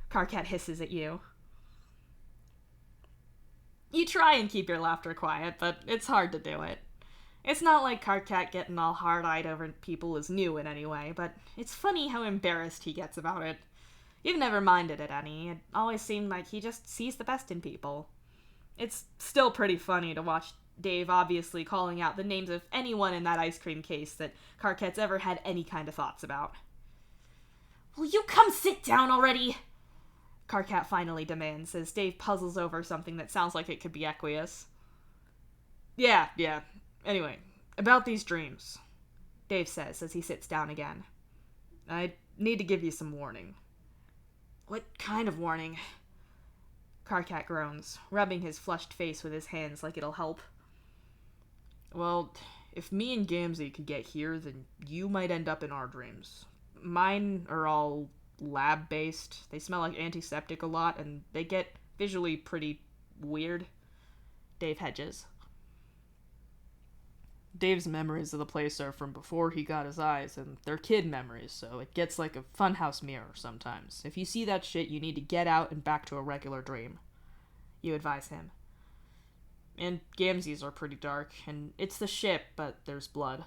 Karkat hisses at you. You try and keep your laughter quiet, but it's hard to do it. It's not like Karkat getting all hard-eyed over people is new in any way, but it's funny how embarrassed he gets about it. You've never minded it any. It always seemed like he just sees the best in people. It's still pretty funny to watch Dave obviously calling out the names of anyone in that ice cream case that Karkat's ever had any kind of thoughts about. "Will you come sit down already?" Karkat finally demands as Dave puzzles over something that sounds like it could be Equius. Yeah. Anyway, about these dreams," Dave says as he sits down again. "I need to give you some warning." "What kind of warning?" Karkat groans, rubbing his flushed face with his hands like it'll help. "Well, if me and Gamzee could get here, then you might end up in our dreams. Mine are all lab-based. They smell like antiseptic a lot, and they get visually pretty weird." Dave hedges. Dave's memories of the place are from before he got his eyes, and they're kid memories, so it gets like a funhouse mirror sometimes. If you see that shit, you need to get out and back to a regular dream. You advise him. And Gamzees are pretty dark, and it's the ship, but there's blood.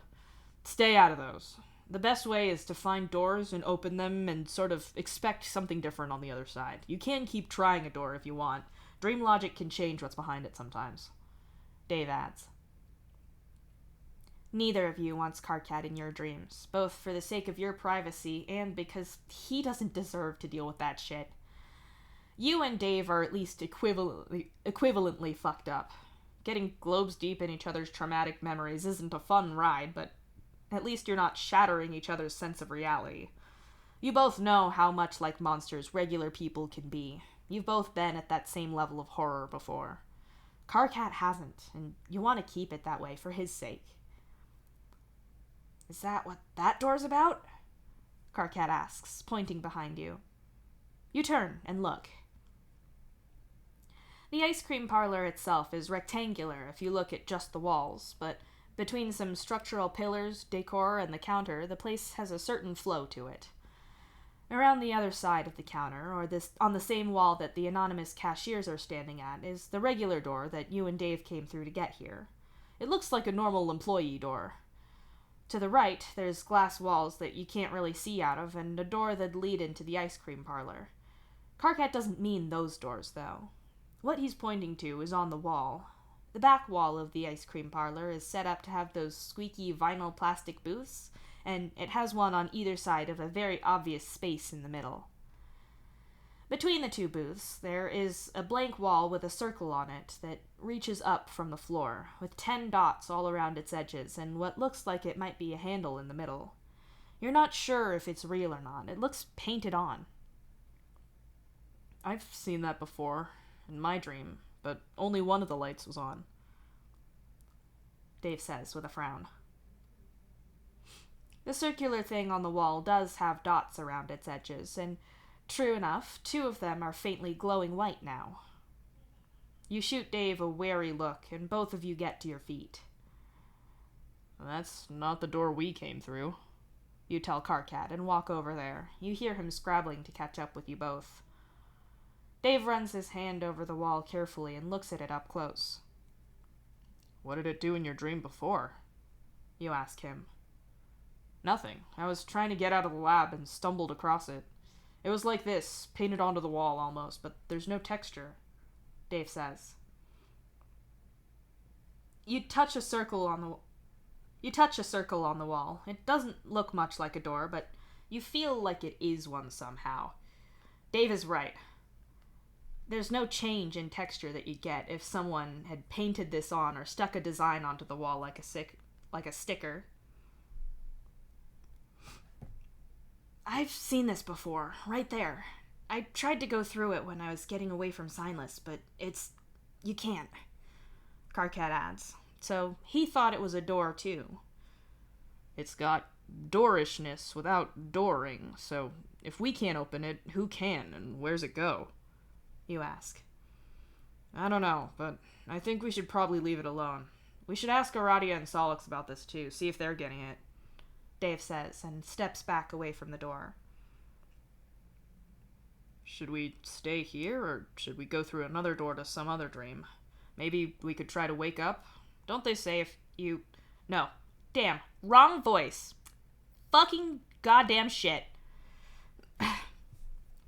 Stay out of those. The best way is to find doors and open them and sort of expect something different on the other side. You can keep trying a door if you want. Dream logic can change what's behind it sometimes. Dave adds. Neither of you wants Karkat in your dreams, both for the sake of your privacy and because he doesn't deserve to deal with that shit. You and Dave are at least equivalently fucked up. Getting globes deep in each other's traumatic memories isn't a fun ride, but at least you're not shattering each other's sense of reality. You both know how much like monsters regular people can be. You've both been at that same level of horror before. Karkat hasn't, and you want to keep it that way for his sake. Is that what that door's about? Karkat asks, pointing behind you. You turn and look. The ice cream parlor itself is rectangular if you look at just the walls, but between some structural pillars, decor, and the counter, the place has a certain flow to it. Around the other side of the counter, or on the same wall that the anonymous cashiers are standing at, is the regular door that you and Dave came through to get here. It looks like a normal employee door. To the right, there's glass walls that you can't really see out of, and a door that lead into the ice cream parlor. Karkat doesn't mean those doors, though. What he's pointing to is on the wall. The back wall of the ice cream parlor is set up to have those squeaky vinyl plastic booths, and it has one on either side of a very obvious space in the middle. Between the two booths, there is a blank wall with a circle on it that reaches up from the floor, with 10 dots all around its edges, and what looks like it might be a handle in the middle. You're not sure if it's real or not. It looks painted on. I've seen that before, in my dream, but only one of the lights was on. Dave says with a frown. The circular thing on the wall does have dots around its edges, and true enough, 2 of them are faintly glowing white now. You shoot Dave a wary look, and both of you get to your feet. That's not the door we came through, you tell Karkat, and walk over there. You hear him scrabbling to catch up with you both. Dave runs his hand over the wall carefully and looks at it up close. What did it do in your dream before? You ask him. Nothing. I was trying to get out of the lab and stumbled across it. It was like this, painted onto the wall almost, but there's no texture, Dave says. You touch a circle on the wall. It doesn't look much like a door, but you feel like it is one somehow. Dave is right. There's no change in texture that you'd get if someone had painted this on or stuck a design onto the wall like a sticker. I've seen this before, right there. I tried to go through it when I was getting away from Signless, but you can't, Karkat adds. So he thought it was a door, too. It's got doorishness without dooring, so if we can't open it, who can, and where's it go? You ask. I don't know, but I think we should probably leave it alone. We should ask Aradia and Solix about this, too, see if they're getting it, Dave says, and steps back away from the door. Should we stay here, or should we go through another door to some other dream? Maybe we could try to wake up? Don't they say if you... No. Damn. Wrong voice. Fucking goddamn shit.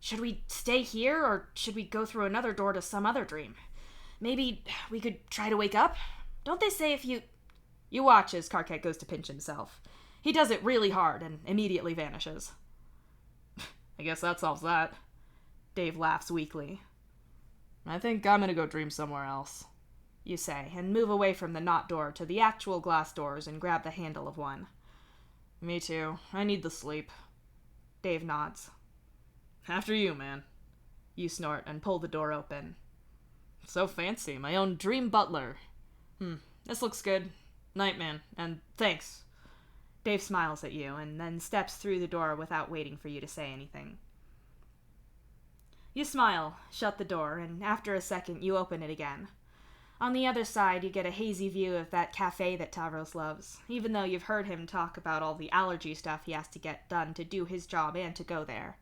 Should we stay here, or should we go through another door to some other dream? Maybe we could try to wake up? Don't they say if you... You watch as Karkat goes to pinch himself. He does it really hard and immediately vanishes. I guess that solves that. Dave laughs weakly. I think I'm gonna go dream somewhere else, you say, and move away from the knot door to the actual glass doors and grab the handle of one. Me too. I need the sleep. Dave nods. After you, man. You snort and pull the door open. So fancy. My own dream butler. This looks good. Night, man. And thanks. Dave smiles at you and then steps through the door without waiting for you to say anything. You smile, shut the door, and after a second you open it again. On the other side, you get a hazy view of that cafe that Tavros loves, even though you've heard him talk about all the allergy stuff he has to get done to do his job and to go there.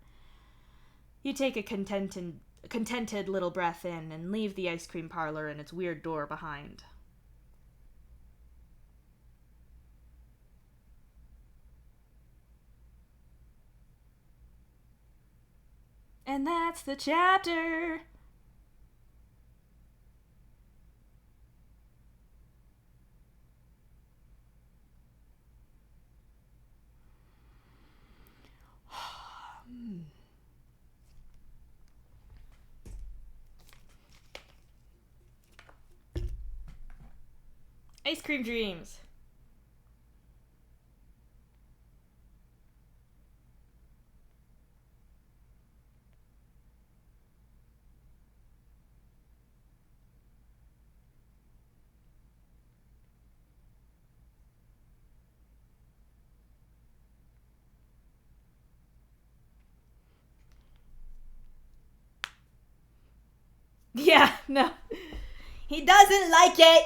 You take a contented little breath in and leave the ice cream parlor and its weird door behind. And that's the chapter. Ice cream dreams. Yeah, no. He doesn't like it.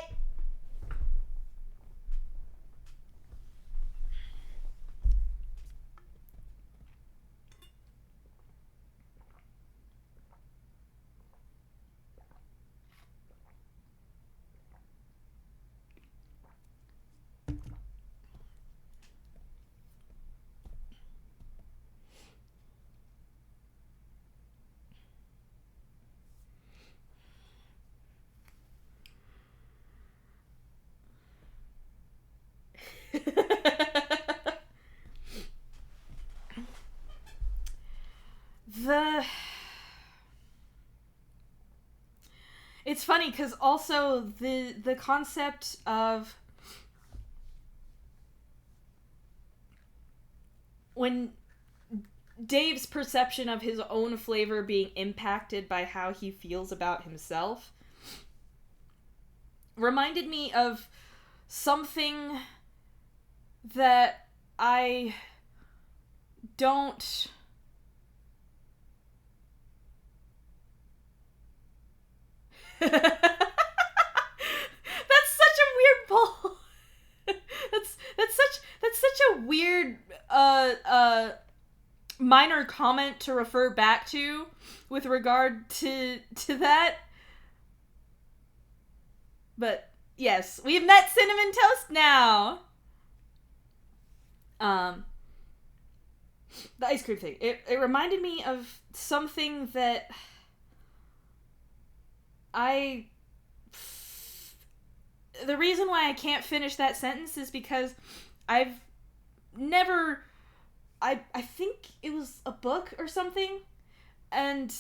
It's funny because also the concept of when Dave's perception of his own flavor being impacted by how he feels about himself reminded me of something that I don't... That's such a weird pull. that's such a weird minor comment to refer back to with regard to that. But yes, we've met Cinnamon Toast now. The ice cream thing. It reminded me of something that the reason why I can't finish that sentence is because I've never... I think it was a book or something, and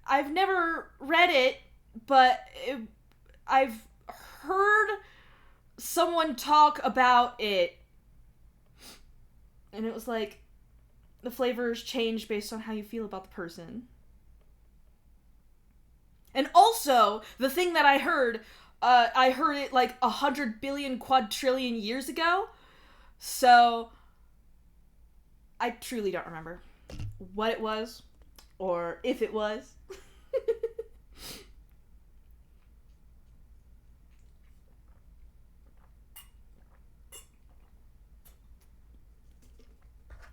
I've never read it, but I've heard someone talk about it, and it was like, the flavors change based on how you feel about the person. And also, the thing that I heard it like 100 billion quadrillion years ago, so I truly don't remember what it was, or if it was.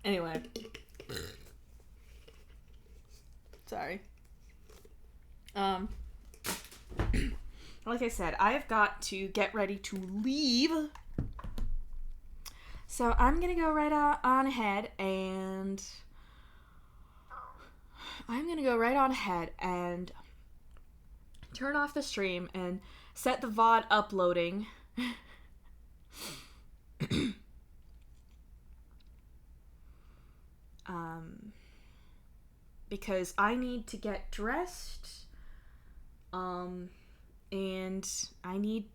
Anyway. Sorry. Like I said, I've got to get ready to leave. So I'm gonna go right on ahead and turn off the stream and set the VOD uploading. Because I need to get dressed. And I need,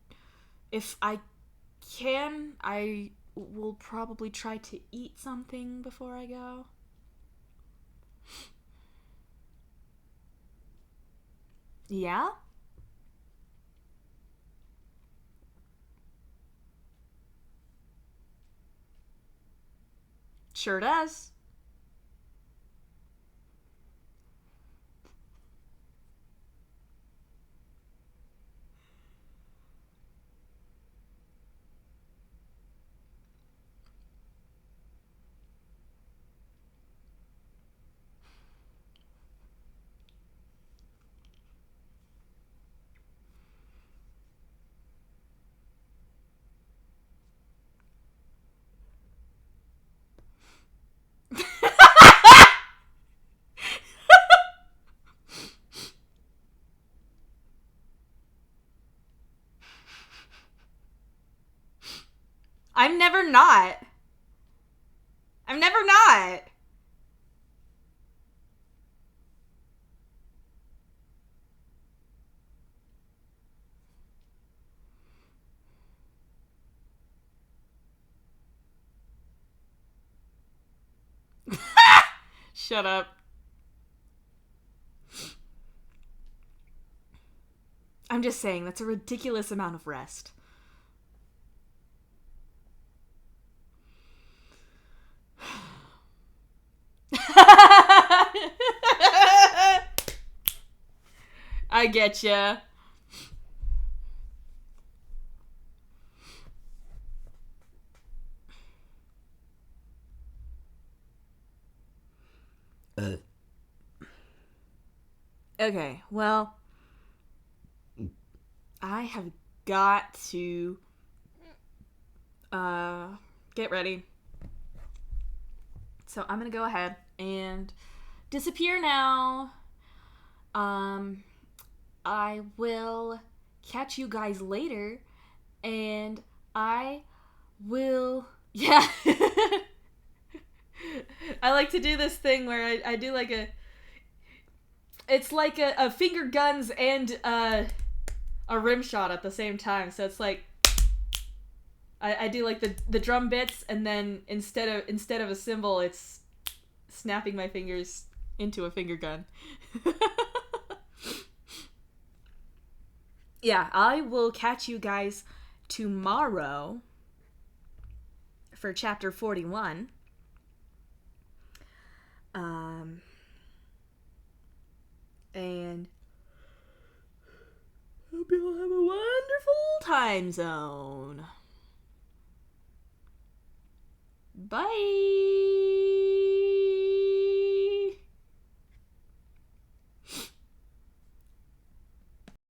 if I can, I will probably try to eat something before I go. Yeah? Sure does. I'm never not. I'm never not. Shut up. I'm just saying, that's a ridiculous amount of rest. I get ya. Okay, well, I have got to get ready. So I'm gonna go ahead and disappear now. I will catch you guys later, and I will, yeah. I like to do this thing where I do like it's like a finger guns and a rim shot at the same time. So it's like I do like the drum bits, and then instead of a cymbal, it's snapping my fingers into a finger gun. Yeah, I will catch you guys tomorrow for chapter 41. And hope you'll have a wonderful time zone. Bye.